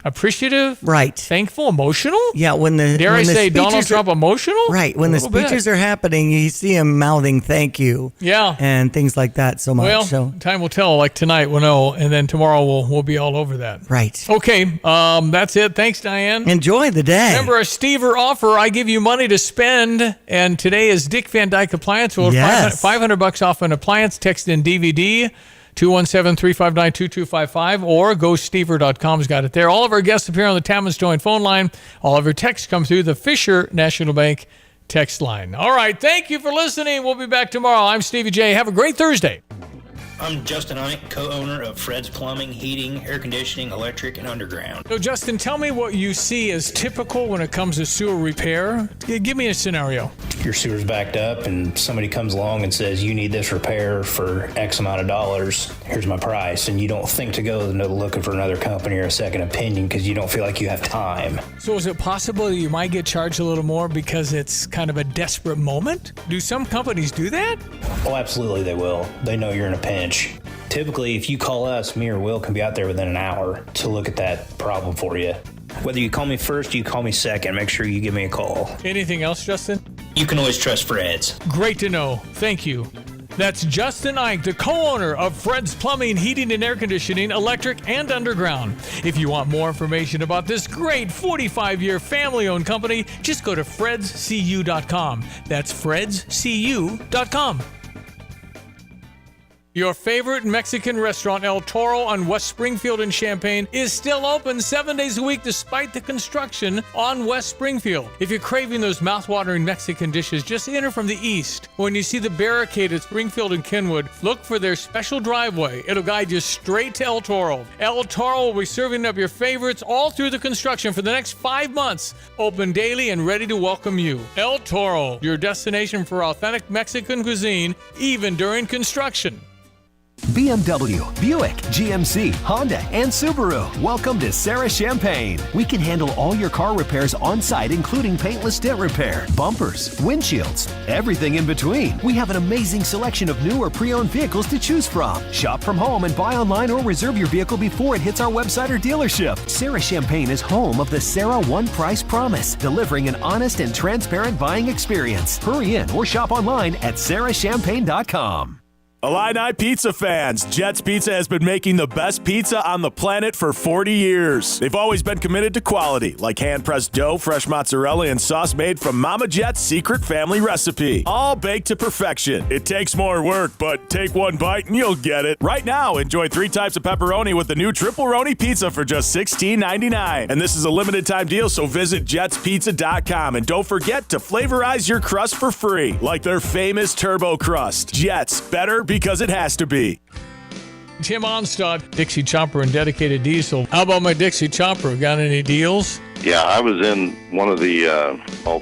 appreciative, right, thankful, emotional. Yeah, when the dare when I the say Donald speeches Trump emotional? Right, when the speeches are happening, you see him mouthing "thank you," and things like that so much. Well, so time will tell. Like tonight, we'll know, and then tomorrow we'll be all over that. Right. Okay. That's it. Thanks, Diane. Enjoy the day. Remember our Stever offer. I give you money to spend, and today is Dick Van Dyke Appliance. Well, Yes. $500 off an appliance. Text in DVD. 217-359-2255 or GoStever.com's got it there. All of our guests appear on the Tammuz Joint phone line. All of your texts come through the Fisher National Bank text line. All right, thank you for listening. We'll be back tomorrow. I'm Stevie Jay. Have a great Thursday. I'm Justin Ike, co-owner of Fred's Plumbing, Heating, Air Conditioning, Electric, and Underground. So, Justin, tell me what you see as typical when it comes to sewer repair. Give me a scenario. Your sewer's backed up and somebody comes along and says, you need this repair for X amount of dollars. Here's my price. And you don't think to go looking for another company or a second opinion because you don't feel like you have time. So is it possible that you might get charged a little more because it's kind of a desperate moment? Do some companies do that? Oh, absolutely they will. They know you're in a pinch. Typically, if you call us, me or Will can be out there within an hour to look at that problem for you. Whether you call me first or you call me second, make sure you give me a call. Anything else, Justin? You can always trust Fred's. Great to know. Thank you. That's Justin Ike, the co-owner of Fred's Plumbing, Heating, and Air Conditioning, Electric, and Underground. If you want more information about this great 45-year family-owned company, just go to fredscu.com. That's fredscu.com. Your favorite Mexican restaurant, El Toro on West Springfield in Champaign, is still open 7 days a week despite the construction on West Springfield. If you're craving those mouth-watering Mexican dishes, just enter from the east. When you see the barricade at Springfield and Kenwood, look for their special driveway. It'll guide you straight to El Toro. El Toro will be serving up your favorites all through the construction for the next 5 months. Open daily and ready to welcome you. El Toro, your destination for authentic Mexican cuisine, even during construction. BMW, Buick, GMC, Honda, and Subaru. Welcome to Sarah Champagne. We can handle all your car repairs on site, including paintless dent repair, bumpers, windshields, everything in between. We have an amazing selection of new or pre-owned vehicles to choose from. Shop from home and buy online or reserve your vehicle before it hits our website or dealership. Sarah Champagne is home of the Sarah One Price Promise, delivering an honest and transparent buying experience. Hurry in or shop online at sarahchampagne.com. Illini pizza fans, Jets Pizza has been making the best pizza on the planet for 40 years. They've always been committed to quality, like hand-pressed dough, fresh mozzarella, and sauce made from Mama Jet's secret family recipe. All baked to perfection. It takes more work, but take one bite and you'll get it. Right now, enjoy 3 types of pepperoni with the new Triple-Roni Pizza for just $16.99. And this is a limited time deal, so visit jetspizza.com. And don't forget to flavorize your crust for free, like their famous Turbo Crust. Jets, better because it has to be. Tim Onstad, Dixie Chopper and Dedicated Diesel. How about my Dixie Chopper? Got any deals? Yeah, I was in one of the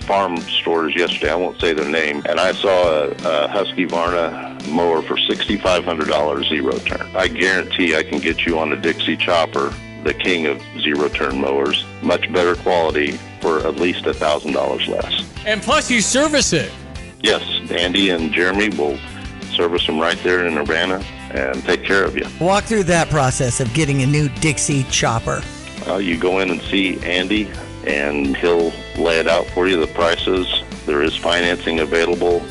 farm stores yesterday. I won't say their name. And I saw a Husqvarna mower for $6,500 zero turn. I guarantee I can get you on a Dixie Chopper, the king of zero turn mowers. Much better quality for at least $1,000 less. And plus you service it. Yes, Andy and Jeremy will service them right there in Urbana and take care of you. Walk through that process of getting a new Dixie chopper. You go in and see Andy and he'll lay it out for you, the prices. There is financing available.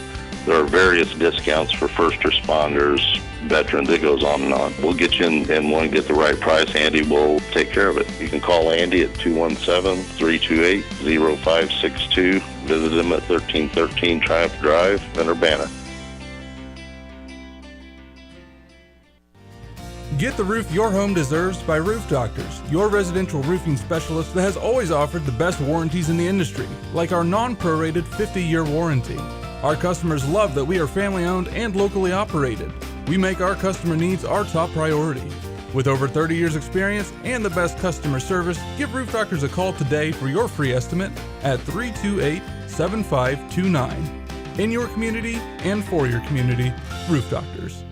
There are various discounts for first responders, veterans. It goes on and on. We'll get you in and want to get the right price. Andy will take care of it. You can call Andy at 217-328-0562. Visit him at 1313 Triumph Drive in Urbana. Get the roof your home deserves by Roof Doctors, your residential roofing specialist that has always offered the best warranties in the industry, like our non-prorated 50-year warranty. Our customers love that we are family-owned and locally operated. We make our customer needs our top priority. With over 30 years experience and the best customer service, give Roof Doctors a call today for your free estimate at 328-7529. In your community and for your community, Roof Doctors.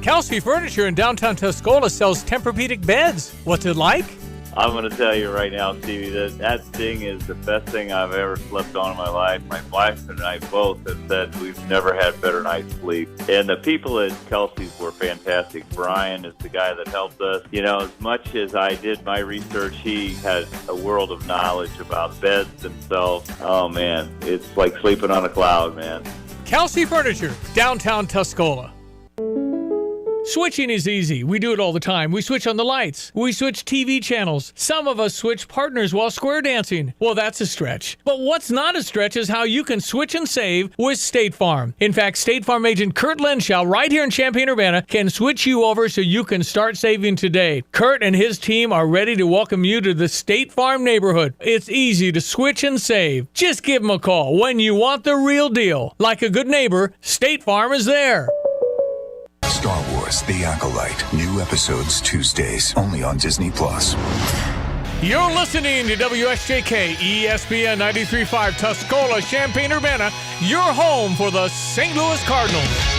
Kelsey Furniture in downtown Tuscola sells Tempur-Pedic beds. What's it like? I'm going to tell you right now, Stevie, that thing is the best thing I've ever slept on in my life. My wife and I both have said we've never had better night's sleep. And the people at Kelsey's were fantastic. Brian is the guy that helped us. You know, as much as I did my research, he had a world of knowledge about beds themselves. Oh, man, it's like sleeping on a cloud, man. Kelsey Furniture, downtown Tuscola. Switching is easy. We do it all the time. We switch on the lights. We switch TV channels. Some of us switch partners while square dancing. Well, that's a stretch. But what's not a stretch is how you can switch and save with State Farm. In fact, State Farm agent Kurt Lenschow right here in Champaign-Urbana can switch you over so you can start saving today. Kurt and his team are ready to welcome you to the State Farm neighborhood. It's easy to switch and save. Just give them a call when you want the real deal. Like a good neighbor, State Farm is there. Star Wars: The Acolyte. New episodes Tuesdays, only on Disney+. You're listening to WSJK ESPN 93.5 Tuscola, Champaign-Urbana, your home for the St. Louis Cardinals.